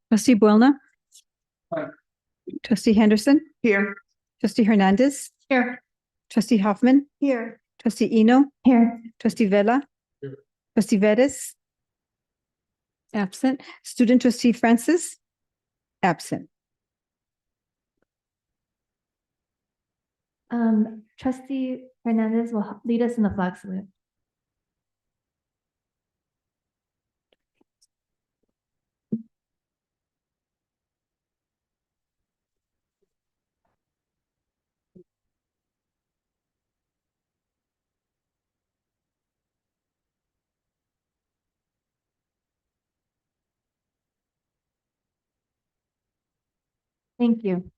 Trustee Boulna. Aye. Trustee Henderson. Here. Trustee Hernandez. Here. Trustee Hoffman. Here. Trustee Eno. Here. Trustee Vella. Here. Trustee Vettis. Absent. Student trustee Francis. Absent. Trustee Hernandez will lead us in the flag salute. Thank you.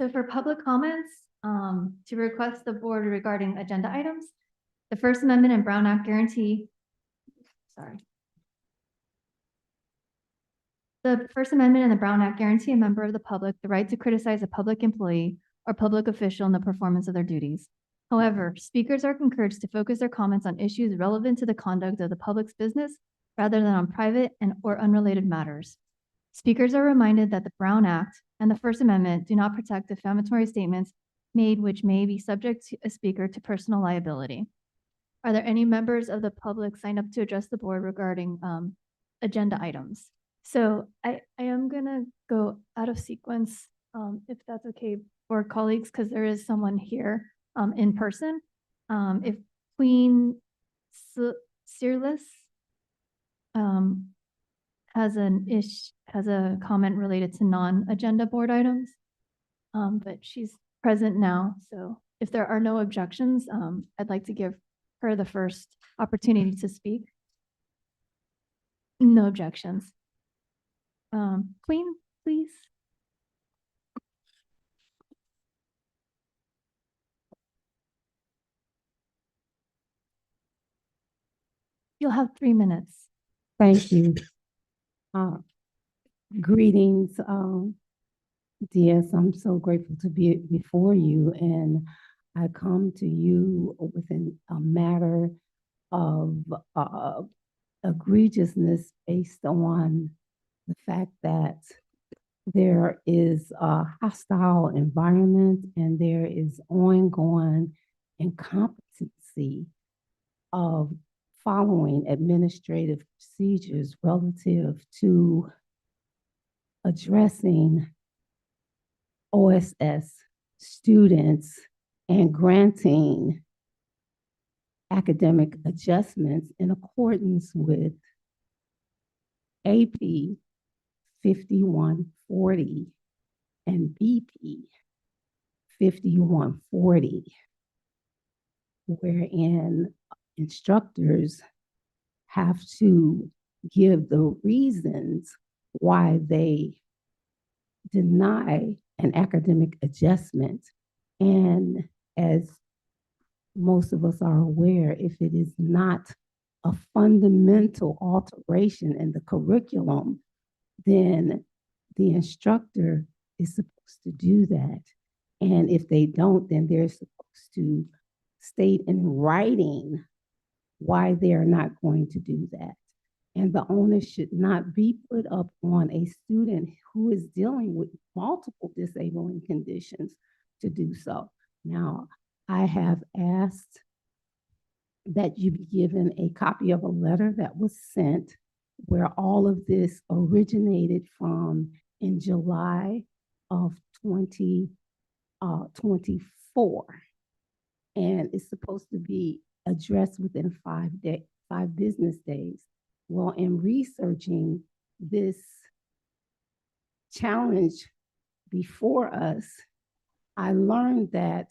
So for public comments, to request the board regarding agenda items, the First Amendment and Brown Act guarantee, sorry. The First Amendment and the Brown Act guarantee a member of the public the right to criticize a public employee or public official in the performance of their duties. However, speakers are encouraged to focus their comments on issues relevant to the conduct of the public's business rather than on private or unrelated matters. Speakers are reminded that the Brown Act and the First Amendment do not protect defamatory statements made which may be subject to a speaker to personal liability. Are there any members of the public signed up to address the board regarding agenda items? So I am gonna go out of sequence, if that's okay for colleagues, because there is someone here in person. If Queen Searless has a comment related to non-agenda board items, but she's present now. So if there are no objections, I'd like to give her the first opportunity to speak. No objections. Queen, please. You'll have 3 minutes. Thank you. Greetings, DS. I'm so grateful to be before you, and I come to you within a matter of egregiousness based on the fact that there is a hostile environment and there is ongoing incompetency of following administrative procedures relative to addressing OSS students and granting academic adjustments in accordance with AP 5140 and BP 5140, wherein instructors have to give the reasons why they deny an academic adjustment. And as most of us are aware, if it is not a fundamental alteration in the curriculum, then the instructor is supposed to do that. And if they don't, then they're supposed to state in writing why they're not going to do that. And the onus should not be put up on a student who is dealing with multiple disabling conditions to do so. Now, I have asked that you be given a copy of a letter that was sent where all of this originated from in July of 2024. And it's supposed to be addressed within 5 business days. Well, in researching this challenge before us, I learned that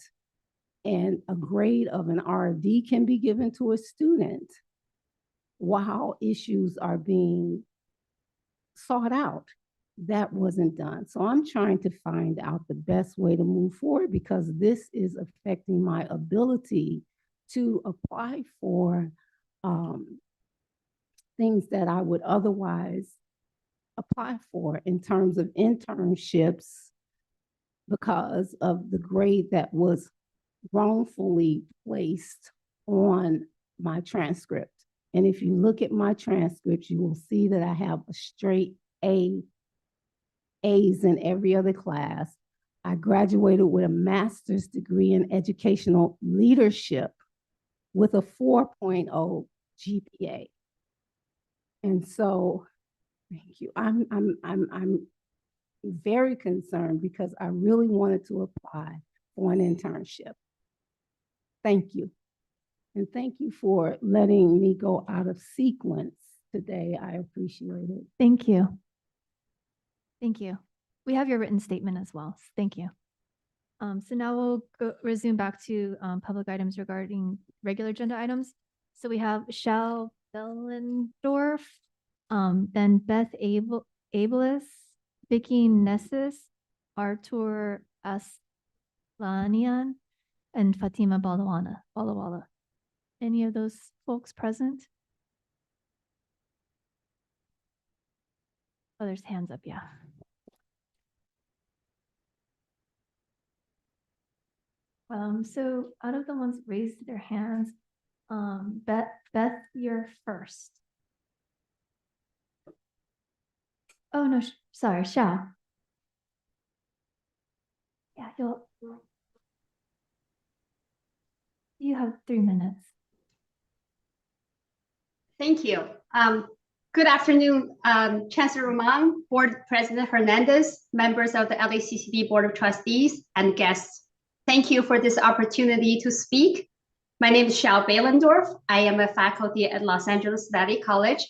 a grade of an RD can be given to a student while issues are being sought out. That wasn't done. So I'm trying to find out the best way to move forward, because this is affecting my ability to apply for things that I would otherwise apply for in terms of internships because of the grade that was wrongfully placed on my transcript. And if you look at my transcripts, you will see that I have a straight A's in every other class. I graduated with a master's degree in educational leadership with a 4.0 GPA. And so, thank you. I'm very concerned because I really wanted to apply for an internship. Thank you. And thank you for letting me go out of sequence today. I appreciate it. Thank you. Thank you. We have your written statement as well. Thank you. So now we'll resume back to public items regarding regular agenda items. So we have Shal Bellendorf, then Beth Abelis, Vicky Nessis, Artur Aslanian, and Fatima Balawala. Any of those folks present? Oh, there's hands up, yeah. So out of the ones that raised their hands, Beth, you're first. Oh, no, sorry, Shao. Yeah, you have 3 minutes. Thank you. Good afternoon, Chancellor Roman, Board President Hernandez, members of the LACCD Board of Trustees, and guests. Thank you for this opportunity to speak. My name is Shal Bellendorf. I am a faculty at Los Angeles Valley College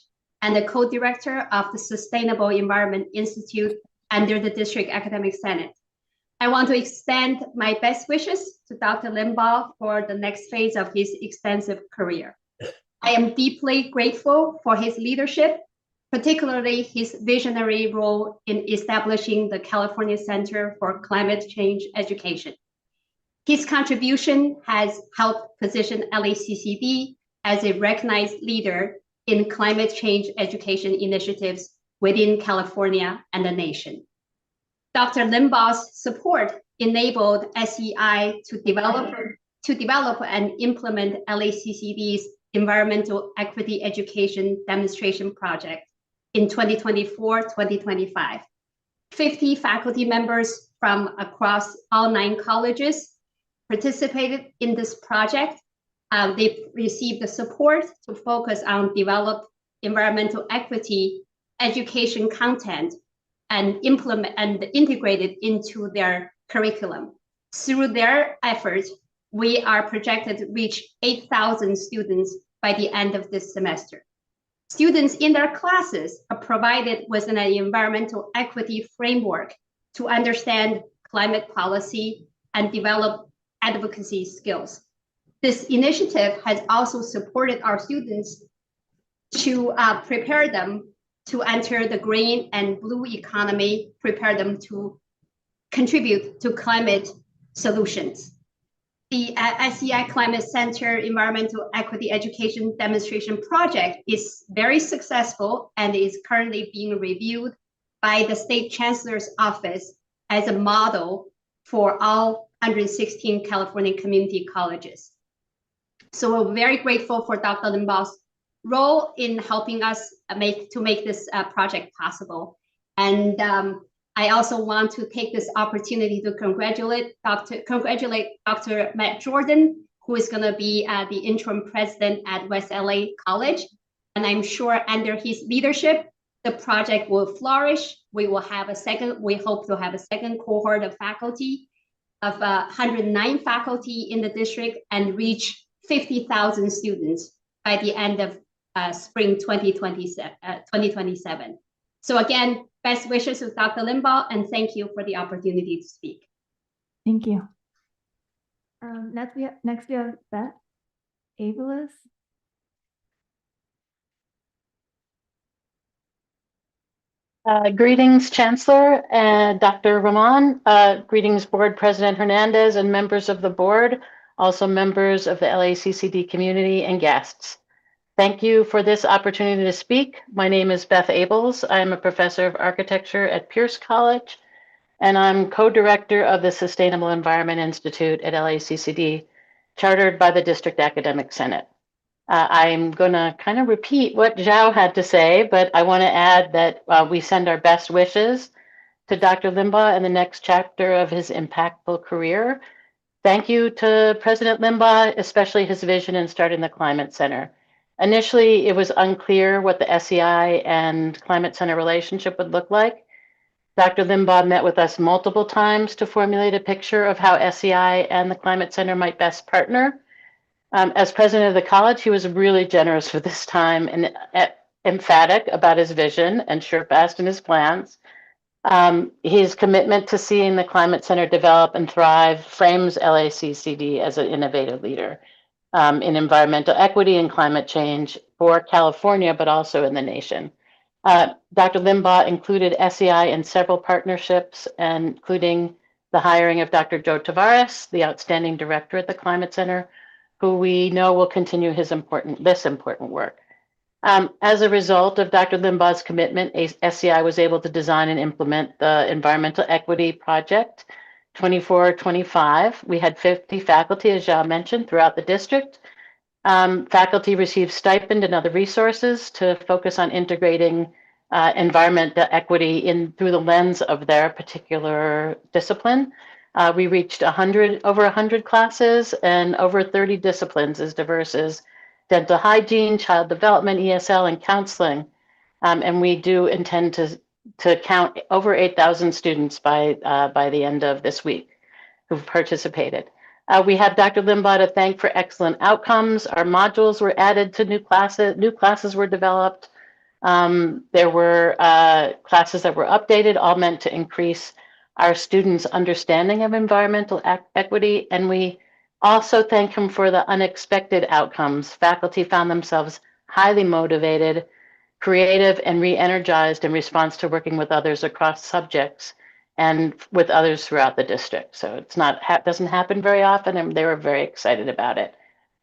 and the co-director of the Sustainable Environment Institute under the District Academic Senate. I want to extend my best wishes to Dr. Limbaugh for the next phase of his extensive career. I am deeply grateful for his leadership, particularly his visionary role in establishing the California Center for Climate Change Education. His contribution has helped position LACCD as a recognized leader in climate change education initiatives within California and the nation. Dr. Limbaugh's support enabled SEI to develop and implement LACCD's Environmental Equity Education Demonstration Project in 2024-2025. 50 faculty members from across all 9 colleges participated in this project. They received the support to focus on develop environmental equity education content and implement and integrate it into their curriculum. Through their efforts, we are projected to reach 8,000 students by the end of this semester. Students in their classes are provided with an environmental equity framework to understand climate policy and develop advocacy skills. This initiative has also supported our students to prepare them to enter the green and blue economy, prepare them to contribute to climate solutions. The SEI Climate Center Environmental Equity Education Demonstration Project is very successful and is currently being reviewed by the State Chancellor's Office as a model for all 116 California community colleges. So we're very grateful for Dr. Limbaugh's role in helping us make this project possible. And I also want to take this opportunity to congratulate Dr. Matt Jordan, who is going to be the interim president at West LA College. And I'm sure under his leadership, the project will flourish. We hope to have a second cohort of faculty of 109 faculty in the district and reach 50,000 students by the end of spring 2027. So again, best wishes to Dr. Limbaugh, and thank you for the opportunity to speak. Thank you. Next we have Beth Abelis. Greetings, Chancellor and Dr. Rahman. Greetings, Board President Hernandez and members of the board, also members of the LACCD community and guests. Thank you for this opportunity to speak. My name is Beth Abelis. I am a professor of architecture at Pierce College, and I'm co-director of the Sustainable Environment Institute at LACCD, chartered by the District Academic Senate. I'm going to kind of repeat what Zhao had to say, but I want to add that we send our best wishes to Dr. Limbaugh in the next chapter of his impactful career. Thank you to President Limbaugh, especially his vision in starting the Climate Center. Initially, it was unclear what the SEI and Climate Center relationship would look like. Dr. Limbaugh met with us multiple times to formulate a picture of how SEI and the Climate Center might best partner. As president of the college, he was really generous with his time and emphatic about his vision and sure-fast in his plans. His commitment to seeing the Climate Center develop and thrive frames LACCD as an innovative leader in environmental equity and climate change for California, but also in the nation. Dr. Limbaugh included SEI in several partnerships, including the hiring of Dr. Joe Tavares, the outstanding director at the Climate Center, who we know will continue this important work. As a result of Dr. Limbaugh's commitment, SEI was able to design and implement the Environmental Equity Project 24-25. We had 50 faculty, as Zhao mentioned, throughout the district. Faculty received stipend and other resources to focus on integrating environmental equity through the lens of their particular discipline. We reached over 100 classes and over 30 disciplines as diverse as dental hygiene, child development, ESL, and counseling. And we do intend to count over 8,000 students by the end of this week who've participated. We have Dr. Limbaugh to thank for excellent outcomes. Our modules were added to new classes were developed. There were classes that were updated, all meant to increase our students' understanding of environmental equity. And we also thank him for the unexpected outcomes. Faculty found themselves highly motivated, creative, and re-energized in response to working with others across subjects and with others throughout the district. So it's doesn't happen very often, and they were very excited about it.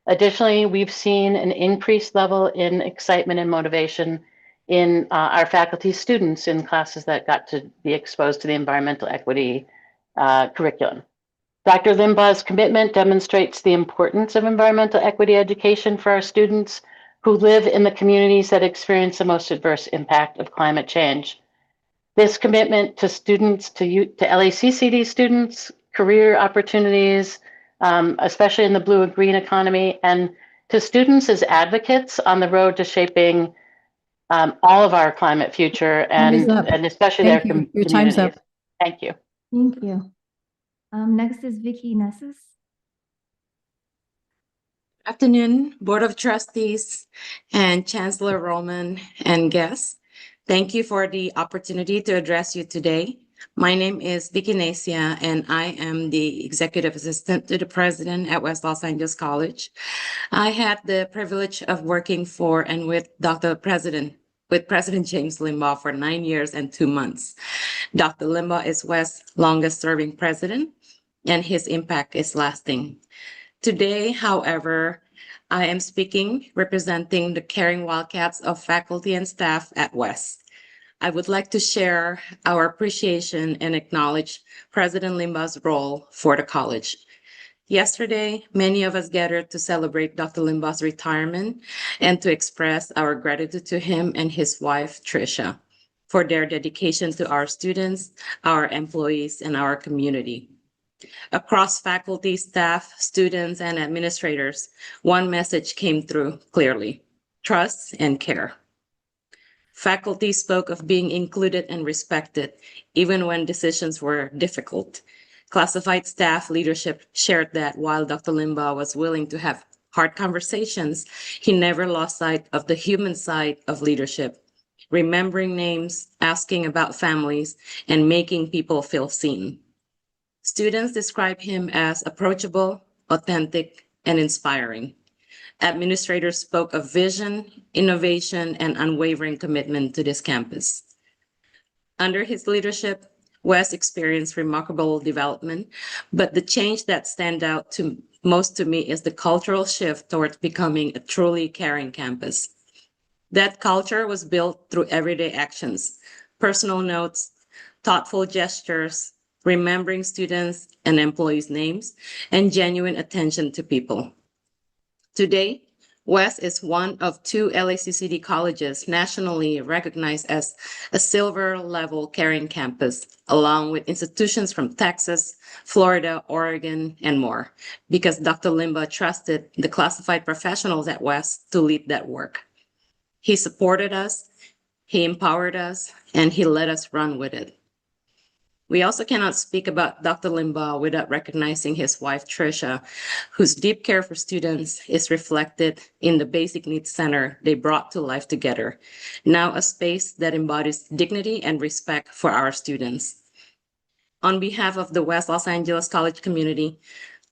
Additionally, we've seen an increased level in excitement and motivation in our faculty students in classes that got to be exposed to the environmental equity curriculum. Dr. Limbaugh's commitment demonstrates the importance of environmental equity education for our students who live in the communities that experience the most adverse impact of climate change. This commitment to students, to LACCD students, career opportunities, especially in the blue and green economy, and to students as advocates on the road to shaping all of our climate future and especially their communities. Your time's up. Thank you. Thank you. Next is Vicky Nessus. Afternoon, Board of Trustees and Chancellor Roman and guests. Thank you for the opportunity to address you today. My name is Vicky Nesia, and I am the Executive Assistant to the President at West Los Angeles College. I had the privilege of working for and with President James Limbaugh for 9 years and 2 months. Dr. Limbaugh is West's longest serving president, and his impact is lasting. Today, however, I am speaking representing the caring wildcats of faculty and staff at West. I would like to share our appreciation and acknowledge President Limbaugh's role for the college. Yesterday, many of us gathered to celebrate Dr. Limbaugh's retirement and to express our gratitude to him and his wife, Tricia, for their dedication to our students, our employees, and our community. Across faculty, staff, students, and administrators, one message came through clearly: trust and care. Faculty spoke of being included and respected, even when decisions were difficult. Classified staff leadership shared that while Dr. Limbaugh was willing to have hard conversations, he never lost sight of the human side of leadership, remembering names, asking about families, and making people feel seen. Students describe him as approachable, authentic, and inspiring. Administrators spoke of vision, innovation, and unwavering commitment to this campus. Under his leadership, West experienced remarkable development, but the change that stands out most to me is the cultural shift towards becoming a truly caring campus. That culture was built through everyday actions, personal notes, thoughtful gestures, remembering students and employees' names, and genuine attention to people. Today, West is one of two LACCD colleges nationally recognized as a silver level caring campus, along with institutions from Texas, Florida, Oregon, and more, because Dr. Limba trusted the classified professionals at West to lead that work. He supported us, he empowered us, and he let us run with it. We also cannot speak about Dr. Limbaugh without recognizing his wife, Tricia, whose deep care for students is reflected in the Basic Needs Center they brought to life together, now a space that embodies dignity and respect for our students. On behalf of the West Los Angeles College community,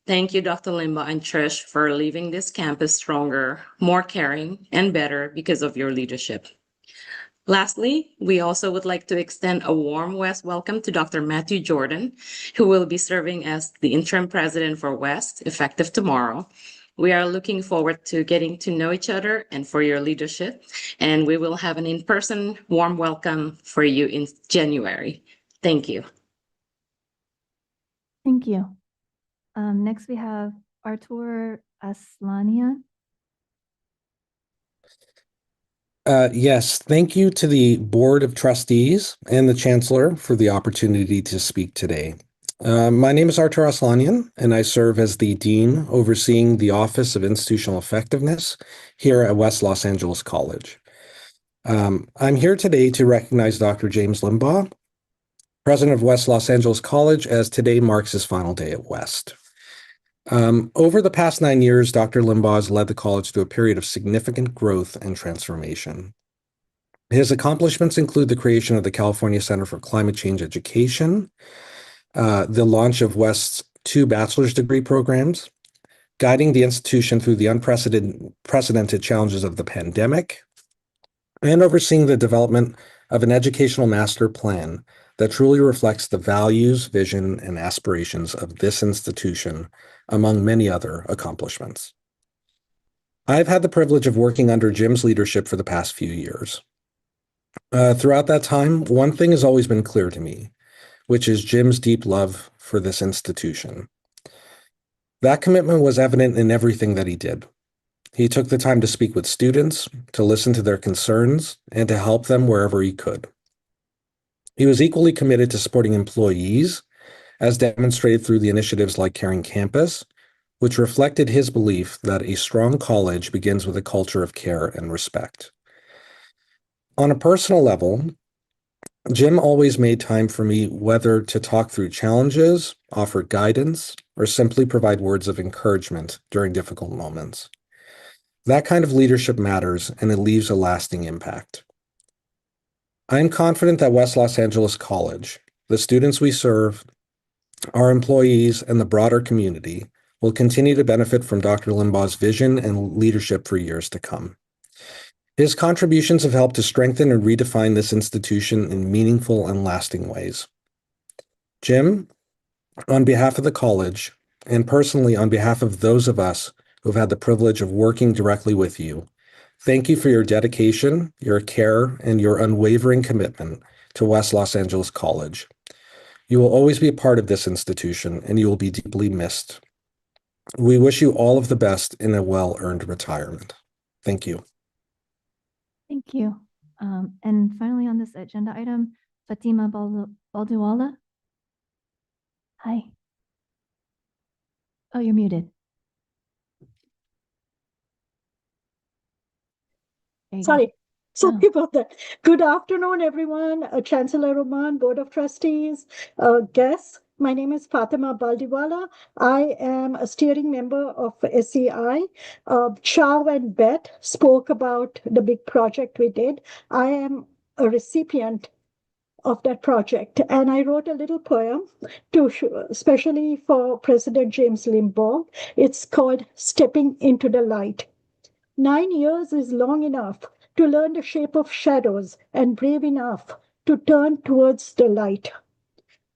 thank you, Dr. Limbaugh and Trish, for leaving this campus stronger, more caring, and better because of your leadership. Lastly, we also would like to extend a warm West welcome to Dr. Matthew Jordan, who will be serving as the interim president for West, effective tomorrow. We are looking forward to getting to know each other and for your leadership, and we will have an in-person warm welcome for you in January. Thank you. Thank you. Next we have Artur Aslanian. Yes, thank you to the Board of Trustees and the Chancellor for the opportunity to speak today. My name is Artur Aslanian, and I serve as the Dean overseeing the Office of Institutional Effectiveness here at West Los Angeles College. I'm here today to recognize Dr. James Limbaugh, President of West Los Angeles College, as today marks his final day at West. Over the past 9 years, Dr. Limbaugh has led the college through a period of significant growth and transformation. His accomplishments include the creation of the California Center for Climate Change Education, the launch of West's 2 bachelor's degree programs, guiding the institution through the unprecedented challenges of the pandemic, and overseeing the development of an educational master plan that truly reflects the values, vision, and aspirations of this institution, among many other accomplishments. I've had the privilege of working under Jim's leadership for the past few years. Throughout that time, one thing has always been clear to me, which is Jim's deep love for this institution. That commitment was evident in everything that he did. He took the time to speak with students, to listen to their concerns, and to help them wherever he could. He was equally committed to supporting employees, as demonstrated through the initiatives like Caring Campus, which reflected his belief that a strong college begins with a culture of care and respect. On a personal level, Jim always made time for me, whether to talk through challenges, offer guidance, or simply provide words of encouragement during difficult moments. That kind of leadership matters, and it leaves a lasting impact. I am confident that West Los Angeles College, the students we serve, our employees, and the broader community will continue to benefit from Dr. Limbaugh's vision and leadership for years to come. His contributions have helped to strengthen and redefine this institution in meaningful and lasting ways. Jim, on behalf of the college, and personally on behalf of those of us who have had the privilege of working directly with you, thank you for your dedication, your care, and your unwavering commitment to West Los Angeles College. You will always be a part of this institution, and you will be deeply missed. We wish you all of the best in a well-earned retirement. Thank you. Thank you. And finally on this agenda item, Fatima Baldiwala. Hi. Oh, you're muted. There you go. Sorry. Sorry Oh. about that. Good afternoon, everyone. Chancellor Rahman, Board of Trustees, guests. My name is Fatima Baldiwala. I am a steering member of SEI. Chow and Bet spoke about the big project we did. I am a recipient of that project, and I wrote a little poem especially for President James Limbaugh. It's called Stepping into the Light. 9 years is long enough to learn the shape of shadows and brave enough to turn towards the light.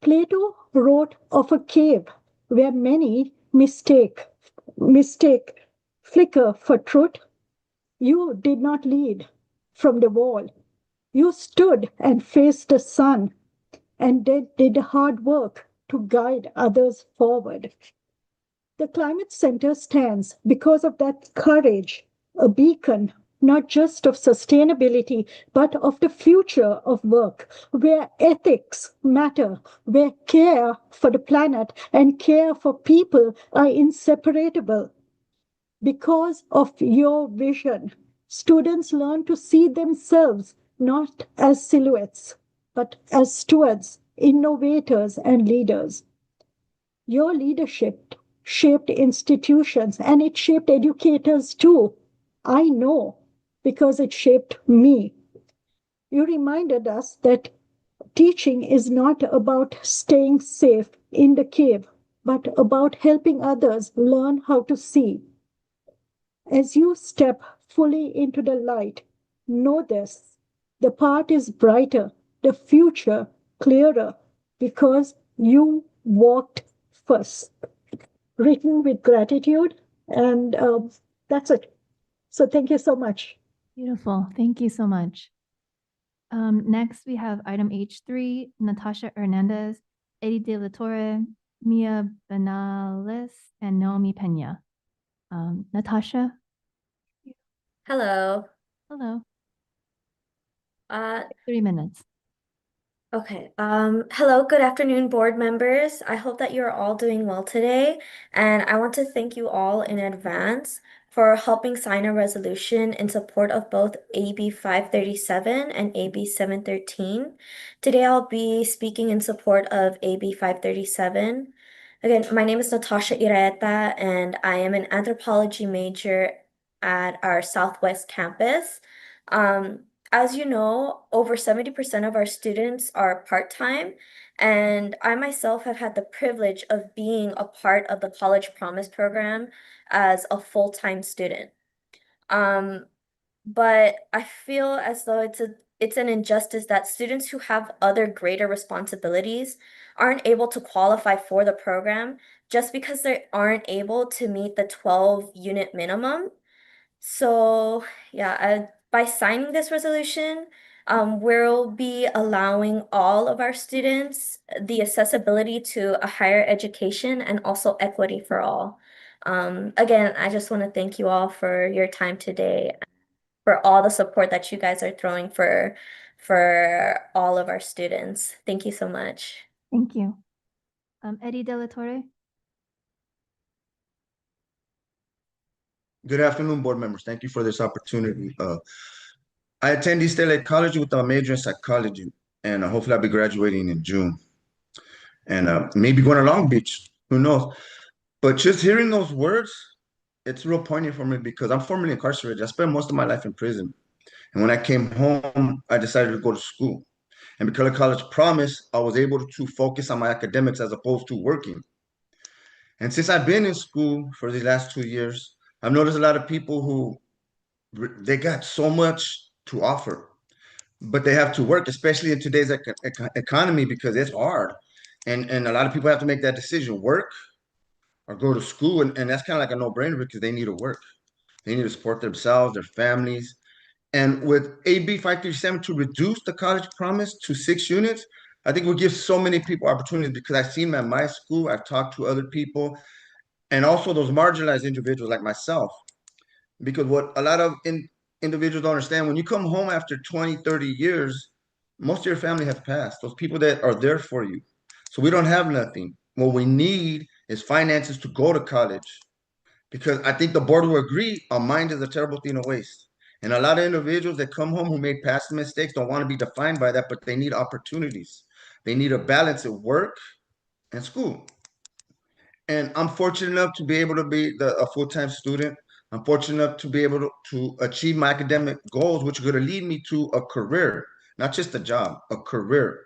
Plato wrote of a cave where many mistake flicker for truth. You did not lead from the wall. You stood and faced the sun and did hard work to guide others forward. The Climate Center stands because of that courage a beacon, not just of sustainability, but of the future of work, where ethics matter, where care for the planet and care for people are inseparable. Because of your vision, students learn to see themselves not as silhouettes, but as stewards, innovators, and leaders. Your leadership shaped institutions and it shaped educators too. I know because it shaped me. You reminded us that teaching is not about staying safe in the cave, but about helping others learn how to see. As you step fully into the light, know this: the path is brighter, the future clearer, because you walked first. Written with gratitude, and that's it. So thank you so much. Beautiful. Thank you so much. Next, we have item H3, Natasha Hernandez, Eddie De La Torre, Mia Benales, and Naomi Pena. Natasha, Hello. hello. Uh, 3 minutes. okay. Hello, good afternoon, board members. I hope that you're all doing well today, and I want to thank you all in advance for helping sign a resolution in support of both AB 537 and AB 713. Today, I'll be speaking in support of AB 537. Again, my name is Natasha Ireta, and I am an anthropology major at our Southwest campus. As you know, over 70% of our students are part-time, and I myself have had the privilege of being a part of the College Promise program as a full-time student. But I feel as though it's an injustice that students who have other greater responsibilities aren't able to qualify for the program just because they aren't able to meet the 12 unit minimum. So, yeah, by signing this resolution, we'll be allowing all of our students the accessibility to a higher education and also equity for all. Again, I just want to thank you all for your time today, for all the support that you guys are throwing for all of our students. Thank you so much. Thank you. Eddie De La Torre. Good afternoon, board members. Thank you for this opportunity. I attend East LA College with a major in psychology, and hopefully I'll be graduating in June. And maybe going to Long Beach, who knows? But just hearing those words, it's real poignant for me because I'm formerly incarcerated. I spent most of my life in prison. And when I came home, I decided to go to school. And because of College Promise, I was able to focus on my academics as opposed to working. And since I've been in school for these last 2 years, I've noticed a lot of people who they got so much to offer, but they have to work, especially in today's economy, because it's hard. And a lot of people have to make that decision, work or go to school. And that's kind of like a no-brainer because they need to work. They need to support themselves, their families. And with AB 537 to reduce the college promise to 6 units, I think will give so many people opportunities because I've seen them at my school, I've talked to other people, and also those marginalized individuals like myself. Because what a lot of individuals don't understand, when you come home after 20, 30 years, most of your family has passed. Those people that are there for you. So we don't have nothing. What we need is finances to go to college. Because I think the board will agree, a mind is a terrible thing to waste. And a lot of individuals that come home who made past mistakes don't want to be defined by that, but they need opportunities. They need a balance at work and school. And I'm fortunate enough to be able to be a full-time student. I'm fortunate enough to be able to achieve my academic goals, which are going to lead me to a career, not just a job, a career.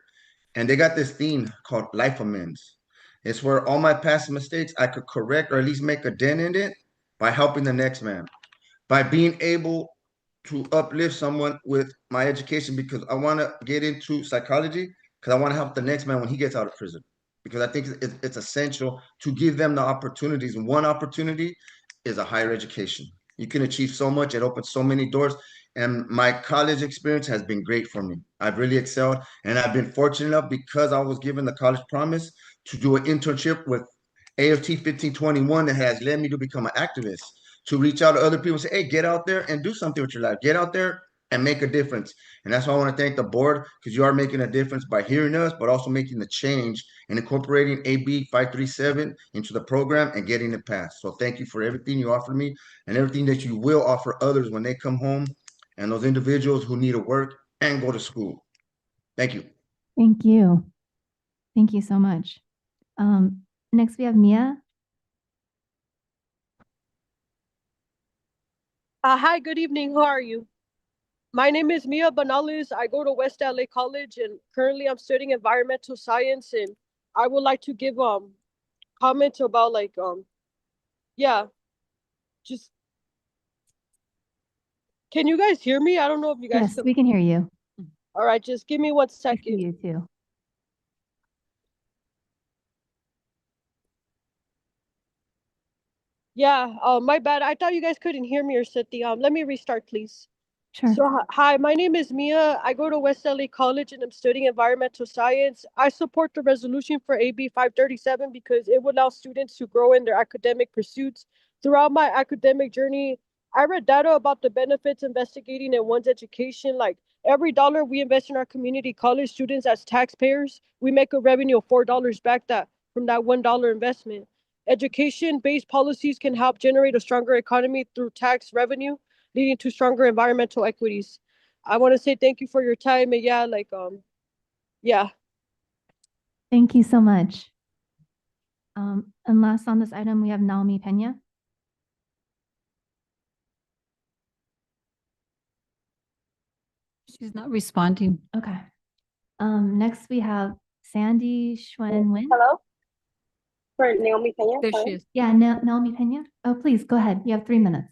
And they got this theme called life amends. It's where all my past mistakes I could correct or at least make a dent in it by helping the next man, by being able to uplift someone with my education, because I want to get into psychology because I want to help the next man when he gets out of prison, because I think it's essential to give them the opportunities. And one opportunity is a higher education. You can achieve so much. It opens so many doors. And my college experience has been great for me. I've really excelled. And I've been fortunate enough because I was given the college promise to do an internship with AFT 1521 that has led me to become an activist, to reach out to other people and say, hey, get out there and do something with your life. Get out there and make a difference. And that's why I want to thank the board, because you are making a difference by hearing us, but also making the change and incorporating AB 537 into the program and getting it passed. So thank you for everything you offered me and everything that you will offer others when they come home and those individuals who need to work and go to school. Thank you. Thank you. Thank you so much. Next we have Mia. Hi, good evening. How are you? My name is Mia Banales. I go to West LA College and currently I'm studying environmental science, and I would like to give comments about yeah, just can you guys hear me? I don't know if you guys Yes, we can hear you. All right, just give me 1 I see second. you too. Yeah, my bad. I thought you guys couldn't hear me or something. Let me restart, please. Sure. So, hi, my name is Mia. I go to West LA College and I'm studying environmental science. I support the resolution for AB 537 because it would allow students to grow in their academic pursuits. Throughout my academic journey, I read data about the benefits investigating in one's education. Like every dollar we invest in our community college students as taxpayers, we make a revenue of $4 back from that $1 investment. Education-based policies can help generate a stronger economy through tax revenue, leading to stronger environmental equities. I want to say thank you for your time, and yeah. Thank you so much. And last on this item, we have Naomi Pena. She's not responding. Okay. Next we have Sandy Schwen Win. Hello? For Naomi Pena? There Sorry. she is. Yeah, Naomi Pena. Oh, please go ahead. You have 3 minutes.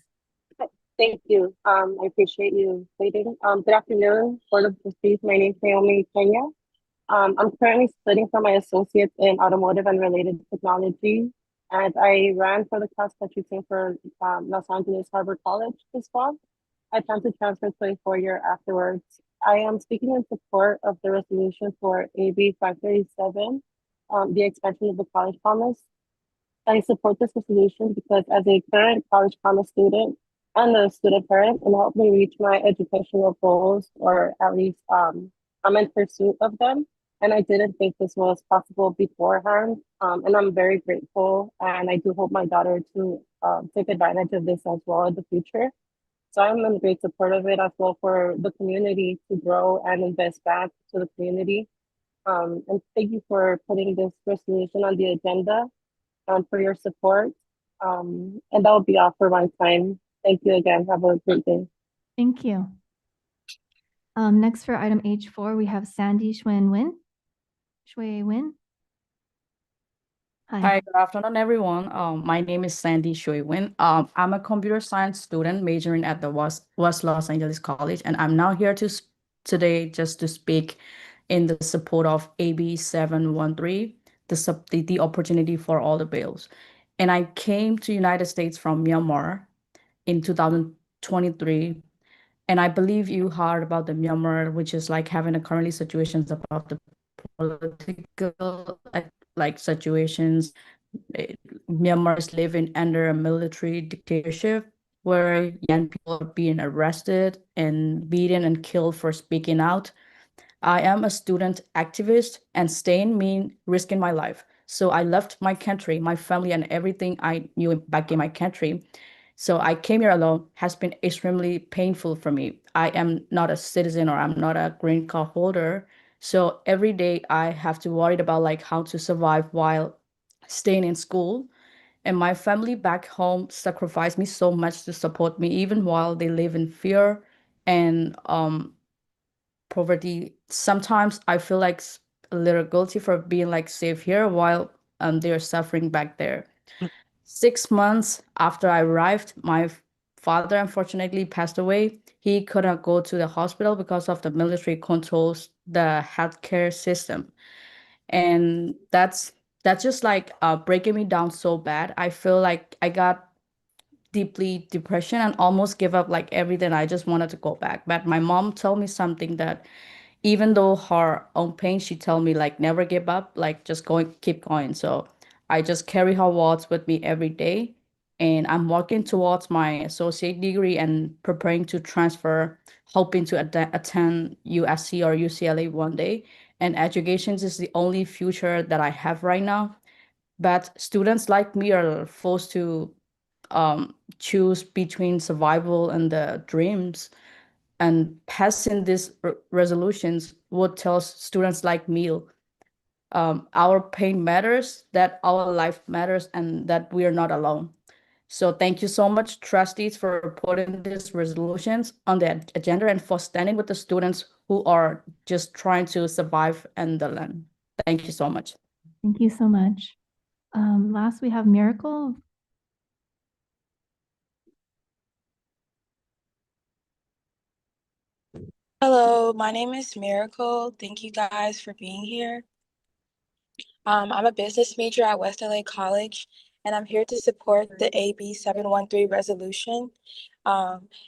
Thank you. I appreciate you waiting. Good afternoon, Board of Trustees. My name is Naomi Pena. I'm currently studying for my associates in automotive and related technology, and I ran for the cross country team for Los Angeles Harbor College this fall. I plan to transfer to a 4-year afterwards. I am speaking in support of the resolution for AB 537, the expansion of the college promise. I support this resolution because as a current college promise student and a student parent, it helped me reach my educational goals, or at least I'm in pursuit of them. And I didn't think this was possible beforehand. And I'm very grateful. And I do hope my daughter to take advantage of this as well in the future. So I'm in great support of it as well for the community to grow and invest back to the community. And thank you for putting this resolution on the agenda, for your support. And that will be all for my time. Thank you again. Have a great day. Thank you. Next for item H4, we have Sandy Schwen Win. Shui Win. Hi, good afternoon, everyone. My name is Sandy Shui Win. I'm a computer science student majoring at the West Los Angeles College, and I'm now here today just to speak in the support of AB 713, the opportunity for all the bills. And I came to United States from Myanmar in 2023. And I believe you heard about the Myanmar, which is like having a currently situations about the political situations. Myanmar is living under a military dictatorship where young people are being arrested and beaten and killed for speaking out. I am a student activist, and staying mean risking my life. So I left my country, my family, and everything I knew back in my country. So I came here alone. Has been extremely painful for me. I am not a citizen, or I'm not a green card holder. So every day I have to worry about like how to survive while staying in school. And my family back home sacrificed me so much to support me, even while they live in fear and poverty. Sometimes I feel like a little guilty for being like safe here while they're suffering back there. 6 months after I arrived, my father unfortunately passed away. He couldn't go to the hospital because of the military controls the healthcare system. And that's just like breaking me down so bad. I feel like I got deeply depression and almost give up like everything. I just wanted to go back. But my mom told me something that even though her own pain, she told me like never give up, like just going, keep going. So I just carry her words with me every day. And I'm working towards my associate degree and preparing to transfer, hoping to attend USC or UCLA one day. And education is the only future that I have right now. But students like me are forced to choose between survival and the dreams. And passing these resolutions would tell students like me our pain matters, that our life matters, and that we are not alone. So thank you so much, trustees, for putting these resolutions on the agenda and for standing with the students who are just trying to survive and the learn. Thank you so much. Thank you so much. Last, we have Miracle. Hello, my name is Miracle. Thank you guys for being here. I'm a business major at West LA College, and I'm here to support the AB 713 resolution.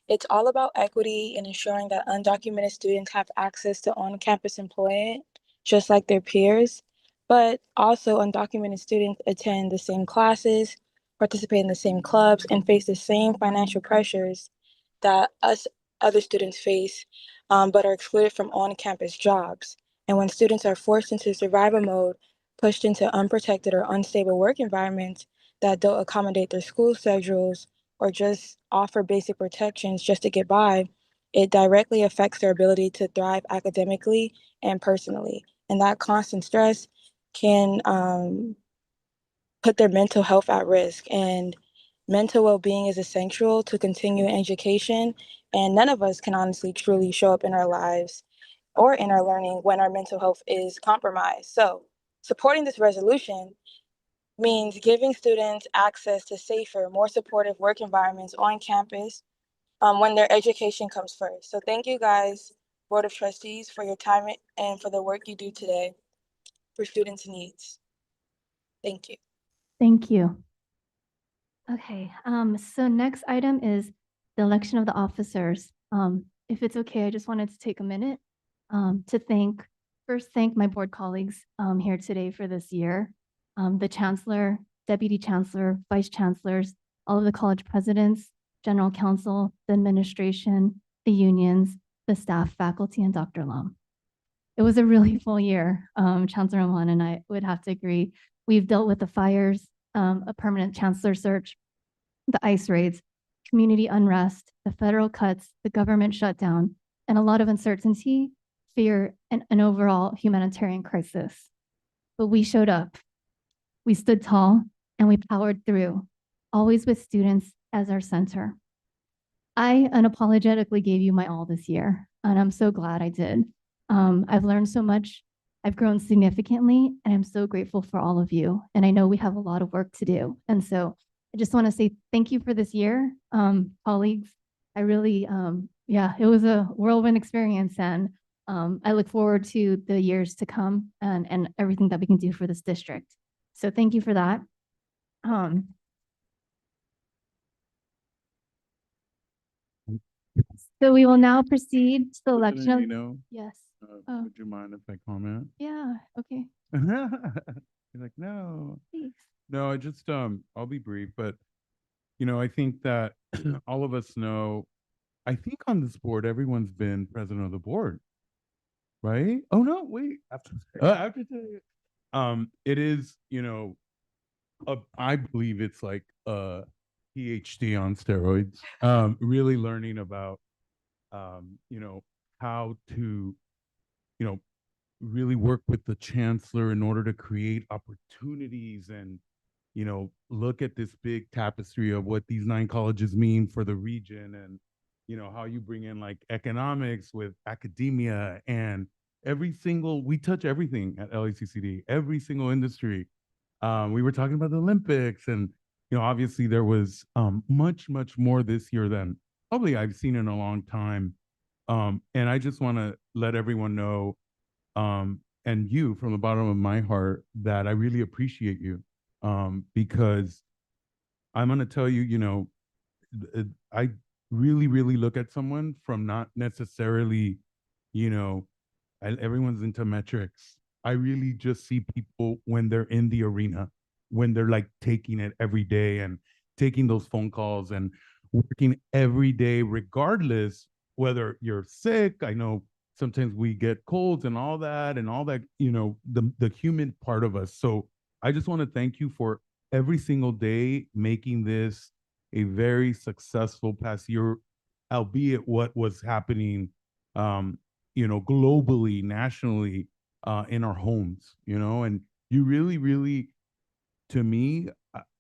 It's all about equity and ensuring that undocumented students have access to on-campus employment, just like their peers. But also, undocumented students attend the same classes, participate in the same clubs, and face the same financial pressures that us other students face, but are excluded from on-campus jobs. And when students are forced into survival mode, pushed into unprotected or unstable work environments that don't accommodate their school schedules or just offer basic protections just to get by, it directly affects their ability to thrive academically and personally. And that constant stress can put their mental health at risk. And mental well-being is essential to continuing education. And none of us can honestly truly show up in our lives or in our learning when our mental health is compromised. So supporting this resolution means giving students access to safer, more supportive work environments on campus when their education comes first. So thank you guys, Board of Trustees, for your time and for the work you do today for students' needs. Thank you. Thank you. Okay, so next item is the election of the officers. If it's okay, I just wanted to take a minute to first thank my board colleagues here today for this year. The chancellor, deputy chancellor, vice chancellors, all of the college presidents, general counsel, the administration, the unions, the staff, faculty, and Dr. Lum. It was a really full year. Chancellor Roman and I would have to agree. We've dealt with the fires, a permanent chancellor search, the ICE raids, community unrest, the federal cuts, the government shutdown, and a lot of uncertainty, fear, and an overall humanitarian crisis. But we showed up, we stood tall, and we powered through, always with students as our center. I unapologetically gave you my all this year, and I'm so glad I did. I've learned so much. I've grown significantly, and I'm so grateful for all of you. And I know we have a lot of work to do. And so I just want to say thank you for this year, colleagues. I really, it was a whirlwind experience, and I look forward to the years to come and everything that we can do for this district. So thank you for that. So we will now proceed to the election of. Yes. Would you mind if I comment? Yeah, okay. You're like, no. Please. No, I just I'll be brief, but I think that all of us know, I think on this board, everyone's been president of the board, right? Oh no, wait. After today. It is, I believe it's like a PhD on steroids. Really learning about how to, really work with the chancellor in order to create opportunities and, look at this big tapestry of what these 9 colleges mean for the region and, how you bring in like economics with academia and we touch everything at LACCD, every single industry. We were talking about the Olympics and, obviously there was much, much more this year than probably I've seen in a long time. And I just want to let everyone know, and you from the bottom of my heart, that I really appreciate you, because I'm going to tell you, I really, really look at someone from not necessarily, everyone's into metrics. I really just see people when they're in the arena. when they're like taking it every day and taking those phone calls and working every day, regardless whether you're sick. I know sometimes we get colds and all that, the human part of us. So I just want to thank you for every single day making this a very successful past year, albeit what was happening, globally, nationally, in our homes, and you really, really, to me,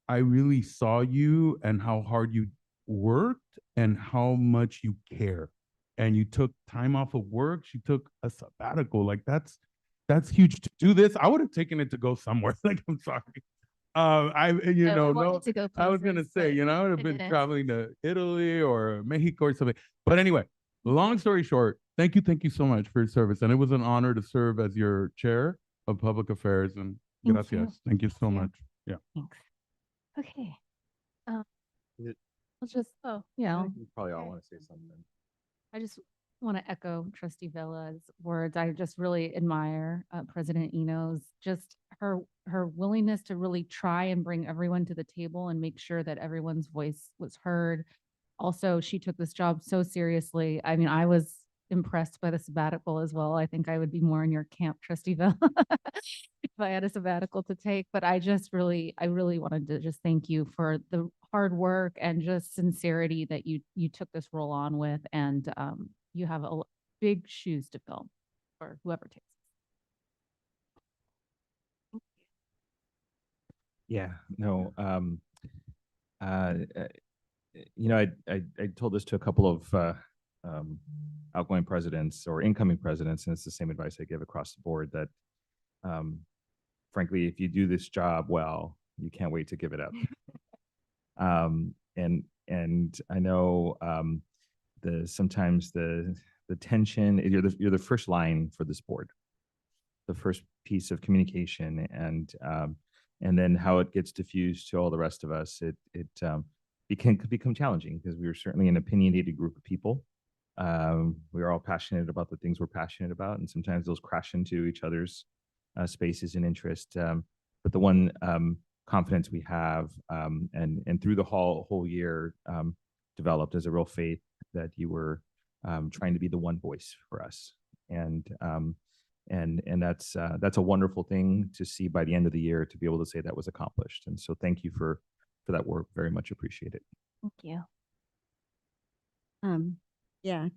I really saw you and how hard you worked and how much you care. And you took time off of work. She took a sabbatical. Like that's huge to do this. I would have taken it to go somewhere. Like, I'm sorry. To go I was gonna places, say, but I would have it been didn't. traveling to Italy or Mexico or something. But anyway, long story short, thank you so much for your service. And it was an honor to serve as your chair of public affairs. And Thank gracias. you. Thank you so Thank you. much. Yeah. Thanks. Okay. It- I'll just, I think we probably all want to say something. I just want to echo Trustee Villa's words. I just really admire President Eno's just her willingness to really try and bring everyone to the table and make sure that everyone's voice was heard. Also, she took this job so seriously. I mean, I was impressed by the sabbatical as well. I think I would be more in your camp, Trustee Villa, if I had a sabbatical to take. But I really wanted to just thank you for the hard work and just sincerity that you took this role on with. And you have big shoes to fill for whoever takes it. Yeah, no, I told this to a couple of outgoing presidents or incoming presidents, and it's the same advice I give across the board that, frankly, if you do this job well, you can't wait to give it up. And I know sometimes the tension, you're the first line for this board, the first piece of communication, and then how it gets diffused to all the rest of us, it could become challenging because we were certainly an opinionated group of people. We are all passionate about the things we're passionate about, and sometimes those crash into each other's spaces and interest. But the one confidence we have, and through the whole year, developed as a real faith that you were trying to be the one voice for us, and that's a wonderful thing to see by the end of the year, to be able to say that was accomplished. And so thank you for that work. Very much appreciate it. Thank you. Yeah,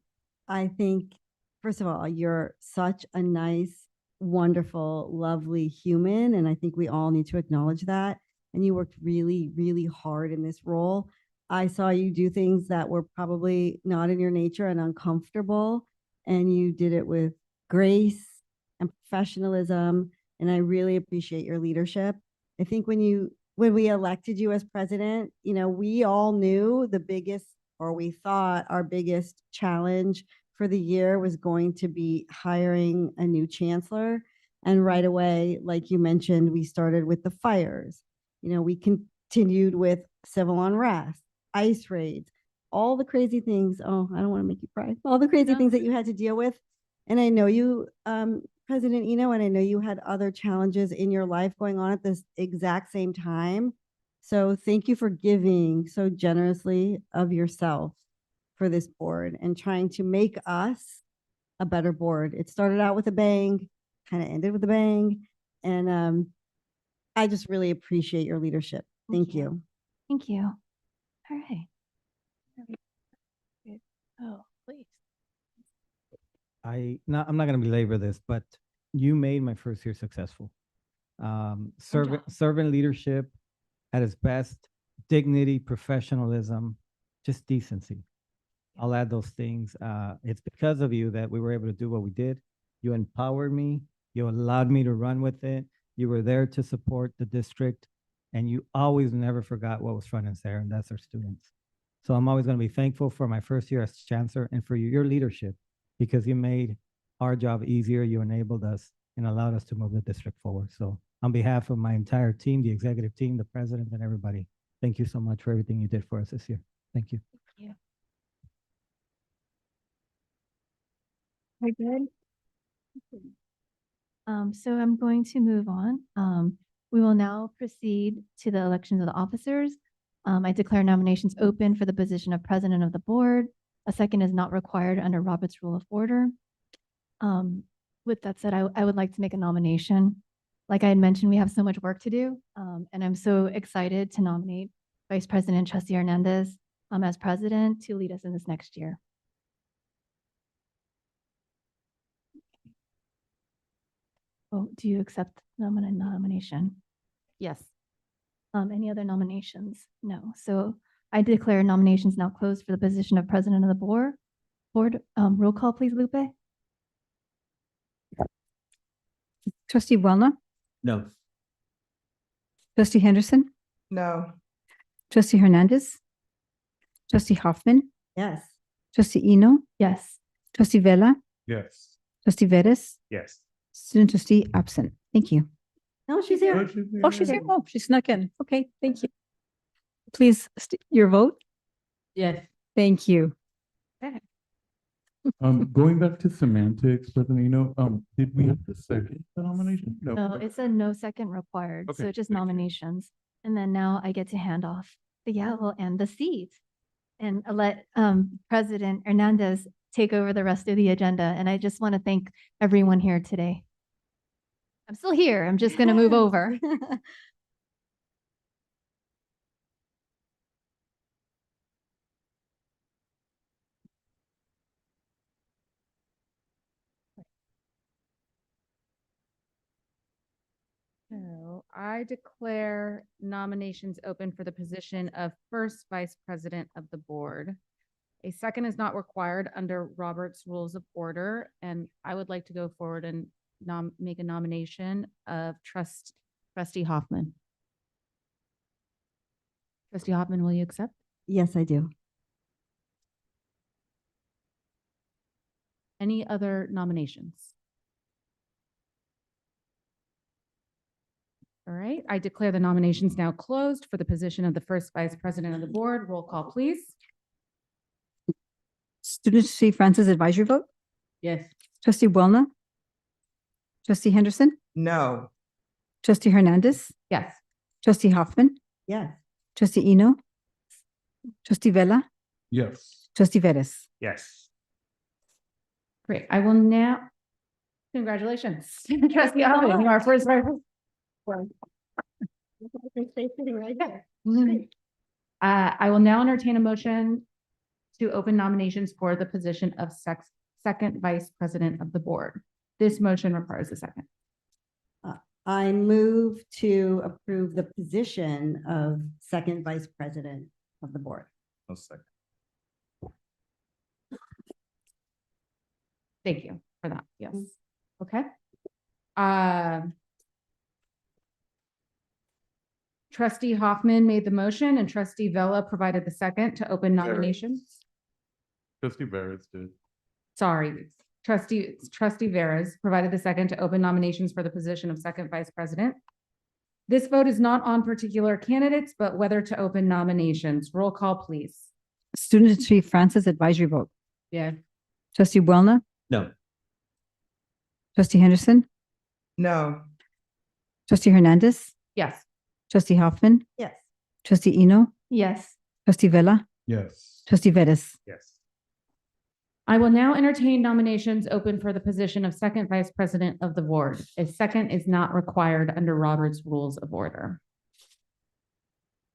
I think, first of all, you're such a nice, wonderful, lovely human. And I think we all need to acknowledge that. And you worked really, really hard in this role. I saw you do things that were probably not in your nature and uncomfortable, and you did it with grace and professionalism. And I really appreciate your leadership. I think when we elected you as president, we all knew we thought our biggest challenge for the year was going to be hiring a new chancellor. And right away, like you mentioned, we started with the fires. We continued with civil unrest, ICE raids, all the crazy things. Oh, I don't want to make you cry. All the crazy things that you had to deal with. And I know you, President Eno, and I know you had other challenges in your life going on at this exact same time. So thank you for giving so generously of yourself for this board and trying to make us a better board. It started out with a bang, kind of ended with a bang. And I just really appreciate your leadership. Thank you. Thank you. All right. Oh, please. I'm not going to belabor this, but you made my first year successful. Servant leadership at its best, dignity, professionalism, just decency. I'll add those things. It's because of you that we were able to do what we did. You empowered me. You allowed me to run with it. You were there to support the district, and you always never forgot what was front and center, and that's our students. So I'm always going to be thankful for my first year as chancellor and for your leadership, because you made our job easier. You enabled us and allowed us to move the district forward. So on behalf of my entire team, the executive team, the president, and everybody, thank you so much for everything you did for us this year. Thank you. Thank you. Very good. So I'm going to move on. We will now proceed to the elections of the officers. I declare nominations open for the position of president of the board. A second is not required under Robert's Rule of Order. With that said, I would like to make a nomination. Like I had mentioned, we have so much work to do, and I'm so excited to nominate Vice President Trustee Hernandez as president to lead us in this next year. Oh, do you accept the nomination? Yes. Any other nominations? No. So I declare nominations now closed for the position of president of the board. Roll call, please, Lupe. Trustee Boulna, No. Trustee Henderson, No. Trustee Hernandez, Trustee Hoffman, Yes. Trustee Eno, Yes. Trustee Vella, Yes. Trustee Vettis, Yes. Student Trustee absent. Thank you. No, she's here. Oh, she's here. Oh, she snuck in. Okay, thank you. Please, your vote. Yes. Thank you. Going back to semantics, President Eno, did we have to second the nomination? No, it's a no second required. So Okay, just thank you. nominations. And then now I get to hand off the gavel and the seat and let President Hernandez take over the rest of the agenda. And I just want to thank everyone here today. I'm still here. I'm just going to move over. So I declare nominations open for the position of first vice president of the board. A second is not required under Robert's Rules of Order, and I would like to go forward and make a nomination of Trustee Hoffman. Trustee Hoffman, will you accept? Yes, I do. Any other nominations? All right, I declare the nominations now closed for the position of the first vice president of the board. Roll call, please. Student Trustee Francis advisory vote. Yes. Trustee Boulna, Trustee Henderson, No. Trustee Hernandez, Yes. Trustee Hoffman, Yes. Trustee Eno, Trustee Vella, Yes. Trustee Vettis. Yes. Great. I will now, congratulations. Trustee Hoffman, you are first vice. I will now entertain a motion to open nominations for the position of second vice president of the board. This motion requires a second. I move to approve the position of second vice president of the board. No second. Thank you for that. Yes. Okay. Trustee Hoffman made the motion and Trustee Vella provided the second to open nominations. Trustee Barrett did. Sorry, Trustee Veras provided the second to open nominations for the position of second vice president. This vote is not on particular candidates, but whether to open nominations. Roll call, please. Student Trustee Francis advisory vote. Yeah. Trustee Boulna, No. Trustee Henderson, No. Trustee Hernandez, Yes. Trustee Hoffman, Yes. Trustee Eno, Yes. Trustee Vella, Yes. Trustee Vettis. Yes. I will now entertain nominations open for the position of second vice president of the board. A second is not required under Robert's Rules of Order.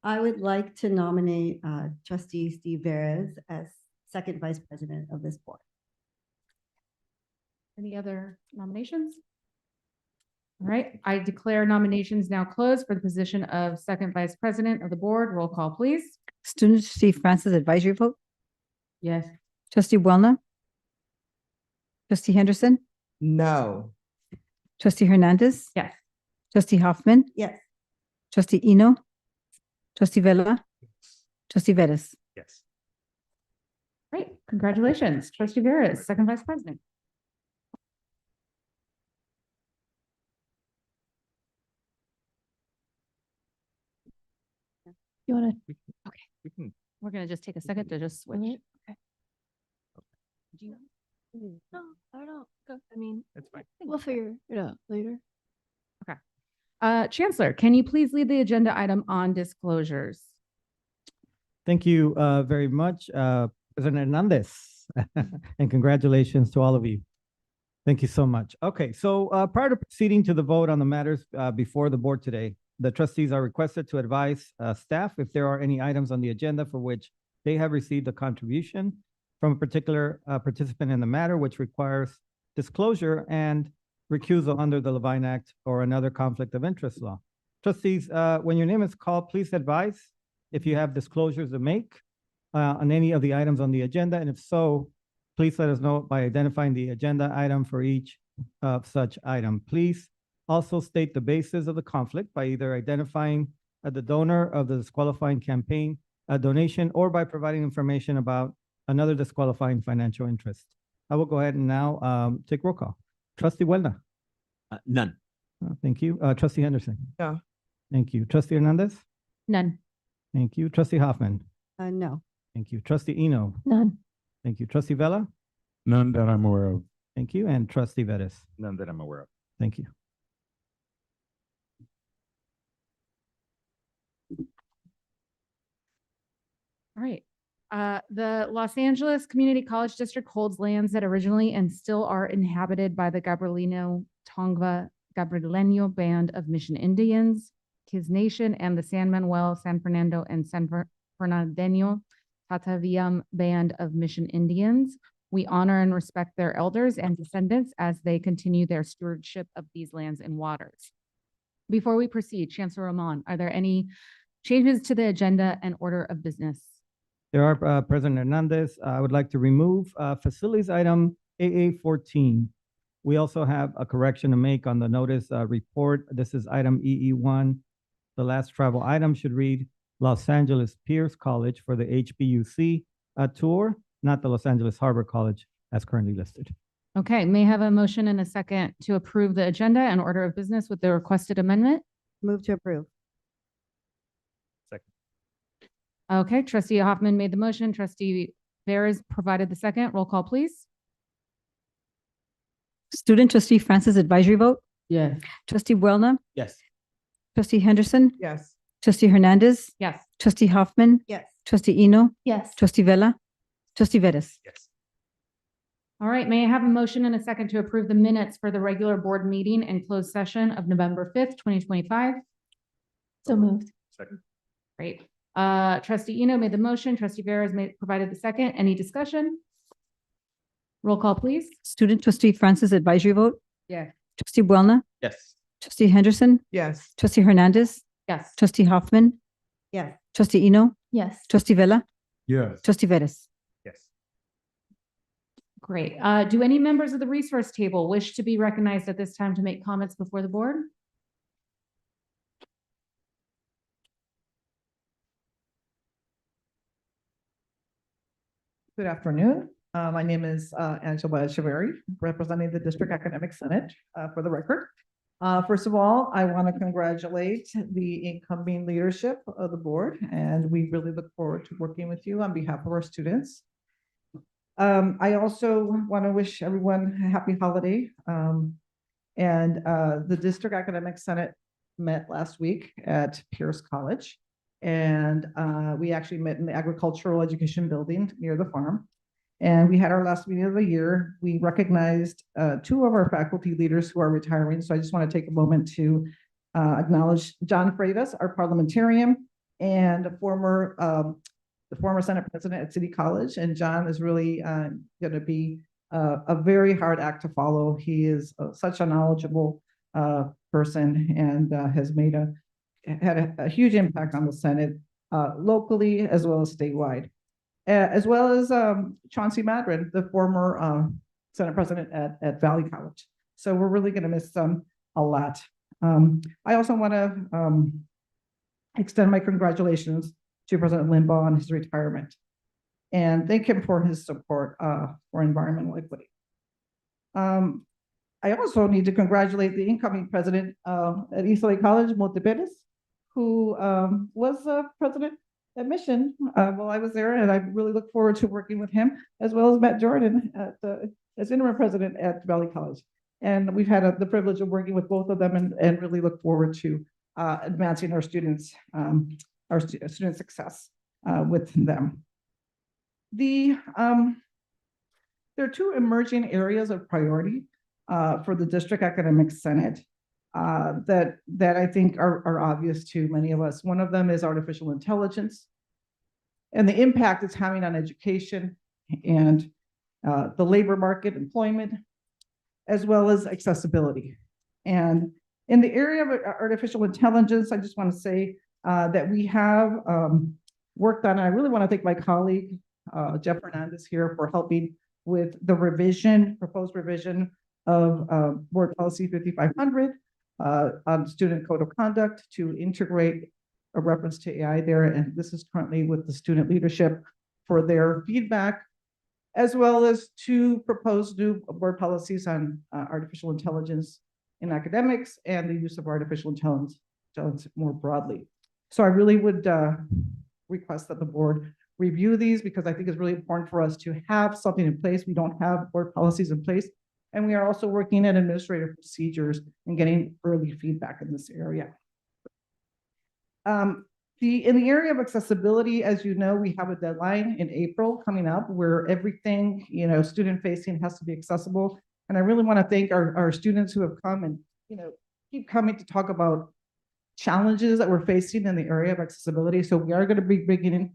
I would like to nominate Trustee Steve Veras as second vice president of this board. Any other nominations? All right, I declare nominations now closed for the position of second vice president of the board. Roll call, please. Student Trustee Francis advisory vote. Yes. Trustee Boulna, Trustee Henderson, No. Trustee Hernandez, Yes. Trustee Hoffman, Yes. Trustee Eno, Trustee Vella, Trustee Vettis. Yes. Great, congratulations. Trustee Veras, second vice president. You want to, okay, We can. we're going to just take a second to just switch. Okay. Do you? No, I don't know. I mean, It's fine. we'll figure it out later. Okay. Chancellor, can you please lead the agenda item on disclosures? Thank you very much, President Hernandez, and congratulations to all of you. Thank you so much. Okay, so prior to proceeding to the vote on the matters before the board today, the trustees are requested to advise staff if there are any items on the agenda for which they have received a contribution from a particular participant in the matter, which requires disclosure and recusal under the Levine Act or another conflict of interest law. Trustees, when your name is called, please advise if you have disclosures to make on any of the items on the agenda, and if so, please let us know by identifying the agenda item for each of such item. Please also state the basis of the conflict by either identifying the donor of the disqualifying campaign donation or by providing information about another disqualifying financial interest. I will go ahead and now take roll call. Trustee Huelna. None. Thank you. Trustee Henderson. No. Thank you. Trustee Hernandez. None. Thank you. Trustee Hoffman. No. Thank you. Trustee Eno. None. Thank you. Trustee Vella. None that I'm aware of. Thank you. And Trustee Vettis. None that I'm aware of. Thank you. All right. The Los Angeles Community College District holds lands that originally and still are inhabited by the Gabrielino Tongva Gabrielino Band of Mission Indians, Kiz Nation, and the San Manuel, San Fernando, and San Fernandino Tataviam Band of Mission Indians. We honor and respect their elders and descendants as they continue their stewardship of these lands and waters. Before we proceed, Chancellor Rahman, are there any changes to the agenda and order of business? There are, President Hernandez. I would like to remove facilities item AA14. We also have a correction to make on the notice report. This is item EE1. The last travel item should read Los Angeles Pierce College for the HBUC tour, not the Los Angeles Harbor College as currently listed. Okay, may I have a motion and a second to approve the agenda and order of business with the requested amendment? Move to approve. Okay, Trustee Hoffman made the motion. Trustee Veras provided the second. Roll call, please. Student Trustee Francis advisory vote? Yes. Trustee Huelna? Yes. Trustee Henderson? Yes. Trustee Hernandez? Yes. Trustee Hoffman? Yes. Trustee Eno? Yes. Trustee Vella? Trustee Vettis? Yes. All right, may I have a motion and a second to approve the minutes for the regular board meeting and closed session of November 5th, 2025? So moved. Second. Great. Trustee Eno made the motion. Trustee Veras provided the second. Any discussion? Roll call, please. Student Trustee Francis advisory vote? Yes. Trustee Huelna? Yes. Trustee Henderson? Yes. Trustee Hernandez? Yes. Trustee Hoffman? Yes. Trustee Eno? Yes. Trustee Vella? Yes. Trustee Vettis? Yes. Great. Do any members of the resource table wish to be recognized at this time to make comments before the board? Good afternoon. My name is Angela Echeverry, representing the District Academic Senate for the record. First of all, I want to congratulate the incoming leadership of the board, and we really look forward to working with you on behalf of our students. I also want to wish everyone a happy holiday. The District Academic Senate met last week at Pierce College. And we actually met in the Agricultural Education Building near the farm. And we had our last meeting of the year. We recognized two of our faculty leaders who are retiring. So I just want to take a moment to acknowledge John Freitas, our parliamentarian, and the former Senate president at City College. And John is really going to be a very hard act to follow. He is such a knowledgeable person and has had a huge impact on the Senate locally as well as statewide, as well as Chauncey Madrid, the former Senate president at Valley College. So we're really going to miss them a lot. I also want to extend my congratulations to President Limbaugh on his retirement and thank him for his support for environmental equity. I also need to congratulate the incoming president at East LA College, Mote Perez, who was president at Mission while I was there, and I really look forward to working with him, as well as Matt Jordan as interim president at Valley College. And we've had the privilege of working with both of them and really look forward to advancing our students, student success with them. There are two emerging areas of priority for the District Academic Senate that I think are obvious to many of us. One of them is artificial intelligence and the impact it's having on education and the labor market, employment, as well as accessibility. And in the area of artificial intelligence, I just want to say that we have worked on, and I really want to thank my colleague, Jeff Hernandez here, for helping with the proposed revision of Board Policy 5500 on student code of conduct to integrate a reference to AI there. And this is currently with the student leadership for their feedback, as well as to propose new board policies on artificial intelligence in academics and the use of artificial intelligence more broadly. So I really would request that the board review these, because I think it's really important for us to have something in place. We don't have board policies in place. And we are also working at administrative procedures and getting early feedback in this area. In the area of accessibility, as you know, we have a deadline in April coming up where everything, student facing has to be accessible. And I really want to thank our students who have come and, keep coming to talk about challenges that we're facing in the area of accessibility. So we are going to be bringing in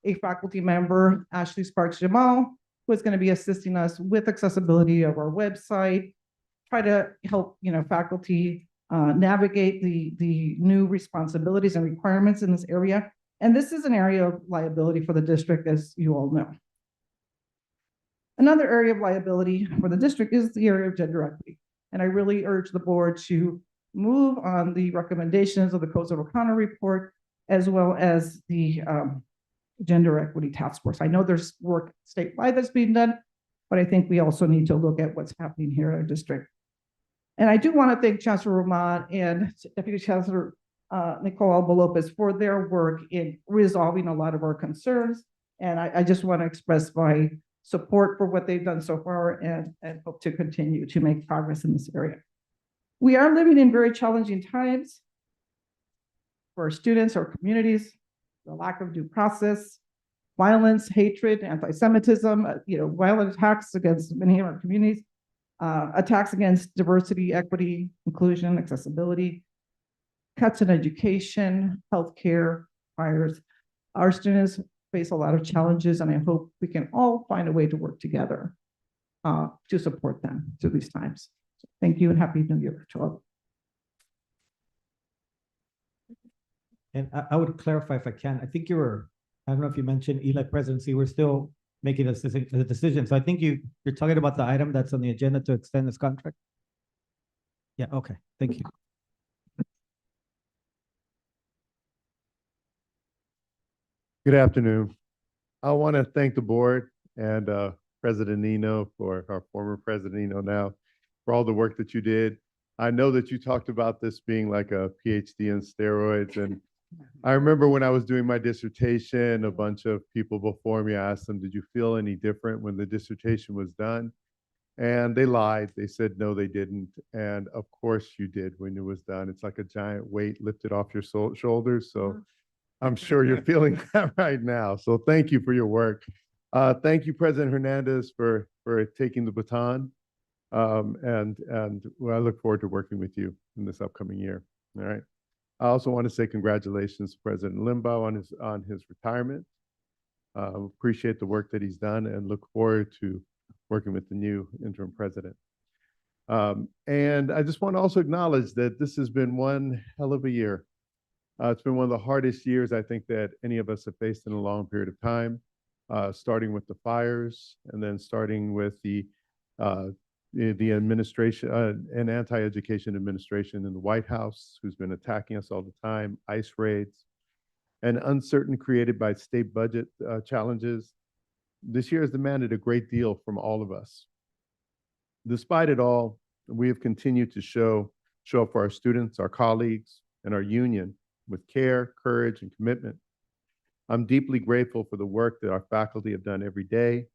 a faculty member, Ashley Sparks Jamal, who is going to be assisting us with accessibility of our website, try to help, faculty navigate the new responsibilities and requirements in this area. And this is an area of liability for the district, as you all know. Another area of liability for the district is the area of gender equity. And I really urge the board to move on the recommendations of the Codes of O'Connor report, as well as the Gender Equity Task Force. I know there's work statewide that's being done, but I think we also need to look at what's happening here in our district. And I do want to thank Chancellor Roman and Deputy Chancellor Nicole Alba Lopez for their work in resolving a lot of our concerns. And I just want to express my support for what they've done so far and hope to continue to make progress in this area. We are living in very challenging times for our students, our communities, the lack of due process, violence, hatred, anti-Semitism, violent attacks against many of our communities, attacks against diversity, equity, inclusion, accessibility, cuts in education, healthcare, fires. Our students face a lot of challenges, and I hope we can all find a way to work together to support them through these times. So thank you and Happy New Year to all. And I would clarify if I can. I think I don't know if you mentioned elect presidency. We're still making a decision. So I think you're talking about the item that's on the agenda to extend this contract. Yeah, okay, thank you. Good afternoon. I want to thank the board and President Nino, for our former President Nino now, for all the work that you did. I know that you talked about this being like a PhD in steroids, and I remember when I was doing my dissertation, a bunch of people before me, I asked them, did you feel any different when the dissertation was done? And they lied. They said, no, they didn't. And of course you did when it was done. It's like a giant weight lifted off your shoulders. So I'm sure you're feeling that right now. So thank you for your work. Thank you, President Hernandez, for taking the baton. And I look forward to working with you in this upcoming year. All right. I also want to say congratulations to President Limbaugh on his retirement. Appreciate the work that he's done and look forward to working with the new interim president. And I just want to also acknowledge that this has been one hell of a year. It's been one of the hardest years I think that any of us have faced in a long period of time, starting with the fires and then starting with the administration, an anti-education administration in the White House who's been attacking us all the time, ICE raids, and uncertainty created by state budget challenges. This year has demanded a great deal from all of us. Despite it all, we have continued to show up for our students, our colleagues, and our union with care, courage, and commitment. I'm deeply grateful for the work that our faculty have done every day,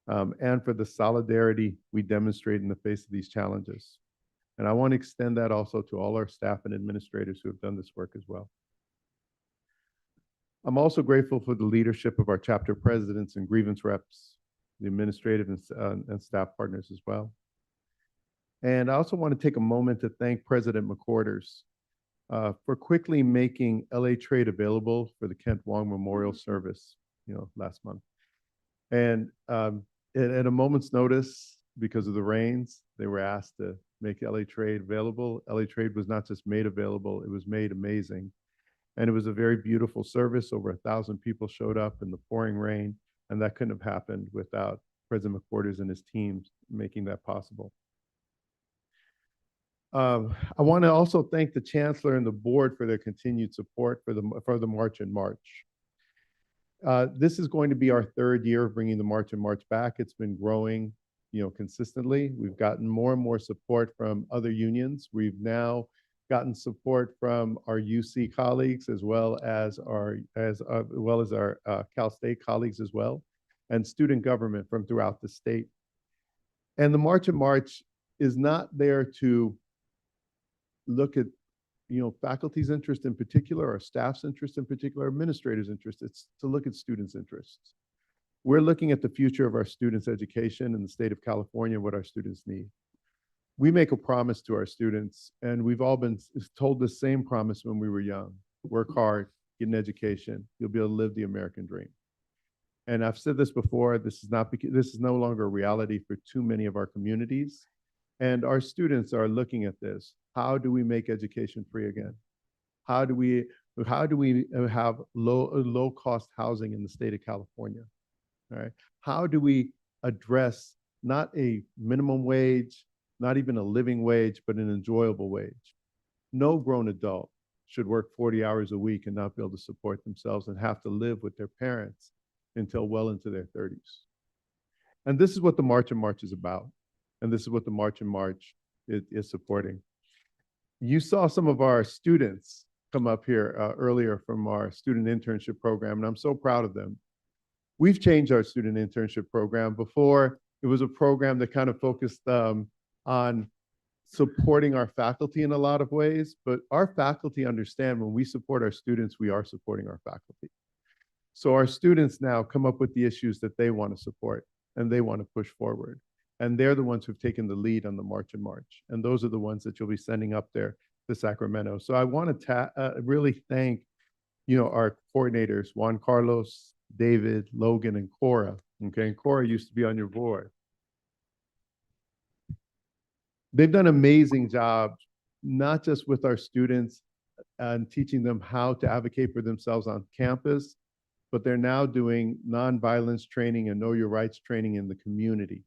and for the solidarity we demonstrate in the face of these challenges. And I want to extend that also to all our staff and administrators who have done this work as well. I'm also grateful for the leadership of our chapter presidents and grievance reps, the administrative and staff partners as well. And I also want to take a moment to thank President McQuarters for quickly making LA Trade available for the Kent Wong Memorial Service, last month. And at a moment's notice, because of the rains, they were asked to make LA Trade available. LA Trade was not just made available, it was made amazing. And it was a very beautiful service. Over 1,000 people showed up in the pouring rain, and that couldn't have happened without President McQuarters and his team making that possible. I want to also thank the Chancellor and the board for their continued support for the March and March. This is going to be our third year of bringing the March and March back. It's been growing, consistently. We've gotten more and more support from other unions. We've now gotten support from our UC colleagues as well as our Cal State colleagues as well, and student government from throughout the state. And the March and March is not there to look at faculty's interest in particular, or staff's interest in particular, administrators' interest. It's to look at students' interests. We're looking at the future of our students' education in the state of California, what our students need. We make a promise to our students, and we've all been told the same promise when we were young. Work hard, get an education, you'll be able to live the American dream. And I've said this before, this is no longer a reality for too many of our communities. And our students are looking at this. How do we make education free again? How do we have low cost housing in the state of California? All right. How do we address not a minimum wage, not even a living wage, but an enjoyable wage? No grown adult should work 40 hours a week and not be able to support themselves and have to live with their parents until well into their 30s. And this is what the March and March is about. And this is what the March and March is supporting. You saw some of our students come up here earlier from our student internship program, and I'm so proud of them. We've changed our student internship program. Before, it was a program that kind of focused on supporting our faculty in a lot of ways, but our faculty understand when we support our students, we are supporting our faculty. So our students now come up with the issues that they want to support and they want to push forward. And they're the ones who've taken the lead on the March and March. And those are the ones that you'll be sending up there to Sacramento. So I want to really thank, our coordinators, Juan Carlos, David, Logan, and Cora. Okay, and Cora used to be on your board. They've done an amazing job, not just with our students and teaching them how to advocate for themselves on campus, but they're now doing nonviolence training and know your rights training in the community.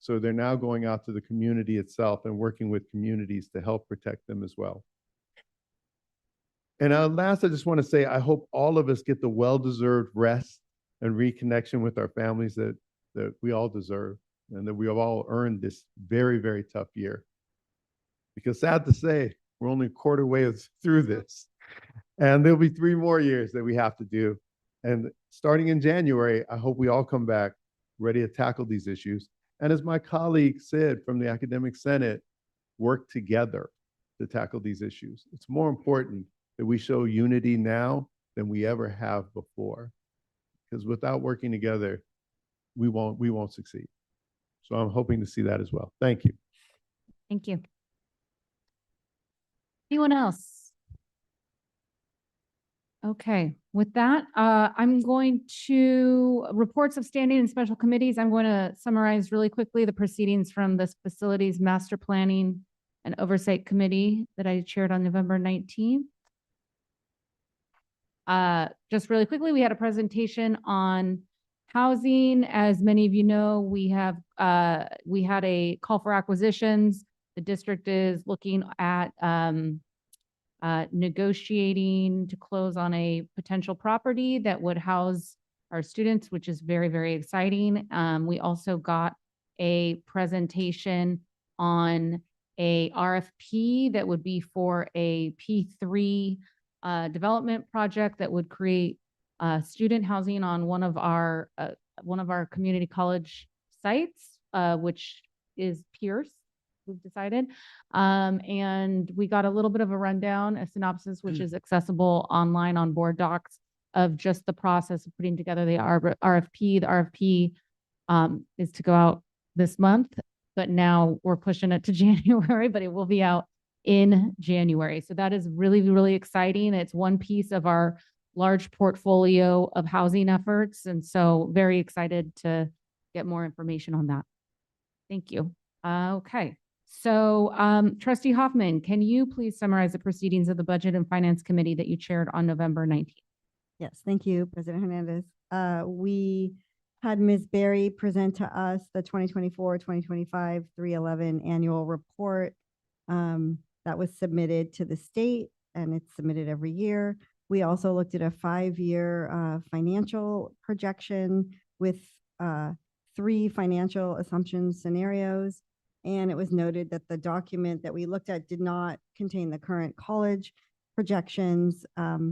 So they're now going out to the community itself and working with communities to help protect them as well. And last, I just want to say, I hope all of us get the well-deserved rest and reconnection with our families that we all deserve and that we have all earned this very, very tough year. Because sad to say, we're only a quarter way through this. And there'll be 3 more years that we have to do. And starting in January, I hope we all come back ready to tackle these issues. And as my colleague said from the Academic Senate, work together to tackle these issues. It's more important that we show unity now than we ever have before. Because without working together, we won't succeed. So I'm hoping to see that as well. Thank you. Thank you. Anyone else? Okay, with that, I'm going to reports of standing and special committees. I'm going to summarize really quickly the proceedings from this Facilities Master Planning and Oversight Committee that I chaired on November 19th. Just really quickly, we had a presentation on housing. As many of you know, we had a call for acquisitions. The district is looking at negotiating to close on a potential property that would house our students, which is very, very exciting. We also got a presentation on a RFP that would be for a P3 development project that would create student housing on one of our community college sites, which is Pierce, we've decided. And we got a little bit of a rundown, a synopsis, which is accessible online on board docs of just the process of putting together the RFP. The RFP is to go out this month, but now we're pushing it to January, but it will be out in January. So that is really, really exciting. It's one piece of our large portfolio of housing efforts. And so very excited to get more information on that. Thank you. Okay. So Trustee Hoffman, can you please summarize the proceedings of the Budget and Finance Committee that you chaired on November 19th? Yes, thank you, President Hernandez. We had Ms. Berry present to us the 2024-2025 311 annual report that was submitted to the state, and it's submitted every year. We also looked at a 5-year financial projection with 3 financial assumption scenarios. And it was noted that the document that we looked at did not contain the current college projections.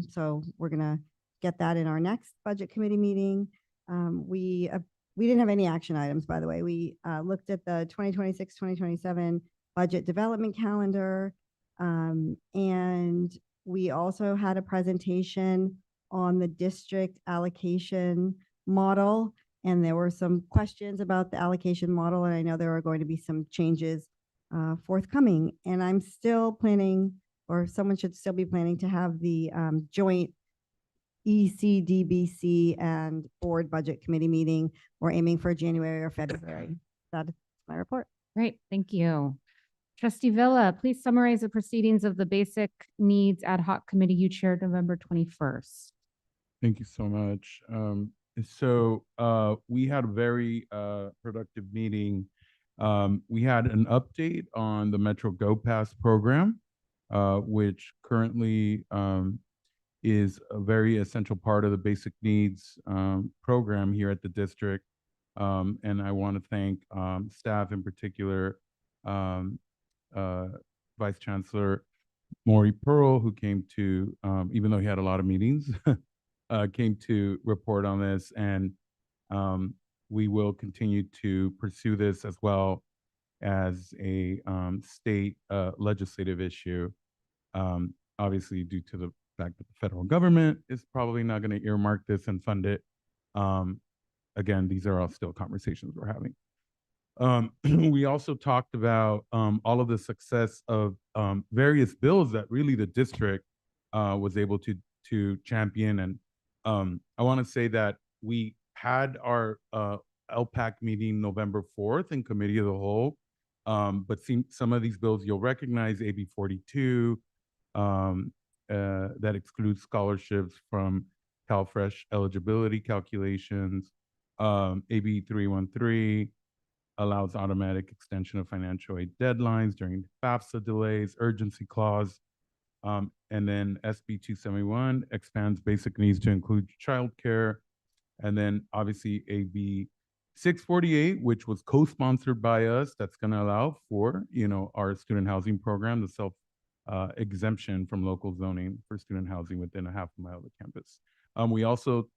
So we're going to get that in our next budget committee meeting. We didn't have any action items, by the way. We looked at the 2026-2027 budget development calendar. And we also had a presentation on the district allocation model. And there were some questions about the allocation model. And I know there are going to be some changes forthcoming. And I'm still planning, or someone should still be planning, to have the joint ECDBC and board budget committee meeting. We're aiming for January or February. That's my report. Great, thank you. Trustee Villa, please summarize the proceedings of the Basic Needs Ad Hoc Committee you chaired November 21st. Thank you so much. We had a very productive meeting. We had an update on the Metro Go Pass program, which currently is a very essential part of the basic needs program here at the district. And I want to thank staff, in particular, Vice Chancellor Maury Pearl, who came to, even though he had a lot of meetings, came to report on this. And we will continue to pursue this as well as a state legislative issue, obviously due to the fact that the federal government is probably not going to earmark this and fund it. Again, these are all still conversations we're having. We also talked about all of the success of various bills that really the district was able to champion. And I want to say that we had our LPAC meeting November 4th in Committee of the Whole, but some of these bills you'll recognize: AB 42, that excludes scholarships from CalFresh eligibility calculations. AB 313 allows automatic extension of financial aid deadlines during FAFSA delays, urgency clause. And then SB 271 expands basic needs to include childcare. And then obviously AB 648, which was co-sponsored by us, that's going to allow for, our student housing program, the self exemption from local zoning for student housing within a half a mile of the campus. We also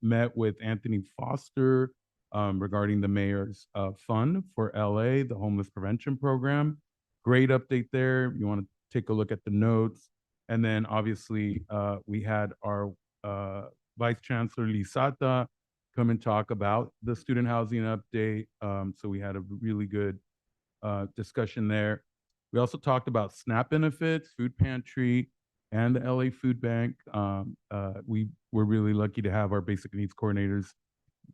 met with Anthony Foster regarding the mayor's fund for LA, the homeless prevention program. Great update there. You want to take a look at the notes. And then obviously we had our Vice Chancellor Lisata come and talk about the student housing update. So we had a really good discussion there. We also talked about SNAP benefits, food pantry, and the LA Food Bank. We were really lucky to have our basic needs coordinators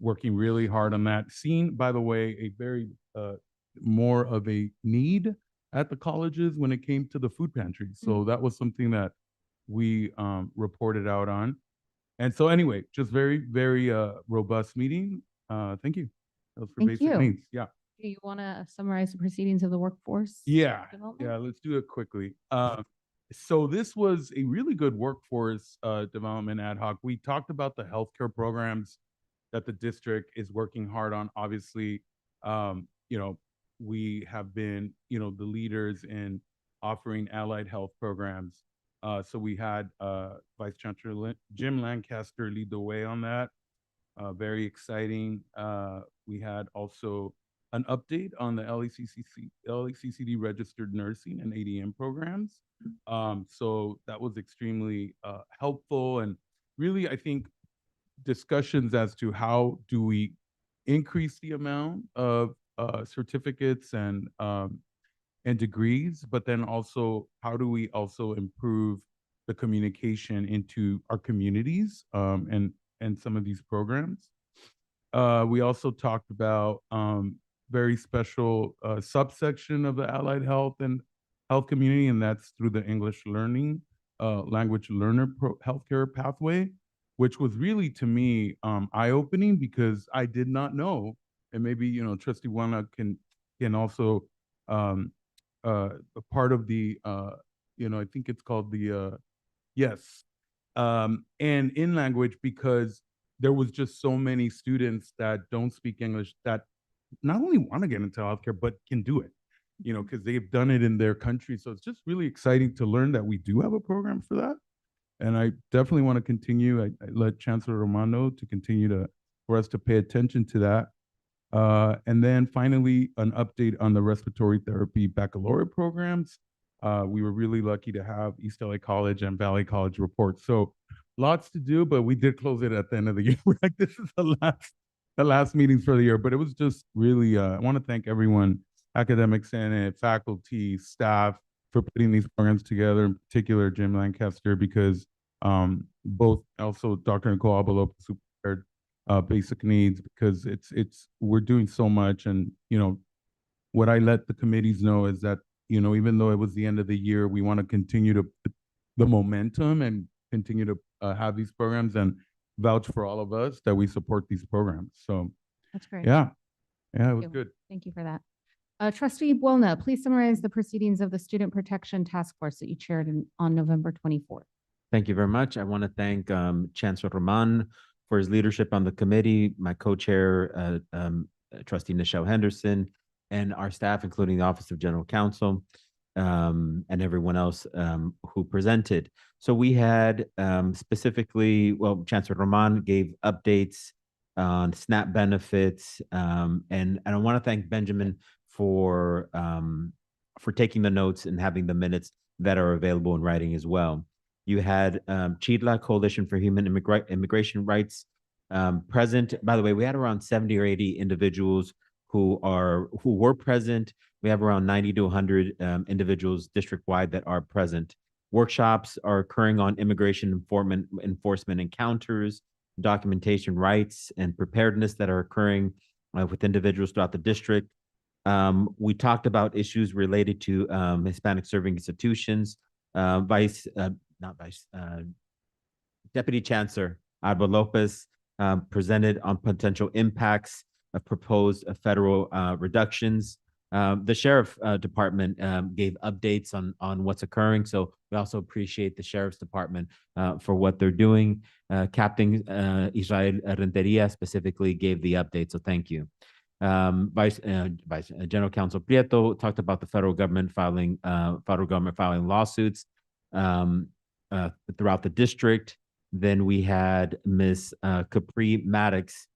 working really hard on that. Seen, by the way, a very more of a need at the colleges when it came to the food pantry. So that was something that we reported out on. And so anyway, just very, very robust meeting. Thank you. That was for basic needs. Yeah. Do you want to summarize the proceedings of the workforce? Yeah, let's do it quickly. So this was a really good workforce development ad hoc. We talked about the healthcare programs that the district is working hard on. Obviously, we have been, the leaders in offering allied health programs. So we had Vice Chancellor Jim Lancaster lead the way on that. Very exciting. We had also an update on the LACCD registered nursing and ADM programs. So that was extremely helpful, and really, I think discussions as to how do we increase the amount of certificates and degrees, but then also how do we also improve the communication into our communities and some of these programs. We also talked about very special subsection of the allied health and health community, and that's through the English learning language learner healthcare pathway, which was really to me eye-opening because I did not know, and maybe Trustee Wana can also a part of the I think it's called the yes and in language, because there was just so many students that don't speak English that not only want to get into healthcare but can do it, because they've done it in their country. So it's just really exciting to learn that we do have a program for that, and I definitely want to continue. I let Chancellor Romano to continue for us to pay attention to that. And then finally, an update on the respiratory therapy baccalaureate programs. We were really lucky to have East LA College and Valley College report. So lots to do, but we did close it at the end of the year. We're like, this is the last meetings for the year. But it was just really, I want to thank everyone, academic senate, faculty, staff, for putting these programs together, in particular Jim Lancaster, because both also Dr. Nicole Abelopa, who prepared basic needs, because we're doing so much. And what I let the committees know is that even though it was the end of the year, we want to continue to put the momentum and continue to have these programs and vouch for all of us that we support these programs. So That's great. yeah, it Thank was you. good. Thank you for that. Trustee Buolna, please summarize the proceedings of the Student Protection Task Force that you chaired on November 24th. Thank you very much. I want to thank Chancellor Roman for his leadership on the committee, my co-chair, Trustee Nichelle Henderson, and our staff, including the Office of General Counsel, and everyone else who presented. So we had specifically, Chancellor Roman gave updates on SNAP benefits, and I want to thank Benjamin for taking the notes and having the minutes that are available in writing as well. You had CHIDLA, Coalition for Human Immigration Rights, present. By the way, we had around 70 or 80 individuals who were present. We have around 90 to 100 individuals district-wide that are present. Workshops are occurring on immigration enforcement encounters, documentation rights, and preparedness that are occurring with individuals throughout the district. We talked about issues related to Hispanic serving institutions. Deputy Chancellor Abelopa presented on potential impacts of proposed federal reductions. The Sheriff Department gave updates on what's occurring. So we also appreciate the Sheriff's Department for what they're doing. Captain Israel Renteria specifically gave the update. So thank you. Vice General Counsel Prieto talked about the federal government filing lawsuits throughout the district. Then we had Ms. Capri Maddox,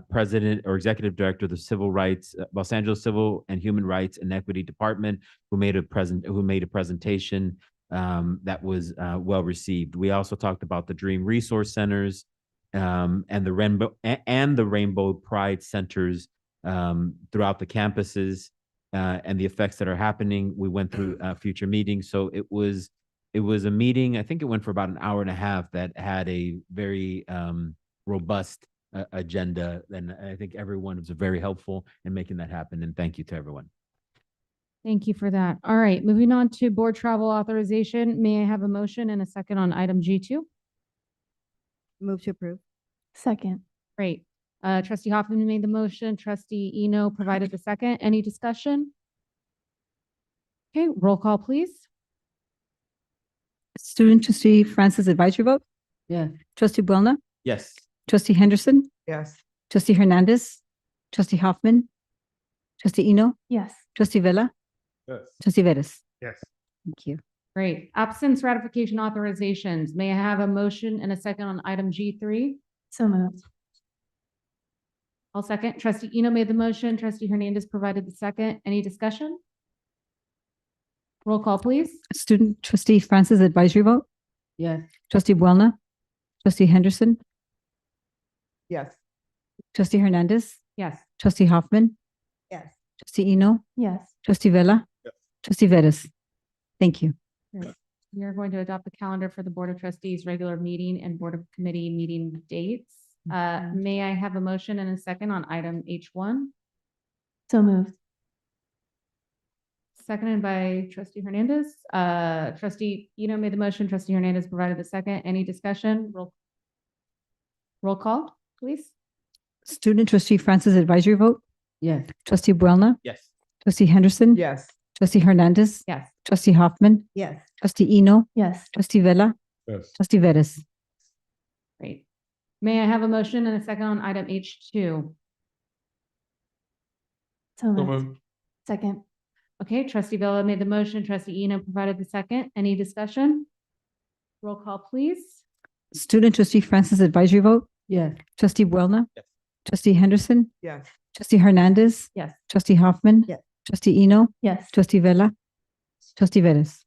President or Executive Director of the Civil Rights, Los Angeles Civil and Human Rights and Equity Department, who made a presentation that was well received. We also talked about the Dream Resource Centers and the Rainbow Pride Centers throughout the campuses and the effects that are happening. We went through future meetings. So it was a meeting, I think it went for about an hour and a half, that had a very robust agenda. And I think everyone was very helpful in making that happen. And thank you to everyone. Thank you for that. All right, moving on to board travel authorization. May I have a motion and a second on item G2? Move to approve. Second. Great. Trustee Hoffman made the motion. Trustee Eno provided the second. Any discussion? Okay, roll call, please. Student Trustee Francis advisory vote? Yeah. Trustee Buolna? Yes. Trustee Henderson? Yes. Trustee Hernandez? Trustee Hoffman? Trustee Eno? Yes. Trustee Villa? Yes. Trustee Vettis? Yes. Thank you. Great. Absence ratification authorizations. May I have a motion and a second on item G3? So moved. I'll second. Trustee Eno made the motion. Trustee Hernandez provided the second. Any discussion? Roll call, please. Student trustee Francis advisory vote, Yes. trustee Buelna, trustee Henderson, Yes. trustee Hernandez, Yes. trustee Hoffman, Yes. trustee Eno, Yes. trustee Vella, trustee Vettis. Thank you. We are going to adopt the calendar for the Board of Trustees regular meeting and Board of Committee meeting dates. May I have a motion and a second on item H1? So moved. Seconded by trustee Hernandez. Trustee Eno made the motion. Trustee Hernandez provided the second. Any discussion? Roll call, please. Student trustee Francis advisory vote, Yes. trustee Buelna, Yes. trustee Henderson, Yes. trustee Hernandez, Yes. trustee Hoffman, Yes. trustee Eno, Yes. trustee Vella, Yes. trustee Vettis. Great. May I have a motion and a second on item H2? So moved. Second. Okay, trustee Vella made the motion. Trustee Eno provided the second. Any discussion? Roll call, please. Student trustee Francis advisory vote, Yes. trustee Buelna, Yes. trustee Henderson, Yes. trustee Hernandez, Yes. trustee Hoffman, Yes. trustee Eno, Yes. trustee Vella, trustee Vettis.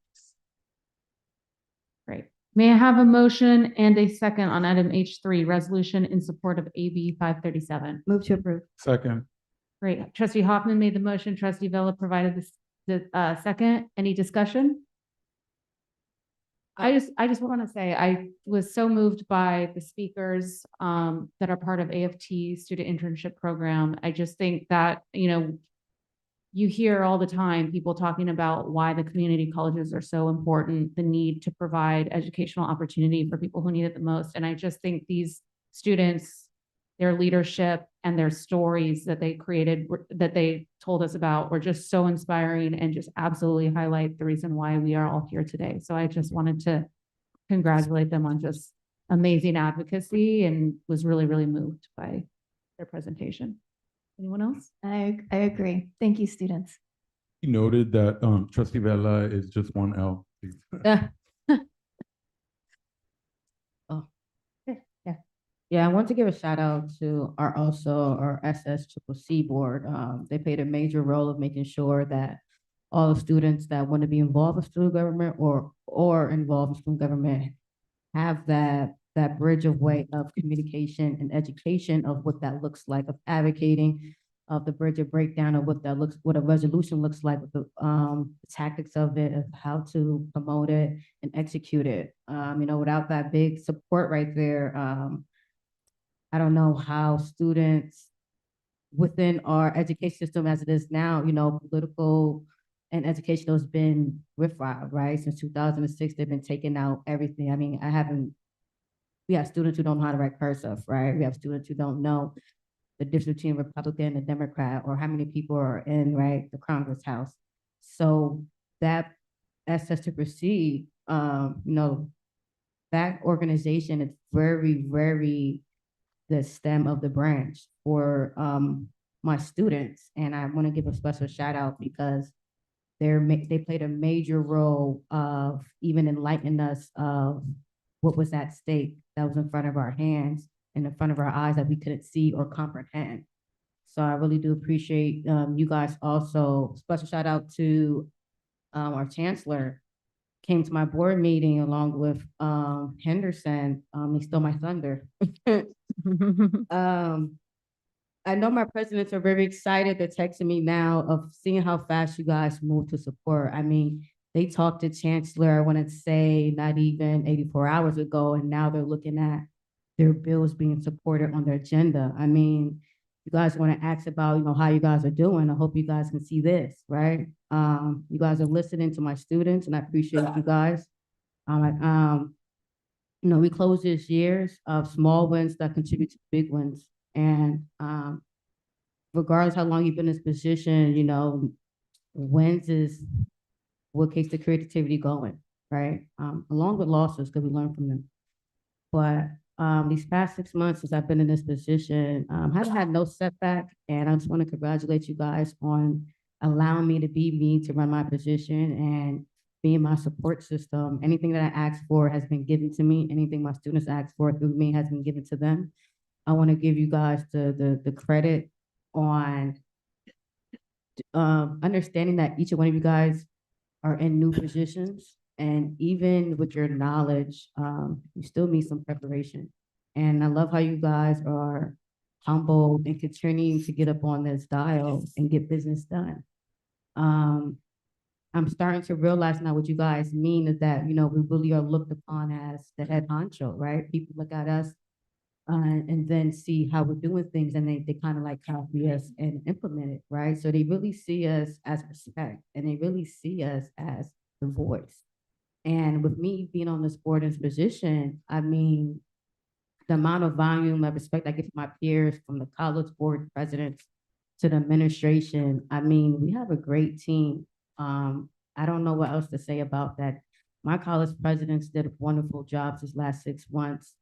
Great. May I have a motion and a second on item H3, resolution in support of AB 537? Move to approve. Second. Great. Trustee Hoffman made the motion. Trustee Vella provided the second. Any discussion? I just want to say I was so moved by the speakers that are part of AFT student internship program. I just think that, you hear all the time people talking about why the community colleges are so important, the need to provide educational opportunity for people who need it the most. And I just think these students, their leadership and their stories that they created, that they told us about, were just so inspiring and just absolutely highlight the reason why we are all here today. So I just wanted to congratulate them on just amazing advocacy and was really, really moved by their presentation. Anyone else? I agree. Thank you, students. He noted that trustee Vella is just one L. please. Yeah, I want to give a shout out to our SSCCC board. They played a major role of making sure that all the students that want to be involved with student government or involved in student government have that bridge of way of communication and education of what that looks like, of advocating, of the bridge of breakdown of what a resolution looks like, the tactics of it, of how to promote it and execute it. Without that big support right there, I don't know how students within our education system as it is now, political and educational has been riffraff, right? Since 2006, they've been taking out everything. I mean, we have students who don't know how to write cursive, right? We have students who don't know the difference between Republican and Democrat, or how many people are in, right, the Congress House. So that SS to proceed, that organization is very, very the stem of the branch for my students. And I want to give a special shout out because they played a major role of even enlightening us of what was at stake that was in front of our hands and in front of our eyes that we couldn't see or comprehend. So I really do appreciate you guys also. Special shout out to our chancellor, came to my board meeting along with Henderson. He stole my thunder. I know my presidents are very excited. They're texting me now of seeing how fast you guys move to support. I mean, they talked to Chancellor, I want to say not even 84 hours ago, and now they're looking at their bills being supported on their agenda. I mean, you guys want to ask about, how you guys are doing. I hope you guys can see this, right? You guys are listening to my students, and I appreciate you guys. We close this years of small wins that contribute to big wins. And regardless how long you've been in this position, wins is what keeps the creativity going, right? Along with losses, because we learn from them. But these past 6 months since I've been in this position, I've had no setback, and I just want to congratulate you guys on allowing me to be me, to run my position and being my support system. Anything that I asked for has been given to me. Anything my students asked for through me has been given to them. I want to give you guys the credit on understanding that each one of you guys are in new positions, and even with your knowledge, you still need some preparation. And I love how you guys are humble and continuing to get up on this dial and get business done. I'm starting to realize now what you guys mean is that, you know, we really are looked upon as the head honcho, right? People look at us and then see how we're doing things, and they kind of like copy us and implement it, right? So they really see us as respect, and they really see us as the voice. And with me being on this board and position, I mean, the amount of volume of respect I get from my peers, from the college board presidents to the administration, I mean, we have a great team. I don't know what else to say about that. My college presidents did a wonderful job this last 6 months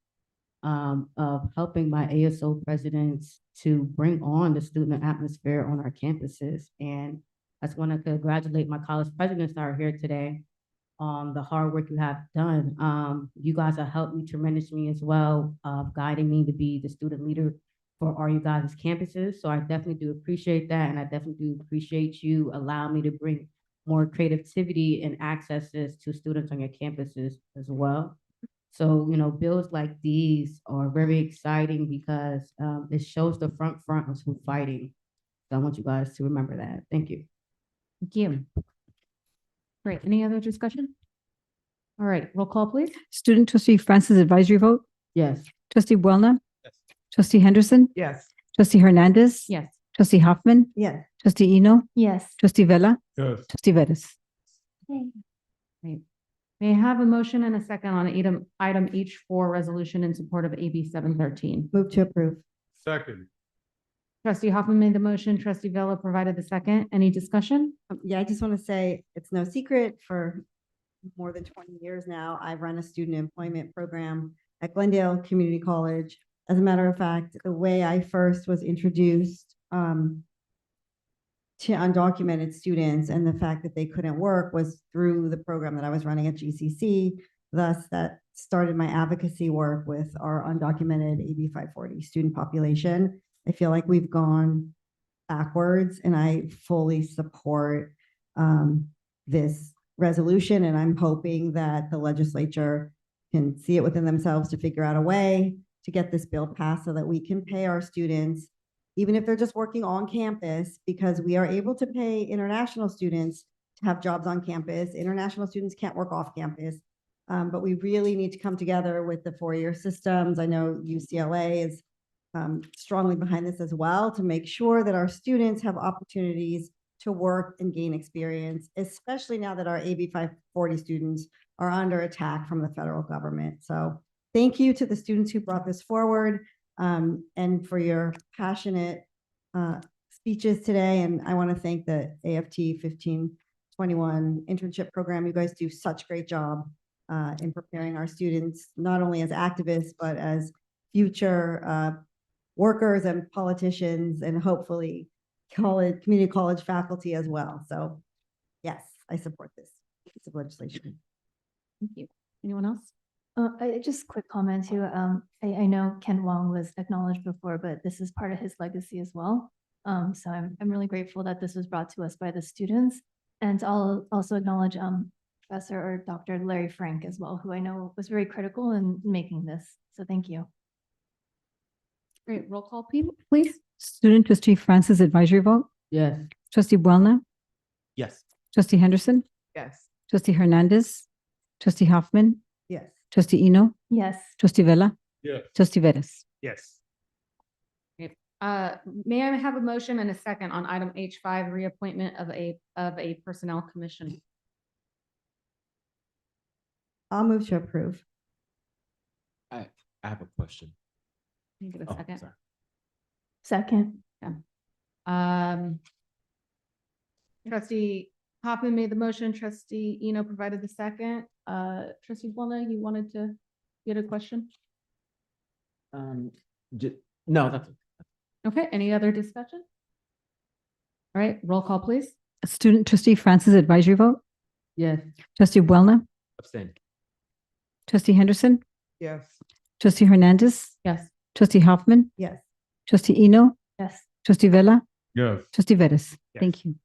of helping my ASO presidents to bring on the student atmosphere on our campuses. And I just want to congratulate my college presidents that are here today on the hard work you have done. You guys have helped me tremendously as well, guiding me to be the student leader for all you guys' campuses. So I definitely do appreciate that. And I definitely do appreciate you allowing me to bring more creativity and accesses to students on your campuses as well. So, you know, bills like these are very exciting because it shows the front of who's fighting. So I want you guys to remember that. Thank you. Thank you. Great. Any other discussion? All right, roll call, please. Student trustee Francis advisory vote. Yes. Trustee Boulna. Trustee Henderson. Yes. Trustee Hernandez. Yes. Trustee Hoffman. Yes. Trustee Eno. Yes. Trustee Vella. Yes. Trustee Vettis. Great. May I have a motion and a second on item H4 resolution in support of AB 713? Move to approve. Second. Trustee Hoffman made the motion. Trustee Vella provided the second. Any discussion? Yeah, I just want to say it's no secret for more than 20 years now, I've run a student employment program at Glendale Community College. As a matter of fact, the way I first was introduced to undocumented students and the fact that they couldn't work was through the program that I was running at GCC. Thus, that started my advocacy work with our undocumented AB 540 student population. I feel like we've gone backwards, and I fully support this resolution, and I'm hoping that the legislature can see it within themselves to figure out a way to get this bill passed so that we can pay our students, even if they're just working on campus, because we are able to pay international students to have jobs on campus. International students can't work off campus, but we really need to come together with the four-year systems. I know UCLA is strongly behind this as well, to make sure that our students have opportunities to work and gain experience, especially now that our AB 540 students are under attack from the federal government. So thank you to the students who brought this forward and for your passionate speeches today. And I want to thank the AFT 1521 internship program. You guys do such a great job in preparing our students, not only as activists, but as future workers and politicians, and hopefully community college faculty as well. So yes, I support this piece of legislation. Thank you. Anyone else? Just quick comment too. I know Ken Wong was acknowledged before, but this is part of his legacy as well. So I'm really grateful that this was brought to us by the students, and I'll also acknowledge Professor or Dr. Larry Frank as well, who I know was very critical in making this. So thank you. Great. Roll call, please. Student trustee Francis advisory vote. Yes. Trustee Boulna. Yes. Trustee Henderson. Yes. Trustee Hernandez. Trustee Hoffman. Yes. Trustee Eno. Yes. Trustee Vella. Yes. Trustee Vettis. Yes. May I have a motion and a second on item H5, reappointment of a personnel commission? I'll move to approve. I have a question. Can you give a Oh, second? sorry. Second. Yeah. Trustee Hoffman made the motion. Trustee Eno provided the second. Trustee Boulna, you wanted to get a question? No, that's it. Okay. Any other discussion? All right. Roll call, please. Student trustee Francis advisory vote. Yes. Trustee Abstain. Trustee Henderson. Yes. Trustee Hernandez. Yes. Trustee Hoffman, Yes. trustee Eno, Yes. trustee Vella, Yes. trustee Vettis. Yes. Thank you.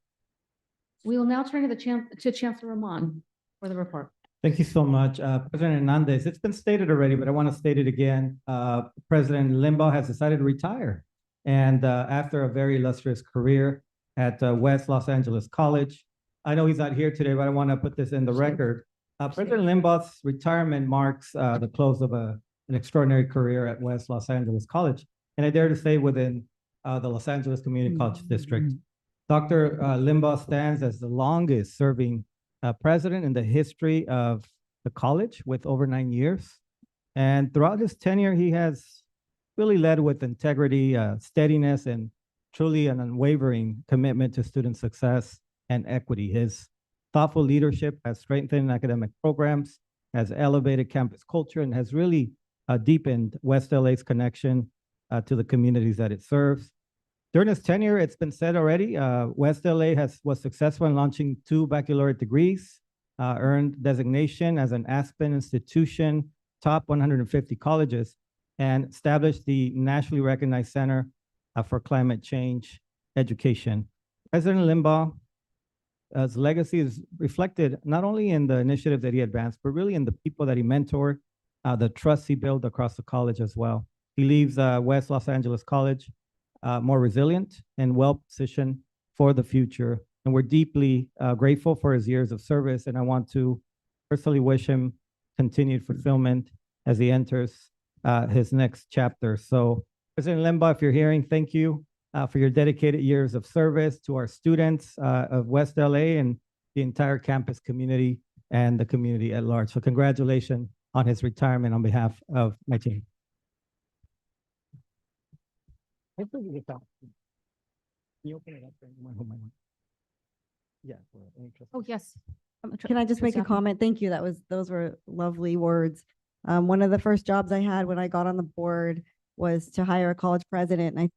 We will now turn to Chancellor Rahman for the report. Thank you so much, President Hernandez. It's been stated already, but I want to state it again. President Limbaugh has decided to retire. And after a very illustrious career at West Los Angeles College, I know he's not here today, but I want to put this in the record. President Limbaugh's retirement marks the close of an extraordinary career at West Los Angeles College. And I dare to say within the Los Angeles Community College District. Dr. Limbaugh stands as the longest serving president in the history of the college with over 9 years. And throughout his tenure, he has really led with integrity, steadiness, and truly an unwavering commitment to student success and equity. His thoughtful leadership has strengthened academic programs, has elevated campus culture, and has really deepened West LA's connection to the communities that it serves. During his tenure, it's been said already, West LA was successful in launching 2 baccalaureate degrees, earned designation as an Aspen institution, top 150 colleges, and established the nationally recognized Center for Climate Change Education. President Limbaugh's legacy is reflected not only in the initiatives that he advanced, but really in the people that he mentored, the trust he built across the college as well. He leaves West Los Angeles College more resilient and well-positioned for the future. And we're deeply grateful for his years of service. And I want to personally wish him continued fulfillment as he enters his next chapter. So President Limbaugh, if you're hearing, thank you for your dedicated years of service to our students of West LA and the entire campus community and the community at large. So congratulations on his retirement on behalf of my team. Hopefully you get that. Can you open it up? Yeah. Oh, yes. Can I just make a comment? Thank you. Those were lovely words. One of the first jobs I had when I got on the board was to hire a college president. And I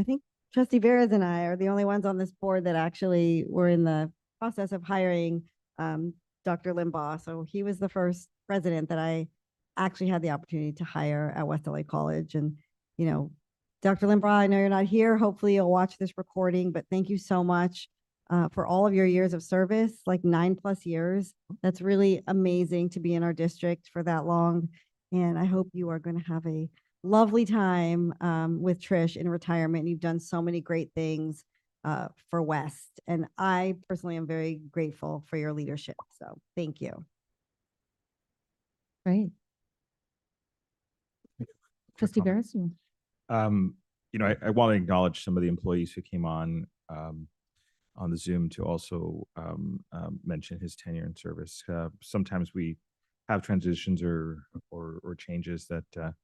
think Trustee Veras and I are the only ones on this board that actually were in the process of hiring Dr. Limbaugh. So he was the first president that I actually had the opportunity to hire at West LA College. And Dr. Limbaugh, I know you're not here. Hopefully you'll watch this recording, but thank you so much for all of your years of service, like 9+ years. That's really amazing to be in our district for that long. And I hope you are going to have a lovely time with Trish in retirement. You've done so many great things for West. And I personally am very grateful for your leadership. So thank you. Great. Trustee Veras? I want to acknowledge some of the employees who came on the Zoom to also mention his tenure and service. Sometimes we have transitions or changes that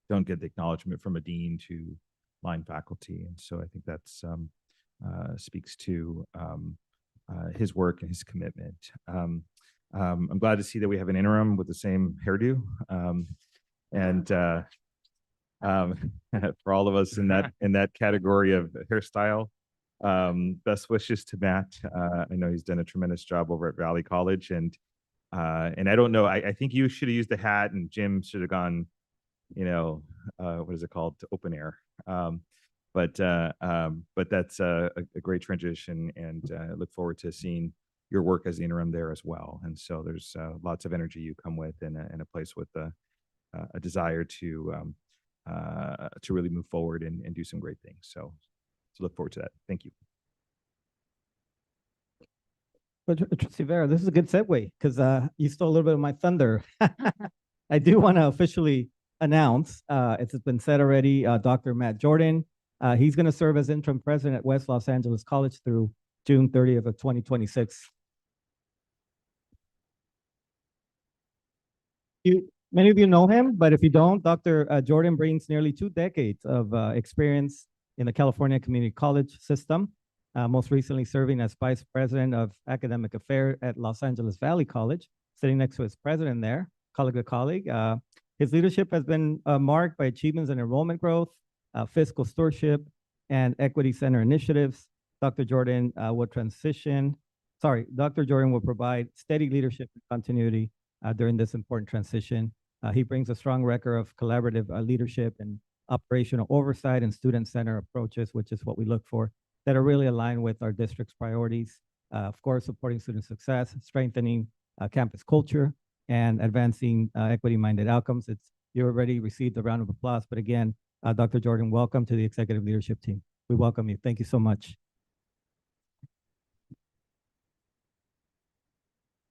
don't get the acknowledgement from a dean to line faculty, and so I think that's speaks to his work and his commitment. I'm glad to see that we have an interim with the same hairdo, and for all of us in that category of hairstyle, best wishes to Matt. I know he's done a tremendous job over at Valley College, and I don't know. I think you should have used a hat, and Jim should have gone. What is it called? Open air. But that's a great transition, and I look forward to seeing your work as the interim there as well. And so there's lots of energy you come with, in a place with a desire to really move forward and do some great things. So look forward to that. Thank you. But Trustee Vera, this is a good segue because you stole a little bit of my thunder. I do want to officially announce, it's been said already, Dr. Matt Jordan, he's going to serve as interim president at West Los Angeles College through June 30th of 2026. Many of you know him, but if you don't, Dr. Jordan brings nearly 2 decades of experience in the California Community College system, most recently serving as vice president of academic affairs at Los Angeles Valley College, sitting next to his president there, colleague. His leadership has been marked by achievements in enrollment growth, fiscal stewardship, and equity center initiatives. Dr. Jordan will provide steady leadership and continuity during this important transition. He brings a strong record of collaborative leadership and operational oversight and student-centered approaches, which is what we look for, that are really aligned with our district's priorities. Of course, supporting student success, strengthening campus culture, and advancing equity-minded outcomes. You already received a round of applause, but again, Dr. Jordan, welcome to the executive leadership team. We welcome you. Thank you so much.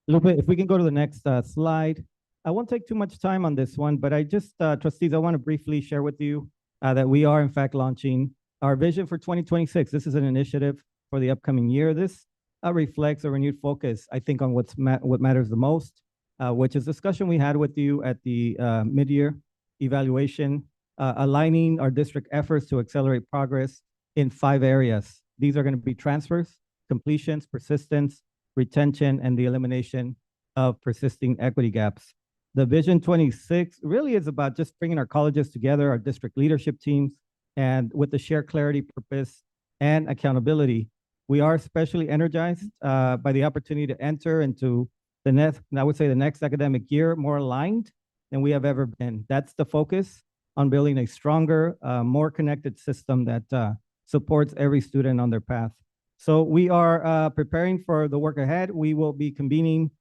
Lupe, if we can go to the next slide. I won't take too much time on this one, but I just, trustees, I want to briefly share with you that we are in fact launching our vision for 2026. This is an initiative for the upcoming year. This reflects a renewed focus, I think, on what matters the most, which is discussion we had with you at the mid-year evaluation, aligning our district efforts to accelerate progress in 5 areas. These are going to be transfers, completions, persistence, retention, and the elimination of persisting equity gaps. The Vision 26 really is about just bringing our colleges together, our district leadership teams, and with the shared clarity, purpose, and accountability. We are especially energized by the opportunity to enter into the next, I would say the next academic year, more aligned than we have ever been. That's the focus on building a stronger, more connected system that supports every student on their path. So we are preparing for the work ahead. We will be convening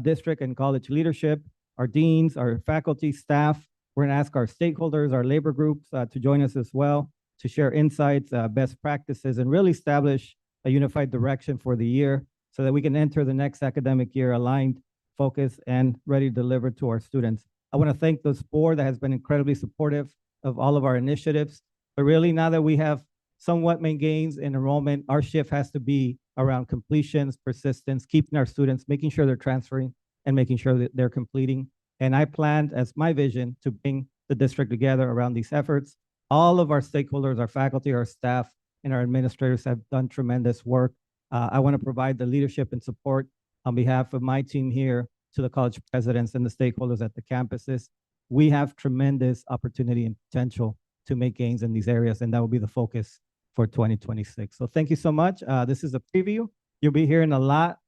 district and college leadership, our deans, our faculty, staff. We're going to ask our stakeholders, our labor groups to join us as well to share insights, best practices, and really establish a unified direction for the year so that we can enter the next academic year aligned, focused, and ready to deliver to our students. I want to thank this board that has been incredibly supportive of all of our initiatives. But really, now that we have somewhat made gains in enrollment, our shift has to be around completions, persistence, keeping our students, making sure they're transferring, and making sure that they're completing. And I planned as my vision to bring the district together around these efforts. All of our stakeholders, our faculty, our staff, and our administrators have done tremendous work. I want to provide the leadership and support on behalf of my team here to the college presidents and the stakeholders at the campuses. We have tremendous opportunity and potential to make gains in these areas, and that will be the focus for 2026. So thank you so much. This is a preview. You'll be hearing a lot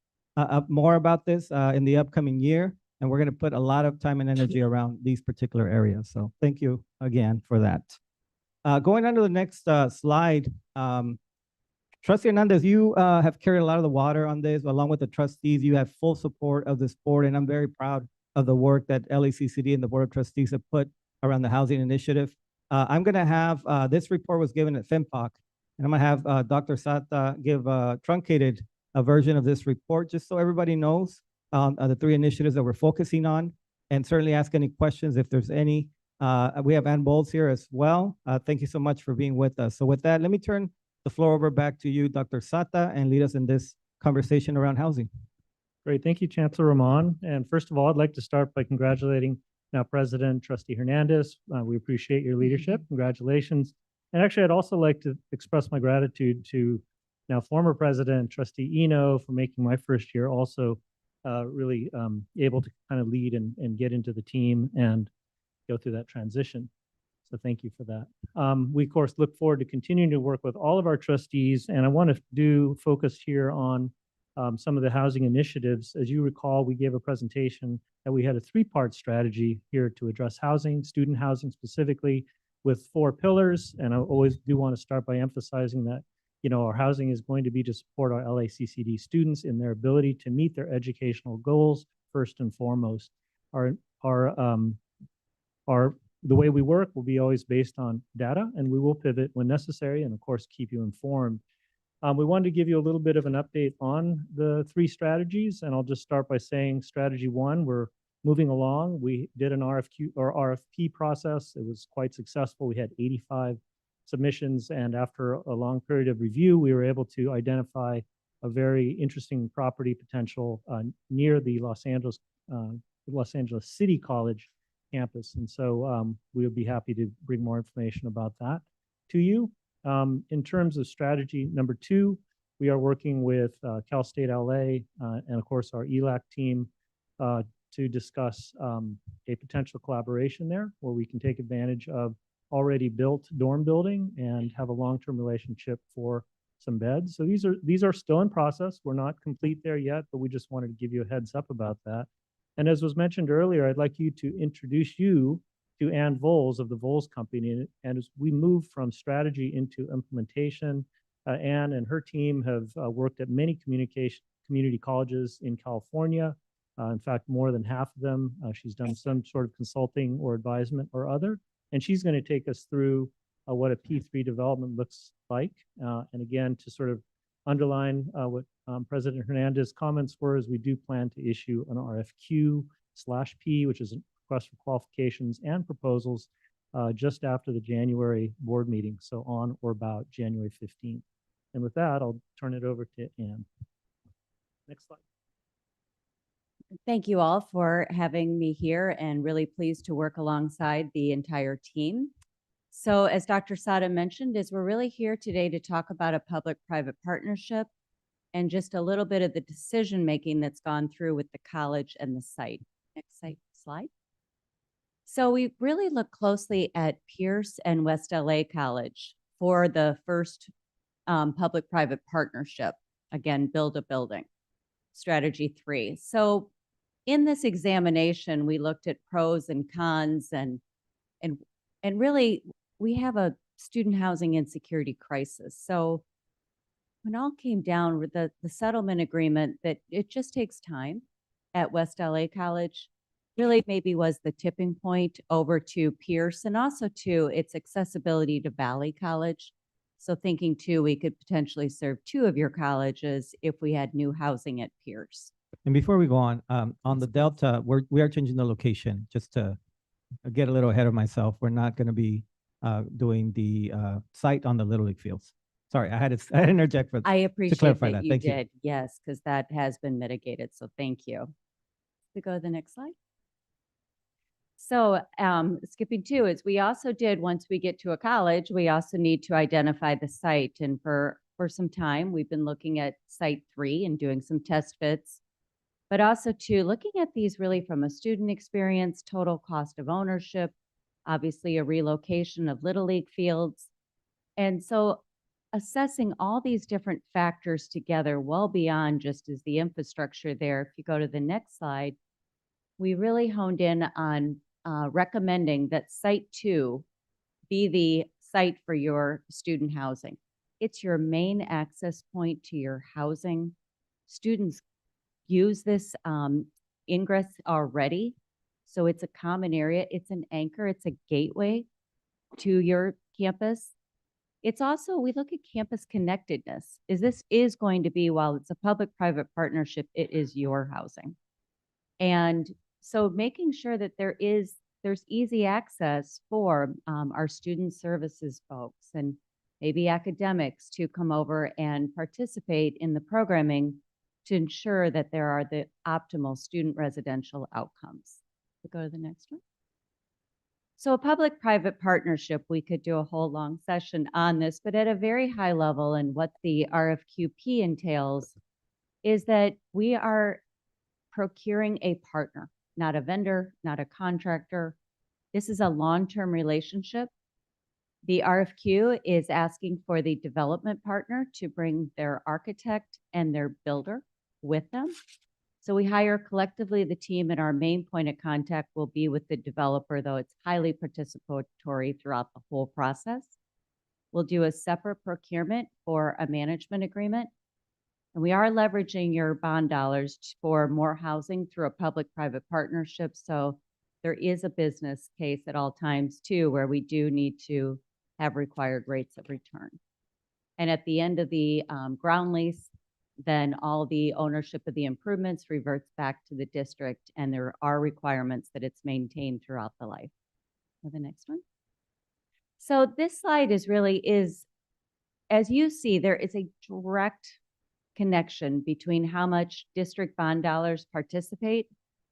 more about this in the upcoming year, and we're going to put a lot of time and energy around these particular areas. So thank you again for that. Going on to the next slide, Trustee Hernandez, you have carried a lot of the water on this, along with the trustees. You have full support of this board, and I'm very proud of the work that LACCD and the Board of Trustees have put around the housing initiative. I'm going to have, this report was given at FIMPOC, and I'm going to have Dr. Sata give a truncated version of this report, just so everybody knows the 3 initiatives that we're focusing on, and certainly ask any questions if there's any. We have Ann Bowles here as well. Thank you so much for being with us. So with that, let me turn the floor over back to you, Dr. Sata, and lead us in this conversation around housing. Great. Thank you, Chancellor Rahman. And first of all, I'd like to start by congratulating now President Trustee Hernandez. We appreciate your leadership. Congratulations. And actually, I'd also like to express my gratitude to now former President Trustee Eno for making my first year also really able to kind of lead and get into the team and go through that transition. So thank you for that. We, of course, look forward to continuing to work with all of our trustees, and I want to focus here on some of the housing initiatives. As you recall, we gave a presentation that we had a 3-part strategy here to address housing, student housing specifically, with 4 pillars. And I always do want to start by emphasizing that, you know, our housing is going to be to support our LACCD students in their ability to meet their educational goals first and foremost. The way we work will be always based on data, and we will pivot when necessary and, of course, keep you informed. We wanted to give you a little bit of an update on the 3 strategies, and I'll just start by saying strategy 1, we're moving along. We did an RFQ or RFP process. It was quite successful. We had 85 submissions, and after a long period of review, we were able to identify a very interesting property potential near the Los Angeles City College campus. And so we would be happy to bring more information about that to you. In terms of strategy number 2, we are working with Cal State LA and of course our ELAC team to discuss a potential collaboration there where we can take advantage of already built dorm building and have a long-term relationship for some beds. So these are still in process. We're not complete there yet, but we just wanted to give you a heads up about that. And as was mentioned earlier, I'd like you to introduce you to Ann Voles of the Voles Company. And as we move from strategy into implementation, Ann and her team have worked at many community colleges in California. In fact, more than half of them. She's done some sort of consulting or advisement or other. And she's going to take us through what a P3 development looks like. And again, to sort of underline what President Hernandez's comments were, is we do plan to issue an RFQ/P, which is a request for qualifications and proposals, just after the January board meeting, so on or about January 15th. And with that, I'll turn it over to Ann. Next slide. Thank you all for having me here, and really pleased to work alongside the entire team. So as Dr. Sada mentioned, is we're really here today to talk about a public-private partnership and just a little bit of the decision-making that's gone through with the college and the site. Next slide. So we really look closely at Pierce and West LA College for the first public-private partnership. Again, build a building, strategy 3. So in this examination, we looked at pros and cons, and really we have a student housing insecurity crisis. So when all came down with the settlement agreement, that it just takes time at West LA College, really maybe was the tipping point over to Pierce, and also to its accessibility to Valley College. So thinking too, we could potentially serve 2 of your colleges if we had new housing at Pierce. And before we go on the Delta, we are changing the location, just to get a little ahead of myself. We're not going to be doing the site on the Little League fields. Sorry, I had to interject I appreciate to clarify that that. you Thank did, yes, because that has been mitigated. So thank you. We go to the next slide. So skipping 2 is we also did, once we get to a college, we also need to identify the site. And for some time, we've been looking at site 3 and doing some test fits, but also to looking at these really from a student experience, total cost of ownership, obviously a relocation of Little League fields. And so assessing all these different factors together, well beyond just as the infrastructure there. If you go to the next slide, we really honed in on recommending that site 2 be the site for your student housing. It's your main access point to your housing. Students use this ingress already. So it's a common area. It's an anchor. It's a gateway to your campus. It's also, we look at campus connectedness. This is going to be, while it's a public-private partnership, it is your housing. And so making sure that there's easy access for our student services folks and maybe academics to come over and participate in the programming to ensure that there are the optimal student residential outcomes. We'll go to the next one. So a public-private partnership, we could do a whole long session on this, but at a very high level, and what the RFQP entails is that we are procuring a partner, not a vendor, not a contractor. This is a long-term relationship. The RFQ is asking for the development partner to bring their architect and their builder with them. So we hire collectively the team, and our main point of contact will be with the developer, though it's highly participatory throughout the whole process. We'll do a separate procurement for a management agreement. And we are leveraging your bond dollars for more housing through a public-private partnership. So there is a business case at all times too, where we do need to have required rates of return. And at the end of the ground lease, then all the ownership of the improvements reverts back to the district, and there are requirements that it's maintained throughout the life. For the next one. So this slide is, as you see, there is a direct connection between how much district bond dollars participate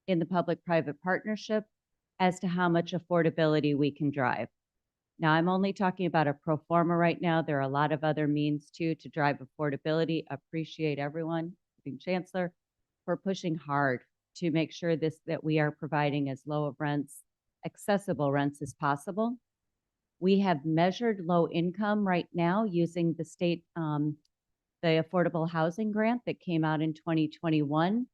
in the public-private partnership as to how much affordability we can drive. Now, I'm only talking about a pro forma right now. There are a lot of other means too to drive affordability. Appreciate everyone, including Chancellor, for pushing hard to make sure that we are providing as low of rents, accessible rents as possible. We have measured low income right now using the state, the Affordable Housing Grant that came out in 2021.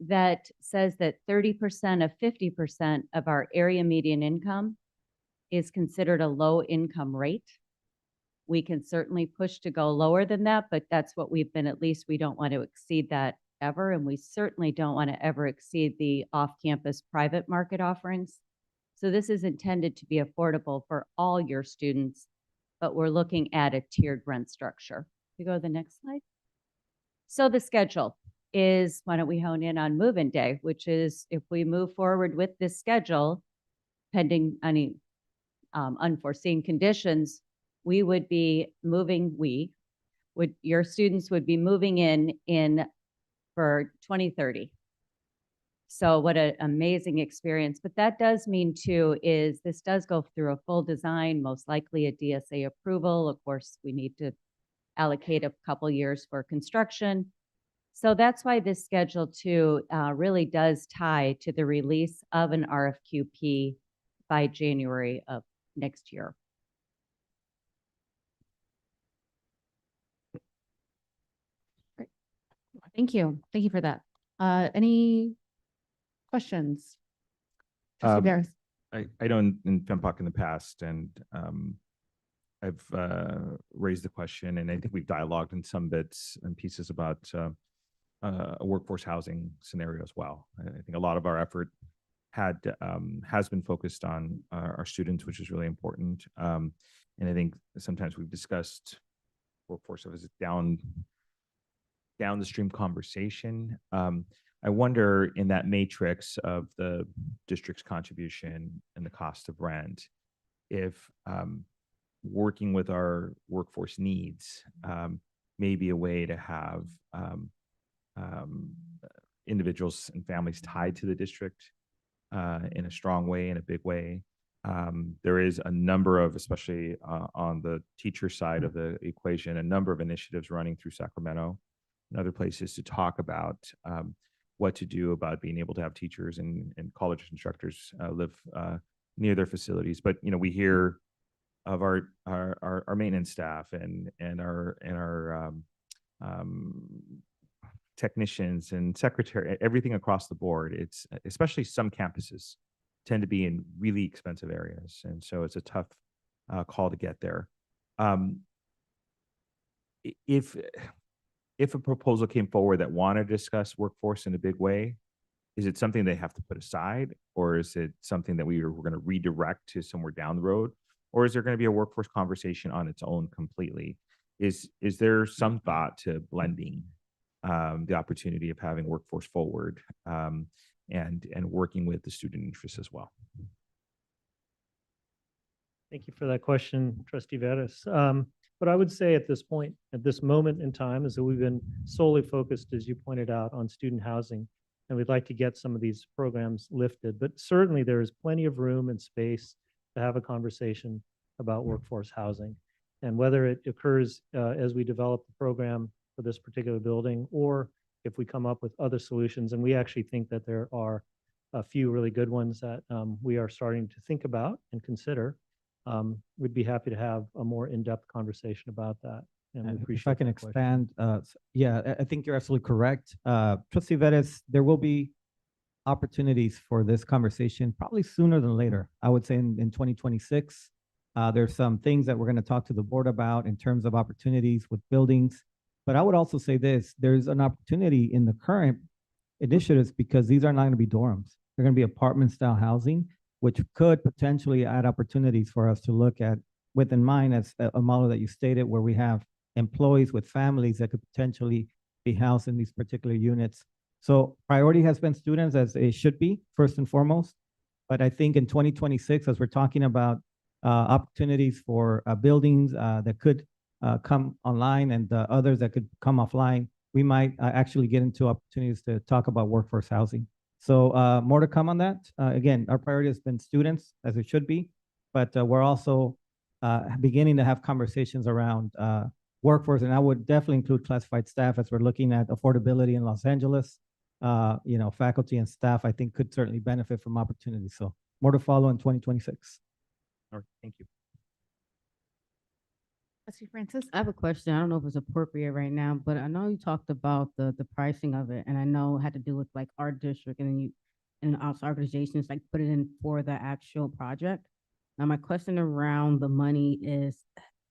that says that 30% of 50% of our area median income is considered a low income rate. We can certainly push to go lower than that, but that's what we've been, at least we don't want to exceed that ever. And we certainly don't want to ever exceed the off-campus private market offerings. So this is intended to be affordable for all your students, but we're looking at a tiered rent structure. You go to the next slide. So the schedule is, why don't we hone in on move-in day, which is if we move forward with this schedule, pending any unforeseen conditions, we would be moving, your students would be moving in for 2030. So what an amazing experience. But that does mean too, is this does go through a full design, most likely a DSA approval. Of course, we need to allocate a couple years for construction. So that's why this schedule too really does tie to the release of an RFQP by January of next year. Great. Thank you. Thank you for that. Any questions? Trustee Barris. I know in FEMPOC in the past, and I've raised the question, and I think we've dialogued in some bits and pieces about a workforce housing scenario as well. I think a lot of our effort has been focused on our students, which is really important. And I think sometimes we've discussed workforce as a down the stream conversation. I wonder, in that matrix of the district's contribution and the cost of rent, if working with our workforce needs may be a way to have individuals and families tied to the district in a strong way, in a big way. There is a number of, especially on the teacher side of the equation, a number of initiatives running through Sacramento and other places to talk about what to do about being able to have teachers and college instructors live near their facilities. But we hear of our maintenance staff and our technicians and secretary, everything across the board. It's especially some campuses tend to be in really expensive areas, and so it's a tough call to get there. If a proposal came forward that wanted to discuss workforce in a big way, is it something they have to put aside, or is it something that we're going to redirect to somewhere down the road, or is there going to be a workforce conversation on its own completely? Is there some thought to blending the opportunity of having workforce forward and working with the student interests as well? Thank you for that question, Trustee Veras. But I would say at this point, at this moment in time, is that we've been solely focused, as you pointed out, on student housing, and we'd like to get some of these programs lifted. But certainly there is plenty of room and space to have a conversation about workforce housing, and whether it occurs as we develop the program for this particular building, or if we come up with other solutions. And we actually think that there are a few really good ones that we are starting to think about and consider. We'd be happy to have a more in-depth conversation about that. And we appreciate if I can that question. expand, yeah, I think you're absolutely correct. Trustee Veras, there will be opportunities for this conversation probably sooner than later. I would say in 2026. There's some things that we're going to talk to the board about in terms of opportunities with buildings. But I would also say this, there's an opportunity in the current initiatives because these are not going to be dorms. They're going to be apartment style housing, which could potentially add opportunities for us to look at with in mind as a model that you stated, where we have employees with families that could potentially be housed in these particular units. So priority has been students, as it should be, first and foremost. But I think in 2026, as we're talking about opportunities for buildings that could come online and others that could come offline, we might actually get into opportunities to talk about workforce housing. So more to come on that. Again, our priority has been students, as it should be, but we're also beginning to have conversations around workforce, and I would definitely include classified staff as we're looking at affordability in Los Angeles. Faculty and staff, I think, could certainly benefit from opportunities. So more to follow in 2026. All right, thank you. Trustee Francis? I have a question. I don't know if it's appropriate right now, but I know you talked about the pricing of it, and I know it had to do with like our district, and then you and also organizations like put it in for the actual project. Now, my question around the money is,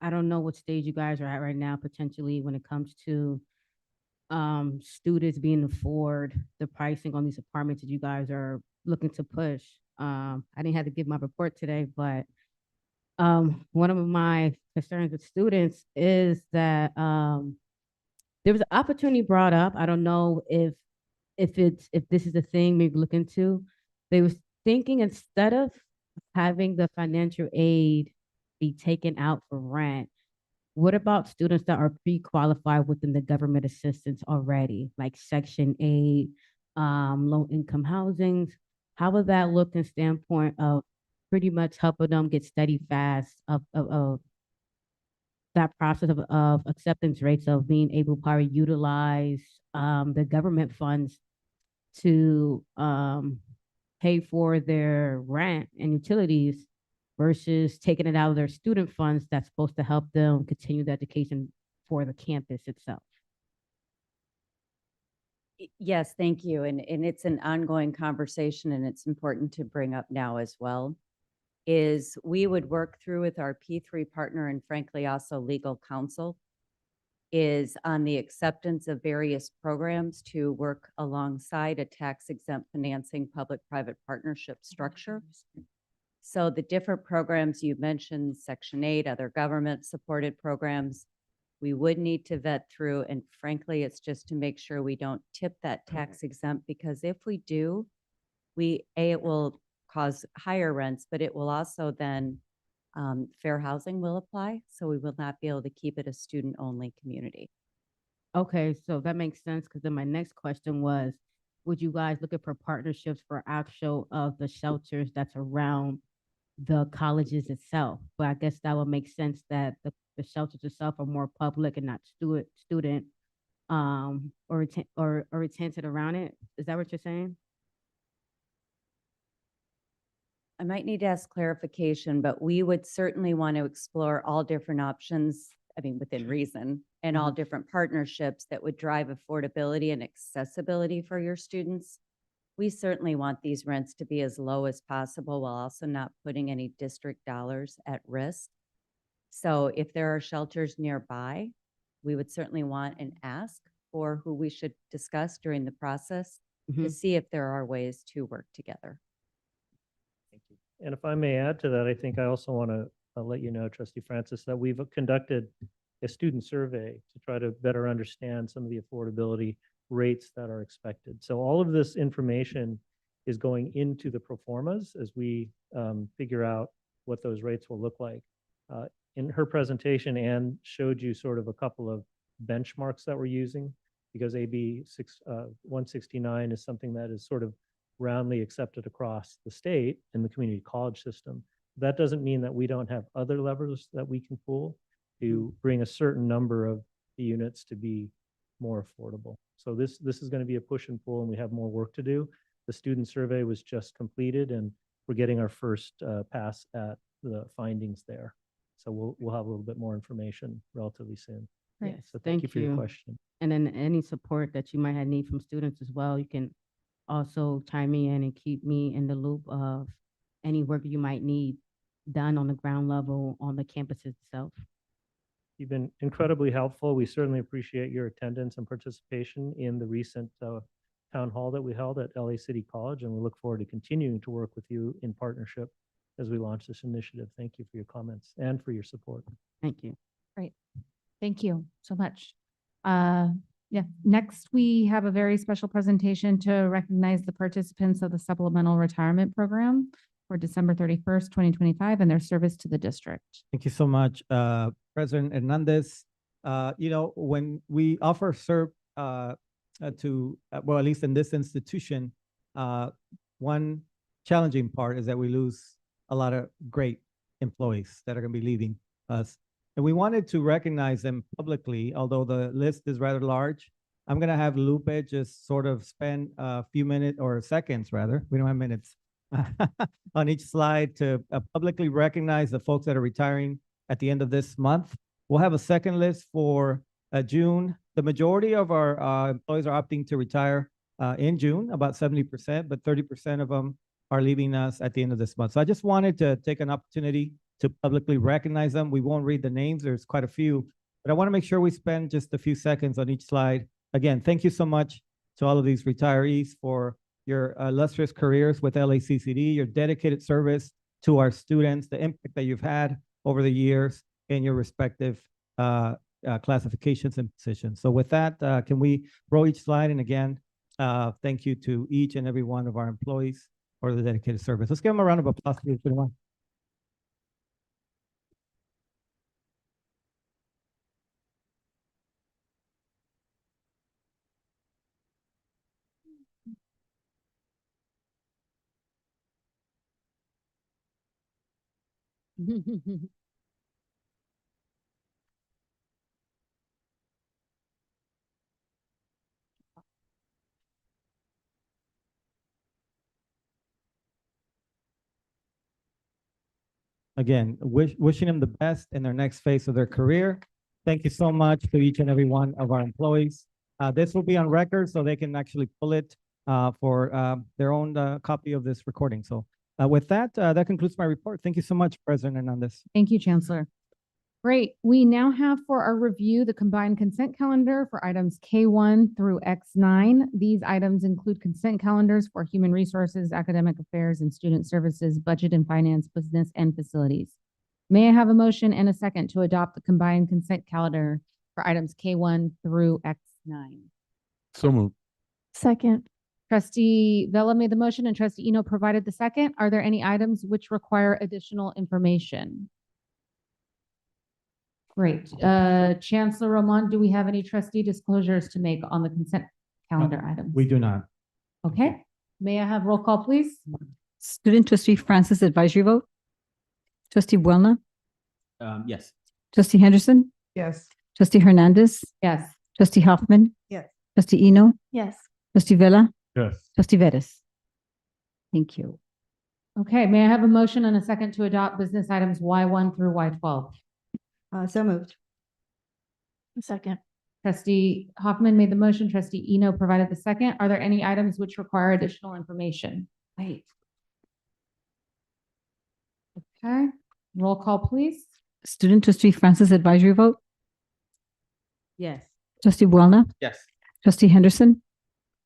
I don't know what stage you guys are at right now, potentially when it comes to students being afford the pricing on these apartments that you guys are looking to push. I didn't have to give my report today, but one of my concerns with students is that there was an opportunity brought up. I don't know if this is a thing maybe look into. They was thinking instead of having the financial aid be taken out for rent, what about students that are pre-qualified within the government assistance already, like Section 8, low income housings? How would that look in standpoint of pretty much helping them get steady fast of that process of acceptance rates of being able to probably utilize the government funds to pay for their rent and utilities versus taking it out of their student funds that's supposed to help them continue the education for the campus itself. Yes, thank you. And it's an ongoing conversation, and it's important to bring up now as well, is we would work through with our P3 partner and frankly also legal counsel is on the acceptance of various programs to work alongside a tax-exempt financing public-private partnership structure. So the different programs you mentioned, Section 8, other government-supported programs, we would need to vet through, and frankly, it's just to make sure we don't tip that tax exempt, because if we do, it will cause higher rents, but it will also then, fair housing will apply, so we will not be able to keep it a student-only community. Okay, so that makes sense, because then my next question was, would you guys look at for partnerships for actual of the shelters that's around the colleges itself? But I guess that would make sense that the shelters itself are more public and not student oriented around it. Is that what you're saying? I might need to ask clarification, but we would certainly want to explore all different options, I mean, within reason, and all different partnerships that would drive affordability and accessibility for your students. We certainly want these rents to be as low as possible while also not putting any district dollars at risk. So if there are shelters nearby, we would certainly want and ask for who we should discuss during the process to see if there are ways to work together. And if I may add to that, I think I also want to let you know, Trustee Francis, that we've conducted a student survey to try to better understand some of the affordability rates that are expected. So all of this information is going into the pro formas as we figure out what those rates will look like. In her presentation, Anne showed you sort of a couple of benchmarks that we're using, because AB 169 is something that is sort of roundly accepted across the state in the community college system. That doesn't mean that we don't have other levers that we can pull to bring a certain number of the units to be more affordable. So this is going to be a push and pull, and we have more work to do. The student survey was just completed, and we're getting our first pass at the findings there. So we'll have a little bit more information relatively soon. Yes, So thank you for your question. And then any support that you might have need from students as well, you can also chime me in and keep me in the loop of any work you might need done on the ground level on the campus itself. You've been incredibly helpful. We certainly appreciate your attendance and participation in the recent town hall that we held at LACCD College, and we look forward to continuing to work with you in partnership as we launch this initiative. Thank you for your comments and for your support. Thank you. Great. Thank you so much. Yeah, next we have a very special presentation to recognize the participants of the Supplemental Retirement Program for December 31st, 2025, and their service to the district. Thank you so much, President Hernandez. When we offer serve well, at least in this institution, one challenging part is that we lose a lot of great employees that are going to be leaving us. And we wanted to recognize them publicly, although the list is rather large. I'm going to have Lupe just sort of spend a few minutes or seconds, rather, we don't have minutes, on each slide to publicly recognize the folks that are retiring at the end of this month. We'll have a second list for June. The majority of our employees are opting to retire in June, about 70%, but 30% of them are leaving us at the end of this month. So I just wanted to take an opportunity to publicly recognize them. We won't read the names. There's quite a few, but I want to make sure we spend just a few seconds on each slide. Again, thank you so much to all of these retirees for your illustrious careers with LACCD, your dedicated service to our students, the impact that you've had over the years in your respective classifications and positions. So with that, can we roll each slide? And again, thank you to each and every one of our employees for the dedicated service. Let's give them a round of applause, please, everyone. Again, wishing them the best in their next phase of their career. Thank you so much to each and every one of our employees. This will be on record, so they can actually pull it for their own copy of this recording. So with that, that concludes my report. Thank you so much, President Hernandez. Thank you, Chancellor. Great. We now have for our review the combined consent calendar for items K1 through X9. These items include consent calendars for human resources, academic affairs, and student services, budget and finance, business, and facilities. May I have a motion and a second to adopt the combined consent calendar for items K1 through X9? So moved. Second. Trustee Vella made the motion and Trustee Eno provided the second. Are there any items which require additional information? Great. Chancellor Roman, do we have any trustee disclosures to make on the consent calendar items? We do not. Okay. May I have roll call, please? Student trustee Francis advisory vote. Trustee Buelna, Yes. trustee Henderson, Yes. trustee Hernandez, Yes. trustee Hoffman, Yes. trustee Eno, Yes. trustee Vella, Yes. trustee Vettis. Thank you. Okay. May I have a motion and a second to adopt business items Y1 through Y12? So moved. Second. Trustee Hoffman made the motion. Trustee Eno provided the second. Are there any items which require additional information? Wait. Okay. Roll call, please. Student trustee Francis advisory vote. Yes. Trustee Buelna, Yes. trustee Henderson,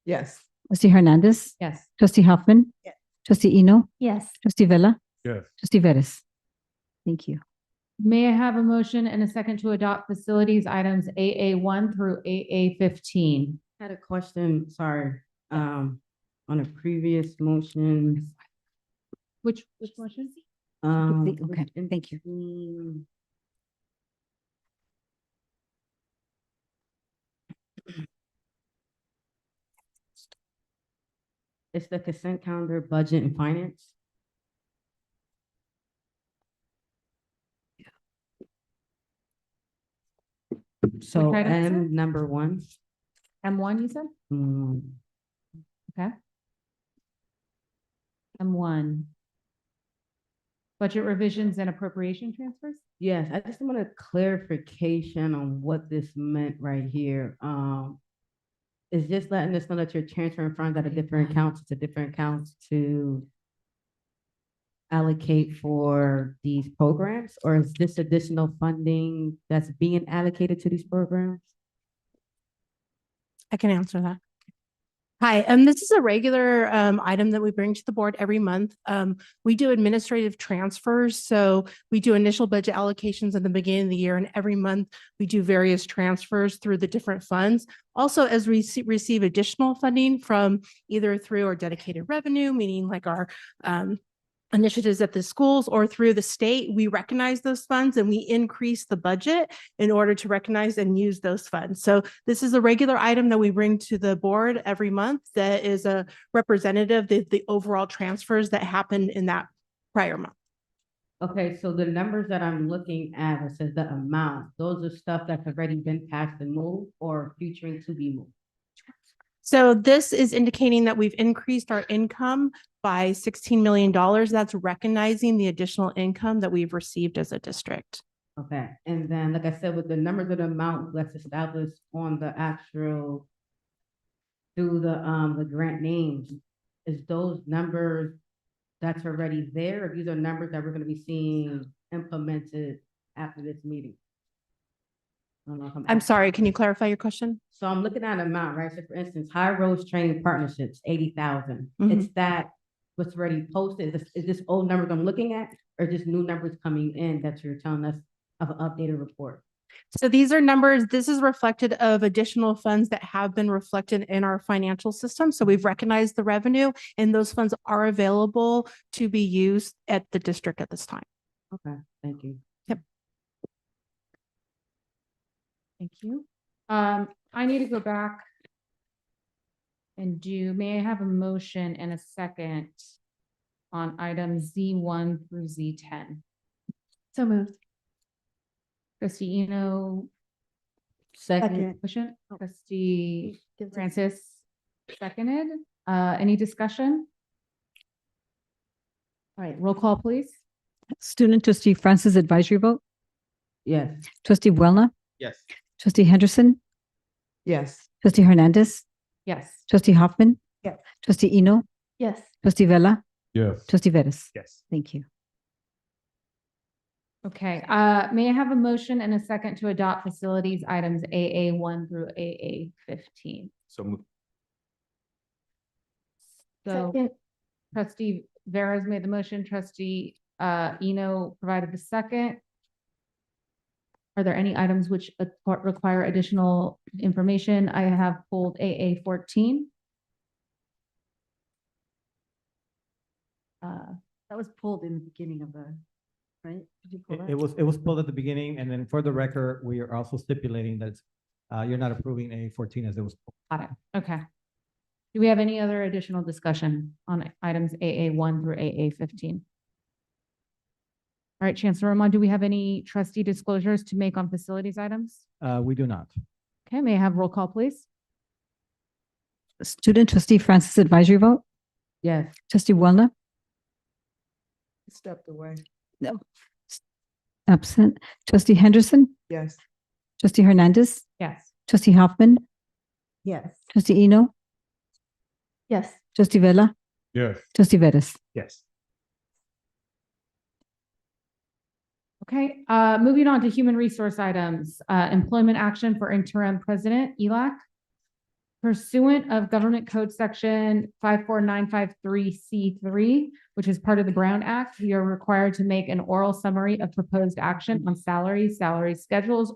Yes. trustee Hernandez, Yes. trustee Hoffman, Yes. trustee Eno, Yes. trustee Vella, Yes. trustee Vettis. Thank you. May I have a motion and a second to adopt facilities items AA1 through AA15? Had a question, sorry, on a previous motion. Which motion? Okay, thank you. It's the consent calendar, budget and finance. So Which item is it? number 1. M1, you said? Okay. M1. Budget revisions and appropriation transfers? Yes, I just want a clarification on what this meant right here. It's just letting us know that you're transferring funds out of different accounts to different accounts to allocate for these programs, or is this additional funding that's being allocated to these programs? I can answer that. Hi, this is a regular item that we bring to the board every month. We do administrative transfers. So we do initial budget allocations at the beginning of the year, and every month we do various transfers through the different funds. Also, as we receive additional funding from either through our dedicated revenue, meaning like our initiatives at the schools or through the state, we recognize those funds and we increase the budget in order to recognize and use those funds. So this is a regular item that we bring to the board every month that is a representative of the overall transfers that happened in that prior month. Okay, so the numbers that I'm looking at, it says the amount, those are stuff that's already been passed and moved or featuring to be moved. So this is indicating that we've increased our income by $16 million. That's recognizing the additional income that we've received as a district. Okay, and then, like I said, with the numbers of the amount that's established on the actual, through the grant names, is those numbers that's already there, or these are numbers that we're gonna be seeing implemented after this meeting? I don't know if I'm asking- sorry, can you clarify your question? So I'm looking at an amount, right? So for instance, High Roads Training Partnerships, 80,000. It's that what's already posted. Is this old numbers I'm looking at, or just new numbers coming in that you're telling us of an updated report? So these are numbers, this is reflected of additional funds that have been reflected in our financial system. So we've recognized the revenue and those funds are available to be used at the district at this time. Okay, thank you. Yep. Thank you. I need to go back and may I have a motion and a second on items Z1 through Z10? So moved. Trustee Eno, Second. motion, trustee Give it- Francis, seconded. Any discussion? All right, roll call, please. Student trustee Francis advisory vote, Yes. trustee Boulna, Yes. trustee Henderson, Yes. trustee Hernandez, Yes. trustee Hoffman. Yes. Trustee Eno, Yes. trustee Vella, Yes. trustee Vettis. Yes. Thank you. Okay, may I have a motion and a second to adopt facilities items AA1 through AA15? So move. So Second. trustee Vera's made the motion, trustee Eno provided the second. Are there any items which require additional information? I have pulled AA14. That was pulled in the beginning of the, right? Did you pull that? It was pulled at the beginning, and then for the record, we are also stipulating that you're not approving A14 as it was. Got it. Okay. Do we have any other additional discussion on items AA1 through AA15? All right, Chancellor Roman, do we have any trustee disclosures to make on facilities items? We do not. Okay, may I have roll call, please? Student trustee Francis advisory vote, Yes. trustee Boulna, Stepped away. absent, trustee Henderson, Yes. trustee Hernandez, Yes. trustee Hoffman, Yes. trustee Eno, Yes. trustee Vella, Yes. trustee Vettis. Yes. Okay, moving on to human resource items, employment action for interim president, ELAC. Pursuant of Government Code Section 54953C3, which is part of the Brown Act, we are required to make an oral summary of proposed action on salary schedules,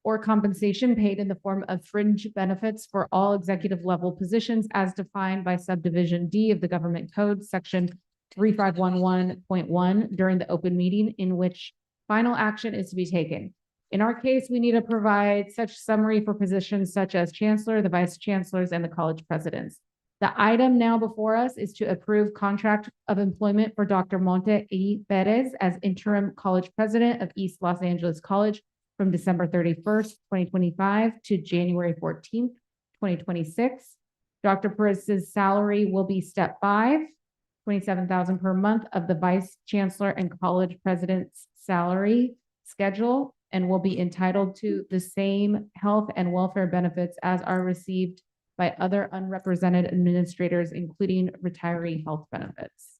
or compensation paid in the form of fringe benefits for all executive level positions as defined by subdivision D of the Government Code, Section 3511.1, during the open meeting in which final action is to be taken. In our case, we need to provide such summary for positions such as chancellor, the vice chancellors, and the college presidents. The item now before us is to approve contract of employment for Dr. Monte E. Perez as interim college president of East Los Angeles College from December 31st, 2025 to January 14th, 2026. Dr. Perez's salary will be step 5, $27,000 per month of the vice chancellor and college president's salary schedule, and will be entitled to the same health and welfare benefits as are received by other unrepresented administrators, including retiree health benefits.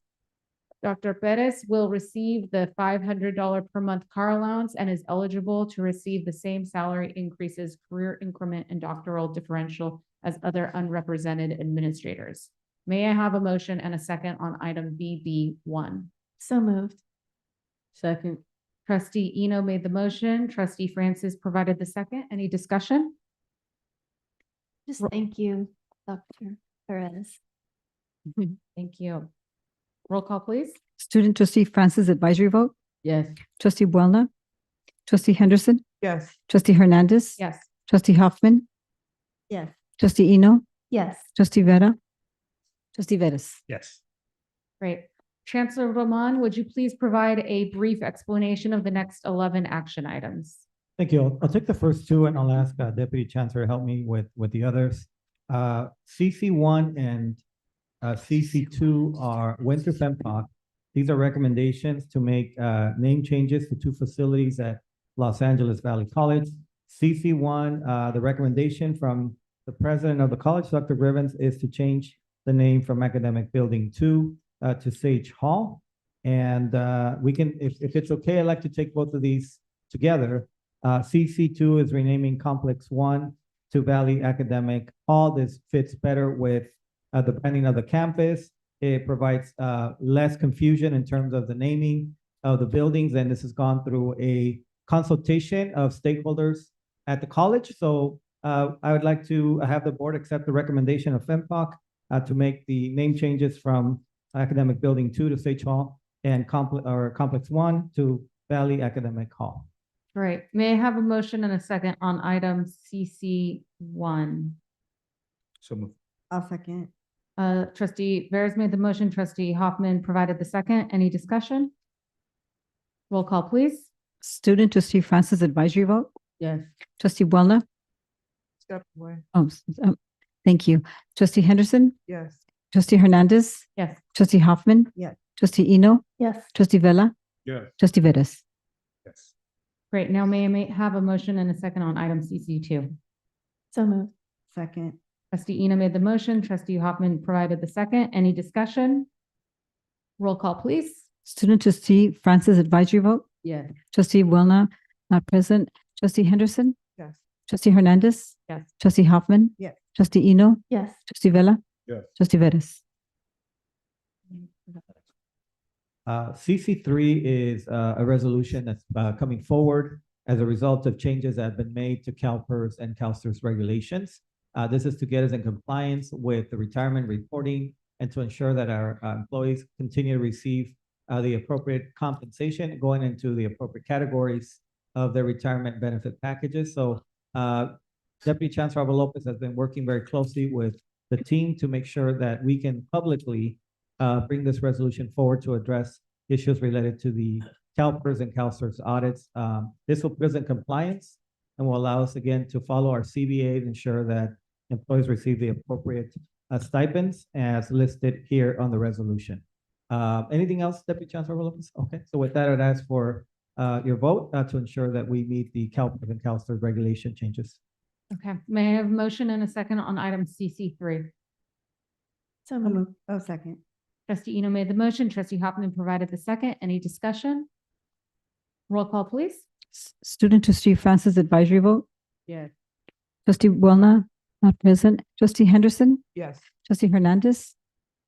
Dr. Perez will receive the $500 per month car allowance and is eligible to receive the same salary increases, career increment, and doctoral differential as other unrepresented administrators. May I have a motion and a second on item BB1? So moved. Second. Trustee Eno made the motion. Trustee Francis provided the second. Any discussion? Just thank you, Dr. Perez. Thank you. Roll call, please. Student trustee Francis advisory vote, Yes. trustee Boulna, trustee Henderson, Yes. trustee Hernandez, Yes. trustee Hoffman, Yes. trustee Eno, Yes. trustee Vera, trustee Vettis. Yes. Great. Chancellor Roman, would you please provide a brief explanation of the next 11 action items? Thank you. I'll take the first two and I'll ask Deputy Chancellor to help me with the others. CC1 and CC2 went through FEMPOC. These are recommendations to make name changes to two facilities that Los Angeles Valley College. CC1, the recommendation from the president of the college, Dr. Grivens, is to change the name from Academic Building 2 to Sage Hall. And we can, if it's okay, I'd like to take both of these together. CC2 is renaming Complex 1 to Valley Academic Hall. This fits better with the branding of the campus. It provides less confusion in terms of the naming of the buildings, and this has gone through a consultation of stakeholders at the college. So I would like to have the board accept the recommendation of FEMPOC to make the name changes from Academic Building 2 to Sage Hall and Complex 1 to Valley Academic Hall. Great. May I have a motion and a second on item CC1? So moved. I'll second. Trustee Veras made the motion. Trustee Hoffman provided the second. Any discussion? Roll call, please. Student trustee Francis advisory vote? Yes. Trustee Wellner? Step away. Thank you. Trustee Henderson? Yes. Trustee Hernandez? Yes. Trustee Hoffman? Yes. Trustee Eno? Yes. Trustee Vella? Yes. Trustee Vettis? Yes. Great. Now may I have a motion and a second on item CC2? So moved. Second. Trustee Eno made the motion. Trustee Hoffman provided the second. Any discussion? Roll call, please. Student trustee Francis advisory vote? Yes. Trustee Wellner, not present. Trustee Henderson? Yes. Trustee Hernandez? Yes. Trustee Hoffman? Yes. Trustee Eno? Yes. Trustee Vella? Yes. Trustee Vettis? CC3 is a resolution that's coming forward as a result of changes that have been made to CalPERS and CalSTRS regulations. This is to get us in compliance with the retirement reporting and to ensure that our employees continue to receive the appropriate compensation going into the appropriate categories of their retirement benefit packages. So Deputy Chancellor Alvaro Lopez has been working very closely with the team to make sure that we can publicly bring this resolution forward to address issues related to the CalPERS and CalSTRS audits. This will present compliance and will allow us again to follow our CBA to ensure that employees receive the appropriate stipends as listed here on the resolution. Anything else, Deputy Chancellor Lopez? Okay, so with that, I'd ask for your vote to ensure that we meet the CalPERS and CalSTRS regulation changes. Okay. May I have a motion and a second on item CC3? So moved. Oh, second. Trustee Eno made the motion. Trustee Hoffman provided the second. Any discussion? Roll call, please. Student trustee Francis advisory vote? Yes. Trustee Wellner, not present. Trustee Henderson? Yes. Trustee Hernandez?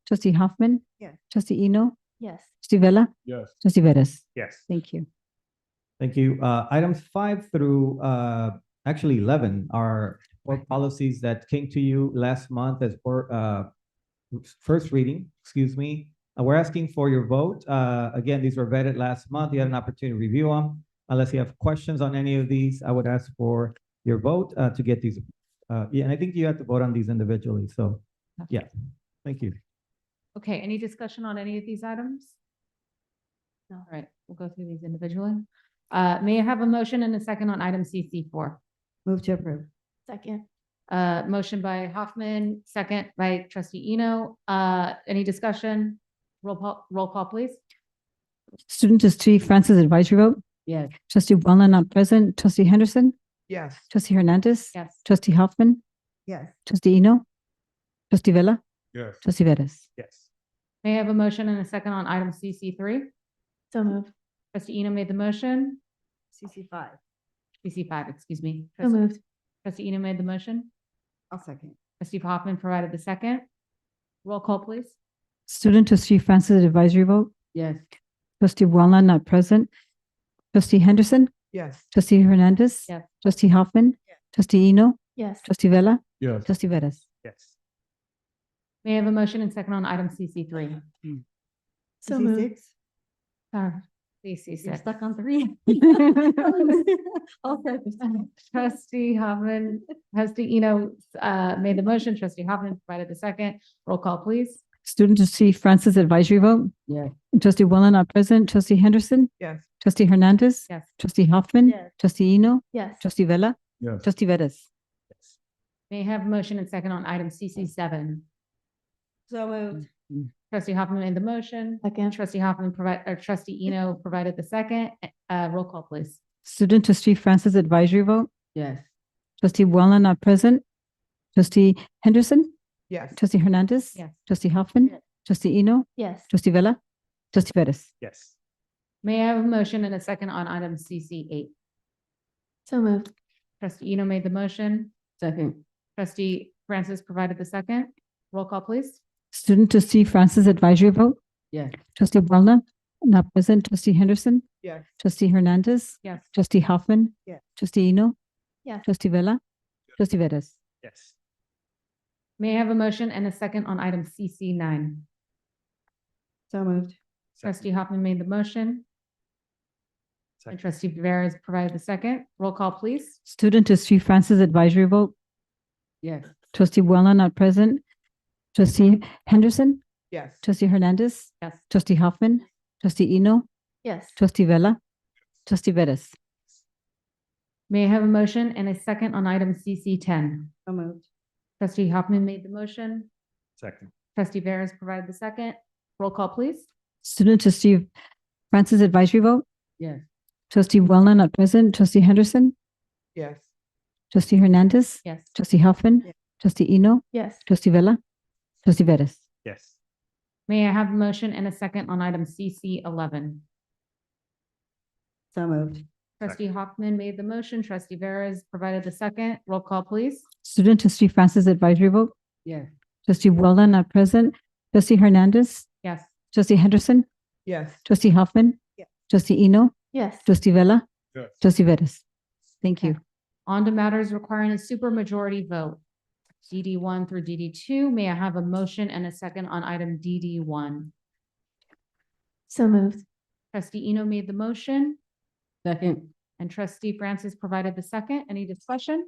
Trustee Hoffman? Yes. Trustee Eno? Yes. Trustee Vella? Yes. Trustee Vettis? Yes. Thank you. Thank you. Items 5 through actually 11 are board policies that came to you last month as first reading, excuse me. We're asking for your vote. Again, these were vetted last month. You had an opportunity to review them. Unless you have questions on any of these, I would ask for your vote to get these. Yeah, and I think you have to vote on these individually. So, yeah, thank you. Okay, any discussion on any of these items? No. All right, we'll go through these individually. May I have a motion and a second on item CC4? Move to approve. Second. Motion by Hoffman, second by Trustee Eno. Any discussion? Roll call, please. Student trustee Francis advisory vote? Yes. Trustee Wellner, not present. Trustee Henderson? Yes. Trustee Hernandez? Yes. Trustee Hoffman? Yes. Trustee Eno? Trustee Vella? Yes. Trustee Vettis? Yes. May I have a motion and a second on item CC3? So moved. Trustee Eno made the motion. CC5. CC5, excuse me. So moved. Trustee Eno made the motion. I'll second. Trustee Hoffman provided the second. Roll call, please. Student trustee Francis advisory vote? Yes. Trustee Wellner, not present. Trustee Henderson? Yes. Trustee Hernandez? Yes. Trustee Hoffman? Trustee Eno? Yes. Trustee Vella? Yes. Trustee Vettis? Yes. May I have a motion and second on item CC3? So moved. CC6. You're stuck on 3. Trustee Hoffman, Trustee Eno made the motion. Trustee Hoffman provided the second. Roll call, please. Student trustee Francis advisory vote? Yes. Trustee Wellner, not present. Trustee Henderson? Yes. Trustee Hernandez? Yes. Trustee Hoffman? Yes. Trustee Eno? Yes. Trustee Vella? Yes. Trustee Vettis? May I have a motion and second on item CC7? So moved. Trustee Hoffman made the motion. Second. Trustee Eno provided the second. Roll call, please. Student trustee Francis advisory vote. Yes. Trustee Boulna not present. Trustee Henderson. Yes. Trustee Hernandez. Yes. Trustee Hoffman. Trustee Eno. Yes. Trustee Vella. Trustee Vettis. Yes. May I have a motion and a second on item CC 8? So moved. Trustee Eno made the motion. Second. Trustee Francis provided the second. Roll call, please. Student trustee Francis advisory vote. Yes. Trustee Boulna not present. Trustee Henderson. Yes. Trustee Hernandez. Yes. Trustee Hoffman. Yes. Trustee Eno. Yes. Trustee Vella. Trustee Vettis. Yes. May I have a motion and a second on item CC 9? So moved. Trustee Hoffman made the motion. And Second. trustee Vera provided the second. Roll call, please. Student trustee Francis advisory vote. Yes. Trustee Boulna not present. Trustee Henderson. Yes. Trustee Hernandez. Yes. Trustee Hoffman. Trustee Eno. Yes. Trustee Vella. Trustee Vettis. May I have a motion and a second on item CC 10? So moved. Trustee Hoffman made the motion. Second. Trustee Vera provided the second. Roll call, please. Student trustee Francis advisory vote. Yes. Trustee Boulna not present. Trustee Henderson. Yes. Trustee Hernandez. Yes. Trustee Hoffman. Yes. Trustee Eno. Yes. Trustee Vella. Trustee Vettis. Yes. May I have a motion and a second on item CC 11? So moved. Trustee Hoffman made the motion. Trustee Vera provided the second. Roll call, please. Student trustee Francis advisory vote. Yes. Trustee Boulna not present. Trustee Hernandez. Yes. Trustee Henderson. Yes. Trustee Hoffman. Yes. Trustee Eno. Yes. Trustee Vella. Yes. Trustee Vettis. Thank you. On to matters requiring a supermajority vote. DD 1 through DD 2. May I have a motion and a second on item DD 1? So moved. Trustee Eno made the motion Second. and trustee Francis provided the second. Any discussion?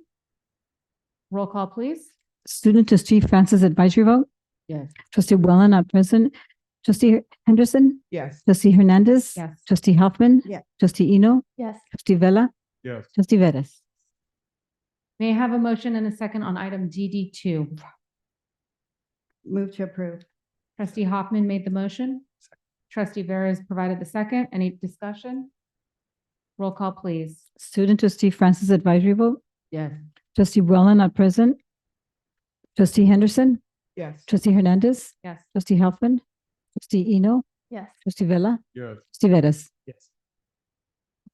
Roll call, please. Student trustee Francis advisory vote. Yes. Trustee Boulna not present. Trustee Henderson. Yes. Trustee Hernandez. Yes. Trustee Hoffman. Yes. Trustee Eno. Yes. Trustee Vella. Yes. Trustee Vettis. May I have a motion and a second on item DD 2? Move to approve. Trustee Hoffman made the motion. Trustee Vera provided the second. Any discussion? Roll call, please. Student trustee Francis advisory vote. Yes. Trustee Boulna not present. Trustee Henderson. Yes. Trustee Hernandez. Yes. Trustee Hoffman. Trustee Eno. Yes. Trustee Vella. Yes. Trustee Vettis. Yes.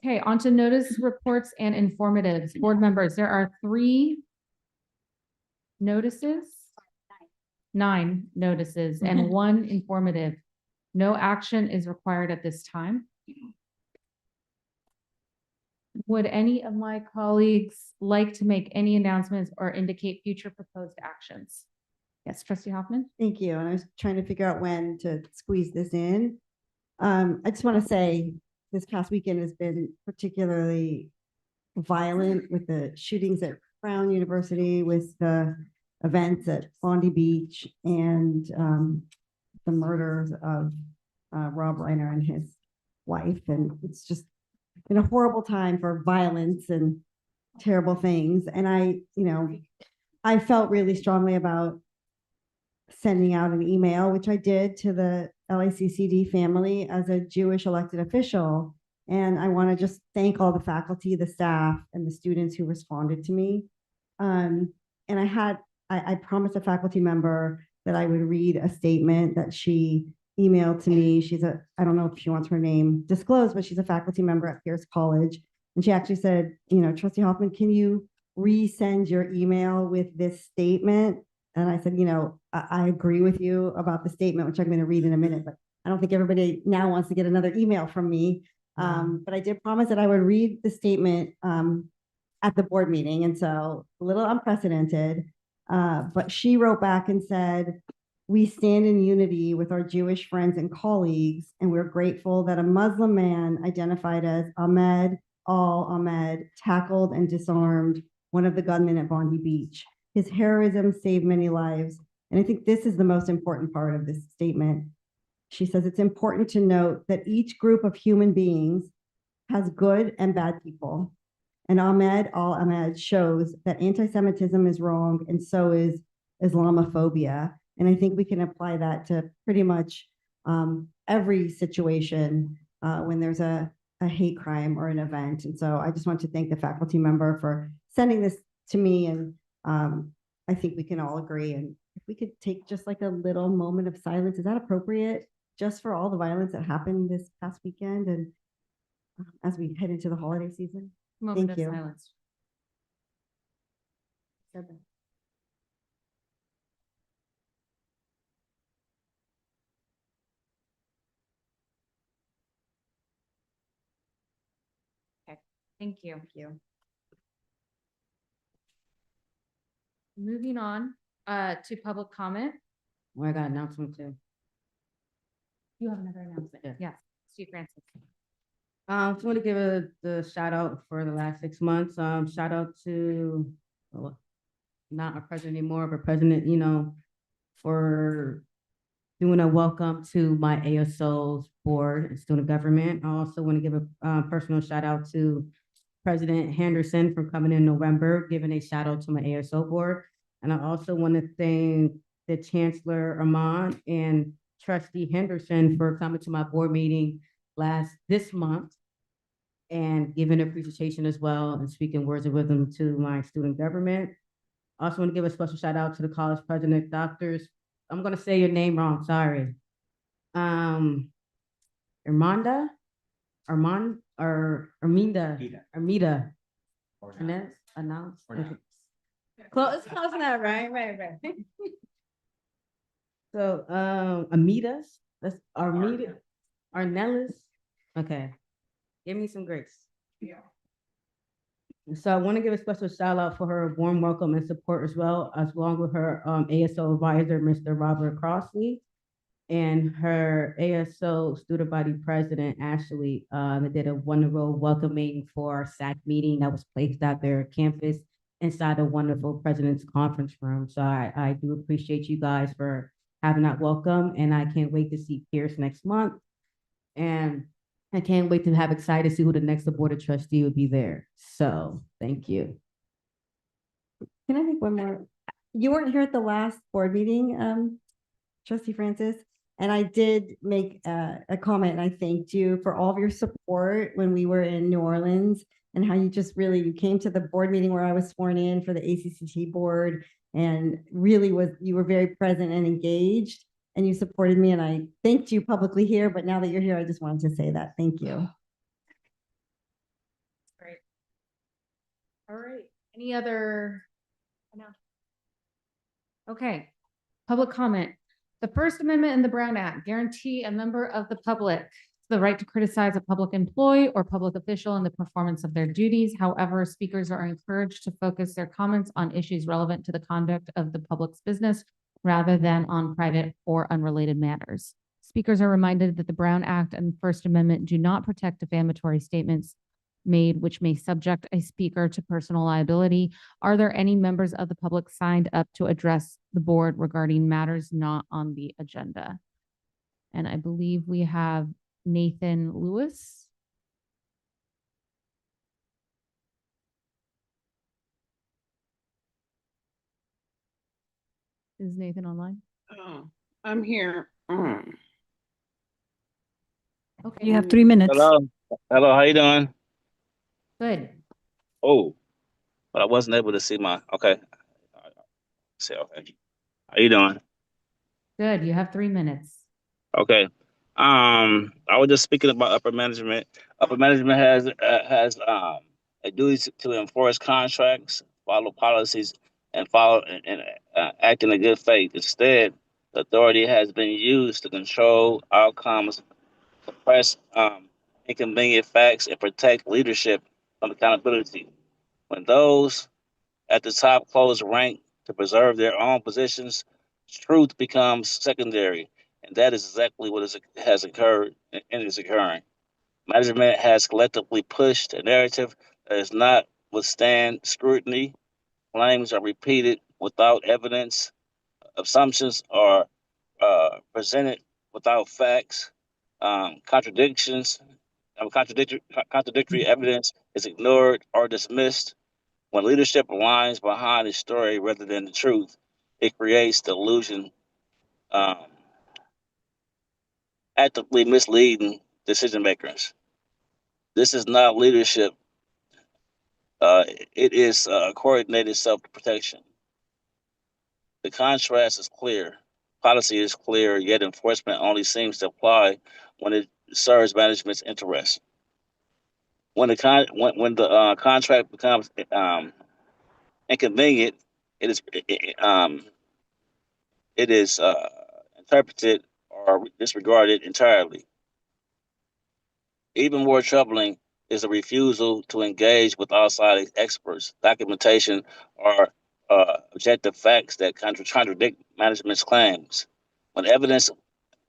Okay, on to notice reports and informatives. Board members, there are 3 notices, 9 notices, and 1 informative. No action is required at this time. Would any of my colleagues like to make any announcements or indicate future proposed actions? Yes, trustee Hoffman? Thank you. And I was trying to figure out when to squeeze this in. I just want to say this past weekend has been particularly violent with the shootings at Brown University, with the events at Bondi Beach, and the murders of Rob Reiner and his wife. And it's just been a horrible time for violence and terrible things. And I felt really strongly about sending out an email, which I did to the LACCD family as a Jewish elected official. And I want to just thank all the faculty, the staff, and the students who responded to me. And I promised a faculty member that I would read a statement that she emailed to me. I don't know if she wants her name disclosed, but she's a faculty member at Pierce College. And she actually said, Trustee Hoffman, can you resend your email with this statement? And I said, I agree with you about the statement, which I'm going to read in a minute, but I don't think everybody now wants to get another email from me. But I did promise that I would read the statement at the board meeting. And so a little unprecedented, but she wrote back and said, "We stand in unity with our Jewish friends and colleagues, and we're grateful that a Muslim man identified as Ahmed Al-Ahmed tackled and disarmed one of the gunmen at Bondi Beach. His heroism saved many lives." And I think this is the most important part of this statement. She says, "It's important to note that each group of human beings has good and bad people. And Ahmed Al-Ahmed shows that anti-Semitism is wrong, and so is Islamophobia." And I think we can apply that to pretty much every situation when there's a a hate crime or an event. And so I just want to thank the faculty member for sending this to me. And I think we can all agree. And if we could take just like a little moment of silence, is that appropriate? Just for all the violence that happened this past weekend and as we head into the holiday season? Moment Thank of you. silence. Okay, thank you. Thank you. Moving on to public comment. Well, I got an announcement too. You have another announcement. Yeah. Yes, Steve Francis. Just want to give the shout out for the last 6 months. Shout out to not our president anymore, but President, for doing a welcome to my ASO's board and student government. I also want to give a personal shout out to President Henderson for coming in November, giving a shout out to my ASO board. And I also want to thank the Chancellor Armand and Trustee Henderson for coming to my board meeting this month and giving a presentation as well and speaking words of wisdom to my student government. I also want to give a special shout out to the college president, doctors. I'm going to say your name wrong, sorry. Arminda, Announce. Close enough, right. So, Amidas, that's Armida, Arnellis. Okay, give me some grace. Yeah. So I want to give a special shout out for her warm welcome and support as well, as along with her ASO advisor, Mr. Robert Crossley, and her ASO student body president, Ashley. They did a wonderful welcoming for our SAC meeting that was placed at their campus inside a wonderful president's conference room. So I do appreciate you guys for having that welcome, and I can't wait to see Pierce next month. And I can't wait to have excited to see who the next board of trustee will be there. So thank you. Can I make one more? You weren't here at the last board meeting, Trustee Francis, and I did make a comment, and I thanked you for all of your support when we were in New Orleans and how you came to the board meeting where I was sworn in for the ACCT board and really you were very present and engaged and you supported me, and I thanked you publicly here, but now that you're here, I just wanted to say that. Thank you. Great. All right. Any other? No. Okay. Public comment. The First Amendment and the Brown Act guarantee a member of the public the right to criticize a public employee or public official in the performance of their duties. However, speakers are encouraged to focus their comments on issues relevant to the conduct of the public's business rather than on private or unrelated matters. Speakers are reminded that the Brown Act and First Amendment do not protect defamatory statements made which may subject a speaker to personal liability. Are there any members of the public signed up to address the board regarding matters not on the agenda? And I believe we have Nathan Lewis. Is Nathan online? Oh, I'm here. Okay. You have 3 minutes. Hello. Hello, how you doing? Good. Oh, but I wasn't able to see my, okay. See, okay. How you doing? Good. You have 3 minutes. Okay. I was just speaking about upper management. Upper management has a duty to enforce contracts, follow policies, and follow and act in a good faith. Instead, the authority has been used to control outcomes, suppress inconvenient facts, and protect leadership from accountability. When those at the top close rank to preserve their own positions, truth becomes secondary, and that is exactly what has occurred and is occurring. Management has collectively pushed a narrative that does not withstand scrutiny. Claims are repeated without evidence. Assumptions are presented without facts. Contradictory evidence is ignored or dismissed. When leadership aligns behind the story rather than the truth, it creates the illusion, actively misleading decision makers. This is not leadership. It is coordinated self-protection. The contrast is clear. Policy is clear, yet enforcement only seems to apply when it serves management's interests. When the contract becomes inconvenient, it is interpreted or disregarded entirely. Even more troubling is the refusal to engage with outside experts, documentation, or objective facts that contradict management's claims. When evidence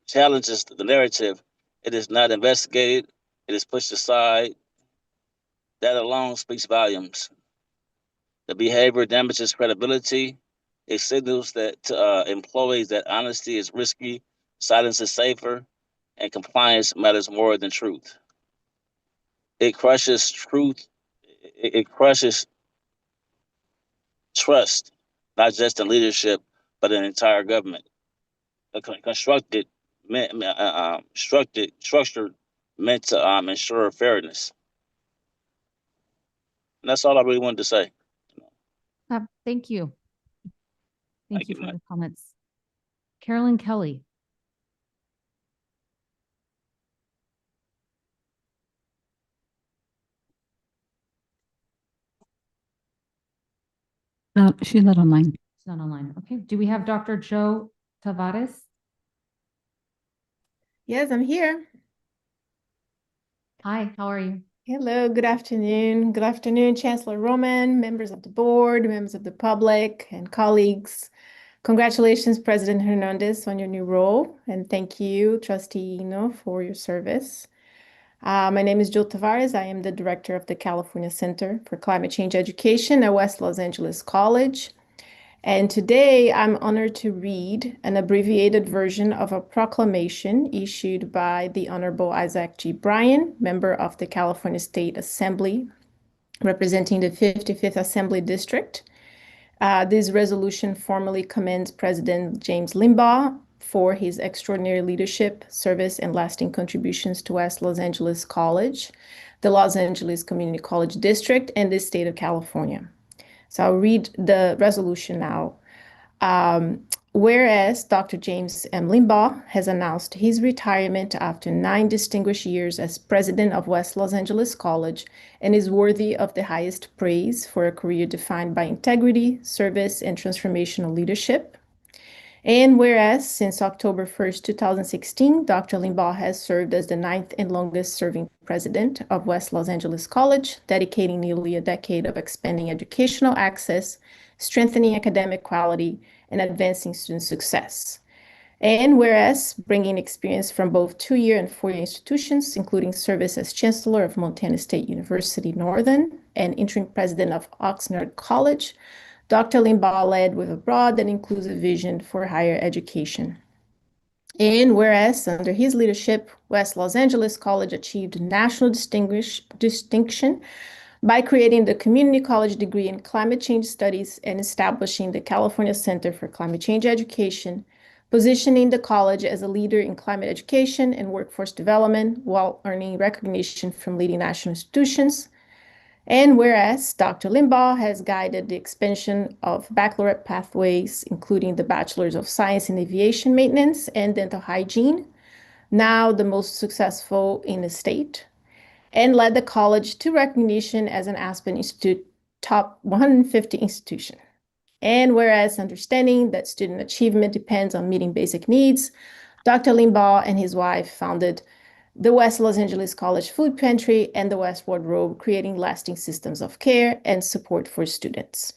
challenges the narrative, it is not investigated, it is pushed aside. That alone speaks volumes. The behavior damages credibility. It signals that to employees that honesty is risky, silence is safer, and compliance matters more than truth. It crushes truth. It crushes trust, not just in leadership, but in entire government. Structured meant to ensure fairness. And that's all I really wanted to say. Thank you. Thank Thank you you, for Matt. the comments. Carolyn Kelly. She's not online. She's not online. Okay. Do we have Dr. Joe Tavares? Yes, I'm here. Hi, how are you? Hello, good afternoon. Good afternoon, Chancellor Roman, members of the board, members of the public, and colleagues. Congratulations, President Hernandez, on your new role, and thank you, Trustee Eno, for your service. My name is Jill Tavares. I am the director of the California Center for Climate Change Education at West Los Angeles College. And today I'm honored to read an abbreviated version of a proclamation issued by the Honorable Isaac G. Bryan, member of the California State Assembly, representing the 55th Assembly District. This resolution formally commends President James Limbaugh for his extraordinary leadership, service, and lasting contributions to West Los Angeles College, the Los Angeles Community College District, and the state of California. So I'll read the resolution now. Whereas Dr. James M. Limbaugh has announced his retirement after 9 distinguished years as president of West Los Angeles College and is worthy of the highest praise for a career defined by integrity, service, and transformational leadership. And whereas since October 1st, 2016, Dr. Limbaugh has served as the 9th and longest serving president of West Los Angeles College, dedicating nearly a decade of expanding educational access, strengthening academic quality, and advancing student success. And whereas bringing experience from both 2-year and 4-year institutions, including service as Chancellor of Montana State University Northern and interim president of Oxnard College, Dr. Limbaugh led with a broad and inclusive vision for higher education. And whereas under his leadership, West Los Angeles College achieved national distinction by creating the Community College degree in Climate Change Studies and establishing the California Center for Climate Change Education, positioning the college as a leader in climate education and workforce development while earning recognition from leading national institutions. And whereas Dr. Limbaugh has guided the expansion of baccalaureate pathways, including the Bachelors of Science in Aviation Maintenance and Dental Hygiene, now the most successful in the state, and led the college to recognition as an Aspen Institute top 150 institution. And whereas understanding that student achievement depends on meeting basic needs, Dr. Limbaugh and his wife founded the West Los Angeles College Food Pantry and the West Wardrobe, creating lasting systems of care and support for students.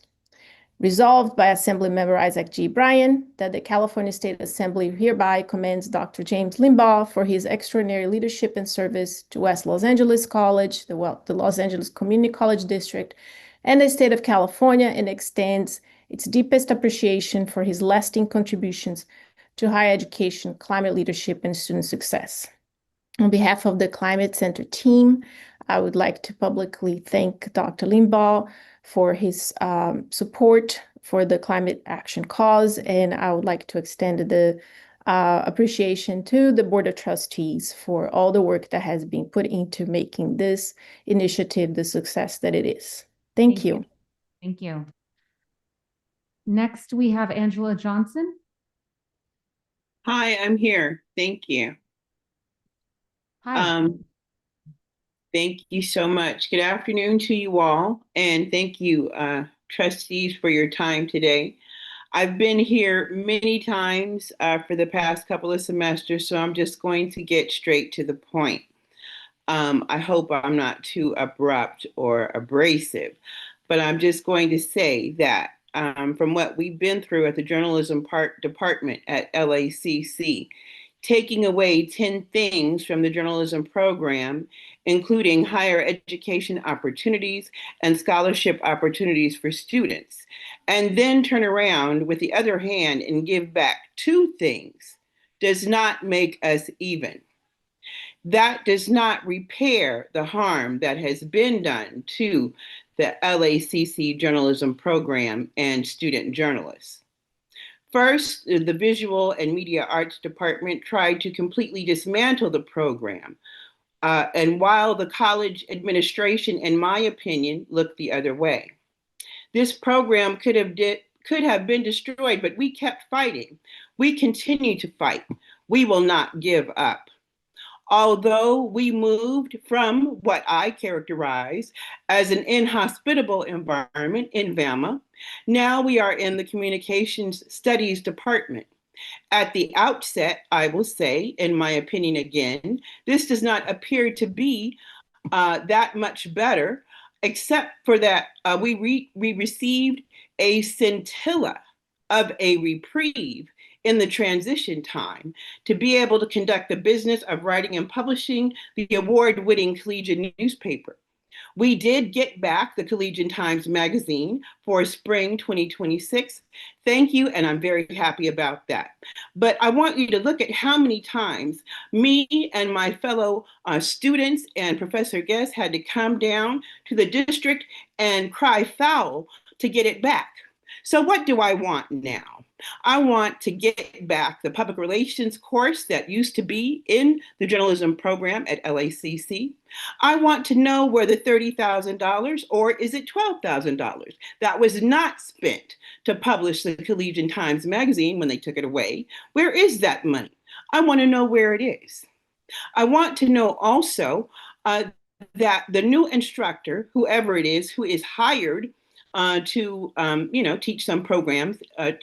Resolved by Assemblymember Isaac G. Bryan that the California State Assembly hereby commends Dr. James Limbaugh for his extraordinary leadership and service to West Los Angeles College, the Los Angeles Community College District, and the state of California, and extends its deepest appreciation for his lasting contributions to higher education, climate leadership, and student success. On behalf of the Climate Center team, I would like to publicly thank Dr. Limbaugh for his support for the climate action cause, and I would like to extend the appreciation to the Board of Trustees for all the work that has been put into making this initiative the success that it is. Thank you. Thank you. Next, we have Angela Johnson. Hi, I'm here. Thank you. Hi. Thank you so much. Good afternoon to you all, and thank you, trustees, for your time today. I've been here many times for the past couple of semesters, so I'm just going to get straight to the point. I hope I'm not too abrupt or abrasive, but I'm just going to say that from what we've been through at the journalism department at LACC, taking away 10 things from the journalism program, including higher education opportunities and scholarship opportunities for students, and then turn around with the other hand and give back 2 things does not make us even. That does not repair the harm that has been done to the LACC journalism program and student journalists. First, the Visual and Media Arts Department tried to completely dismantle the program. And while the college administration, in my opinion, looked the other way. This program could have been destroyed, but we kept fighting. We continue to fight. We will not give up. Although we moved from what I characterize as an inhospitable environment in VAMA, now we are in the Communications Studies Department. At the outset, I will say, in my opinion again, this does not appear to be that much better, except for that we received a scintilla of a reprieve in the transition time to be able to conduct the business of writing and publishing the award-winning collegiate newspaper. We did get back the Collegiate Times Magazine for spring 2026. Thank you, and I'm very happy about that. But I want you to look at how many times me and my fellow students and Professor Guest had to come down to the district and cry foul to get it back. So what do I want now? I want to get back the public relations course that used to be in the journalism program at LACC. I want to know where the $30,000 or is it $12,000 that was not spent to publish the Collegiate Times Magazine when they took it away. Where is that money? I want to know where it is. I want to know also that the new instructor, whoever it is, who is hired to teach some programs,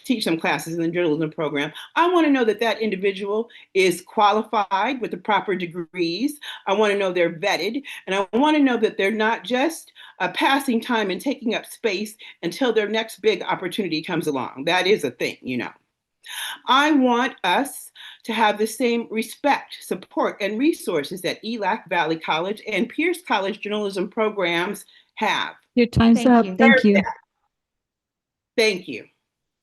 teach some classes in the journalism program. I want to know that that individual is qualified with the proper degrees. I want to know they're vetted, and I want to know that they're not just passing time and taking up space until their next big opportunity comes along. That is a thing, you know. I want us to have the same respect, support, and resources that ELAC Valley College and Pierce College journalism programs have. Your time's up. Thank you. Thank you.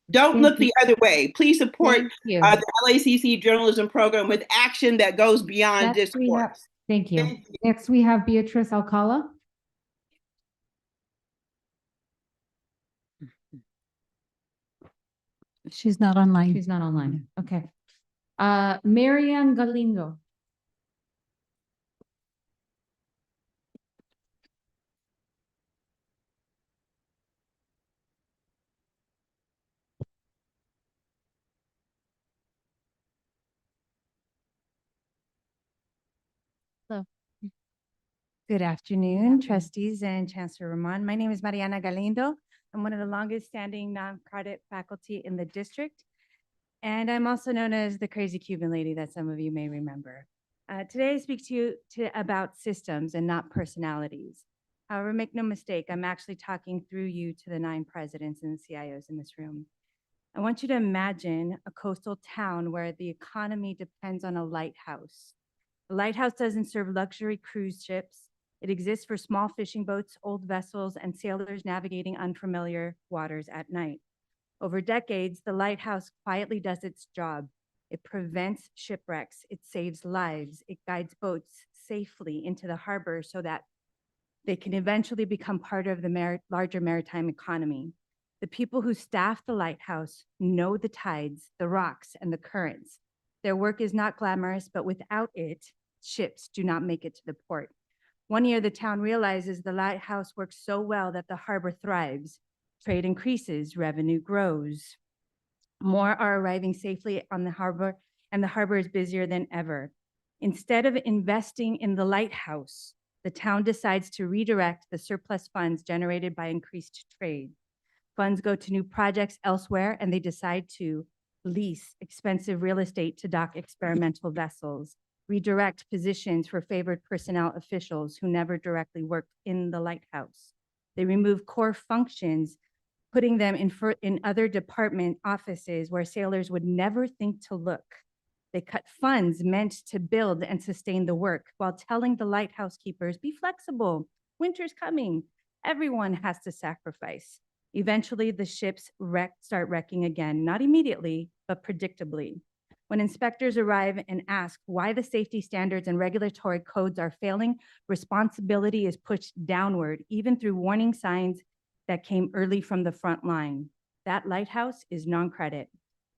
Don't look the other way. Please support the LACC journalism program with action that goes beyond discourse. Thank you. Next, we have Beatrice Alcala. She's not online. She's not online. Okay. Marianne Galindo. Hello. Good afternoon, trustees and Chancellor Ramon. My name is Mariana Galindo. I'm one of the longest standing non-credit faculty in the district. And I'm also known as the crazy Cuban lady that some of you may remember. Today I speak to you about systems and not personalities. However, make no mistake, I'm actually talking through you to the 9 presidents and the CIOs in this room. I want you to imagine a coastal town where the economy depends on a lighthouse. The lighthouse doesn't serve luxury cruise ships. It exists for small fishing boats, old vessels, and sailors navigating unfamiliar waters at night. Over decades, the lighthouse quietly does its job. It prevents shipwrecks. It saves lives. It guides boats safely into the harbor so that they can eventually become part of the larger maritime economy. The people who staff the lighthouse know the tides, the rocks, and the currents. Their work is not glamorous, but without it, ships do not make it to the port. One year, the town realizes the lighthouse works so well that the harbor thrives. Trade increases, revenue grows. More are arriving safely on the harbor, and the harbor is busier than ever. Instead of investing in the lighthouse, the town decides to redirect the surplus funds generated by increased trade. Funds go to new projects elsewhere, and they decide to lease expensive real estate to dock experimental vessels, redirect positions for favored personnel officials who never directly worked in the lighthouse. They remove core functions, putting them in other department offices where sailors would never think to look. They cut funds meant to build and sustain the work while telling the lighthouse keepers, be flexible, winter's coming. Everyone has to sacrifice. Eventually, the ships start wrecking again, not immediately, but predictably. When inspectors arrive and ask why the safety standards and regulatory codes are failing, responsibility is pushed downward, even through warning signs that came early from the front line. That lighthouse is non-credit.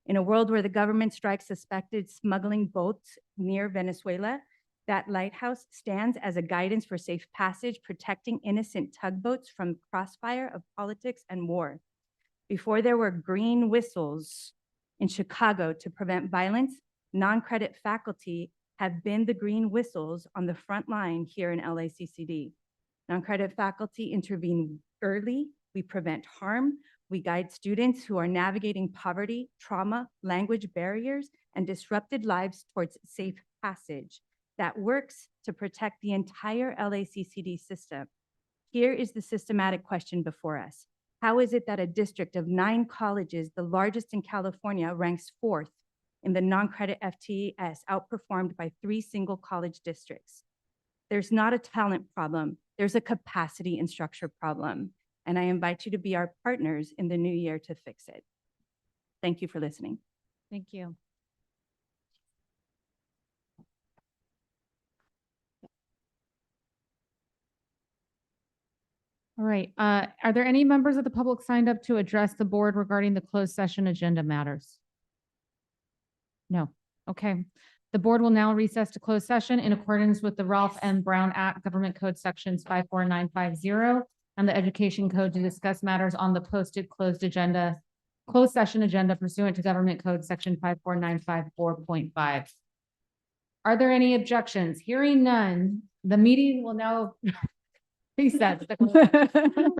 In a world where the government strikes suspected smuggling boats near Venezuela, that lighthouse stands as a guidance for safe passage, protecting innocent tugboats from crossfire of politics and war. Before there were green whistles in Chicago to prevent violence, non-credit faculty have been the green whistles on the front line here in LACCD. Non-credit faculty intervene early, we prevent harm, we guide students who are navigating poverty, trauma, language barriers, and disrupted lives towards safe passage that works to protect the entire LACCD system. Here is the systematic question before us. How is it that a district of 9 colleges, the largest in California, ranks 4th in the non-credit FTES, outperformed by 3 single college districts? There's not a talent problem, there's a capacity and structure problem. And I invite you to be our partners in the new year to fix it. Thank you for listening. Thank you. All right, are there any members of the public signed up to address the board regarding the closed session agenda matters? No, okay. The board will now recess to closed session in accordance with the Ralph M. Brown Act, Government Code Sections 54950, and the Education Code to discuss matters on the posted closed session agenda pursuant to Government Code Section 54954.5. Are there any objections? Hearing none, the meeting will now recess.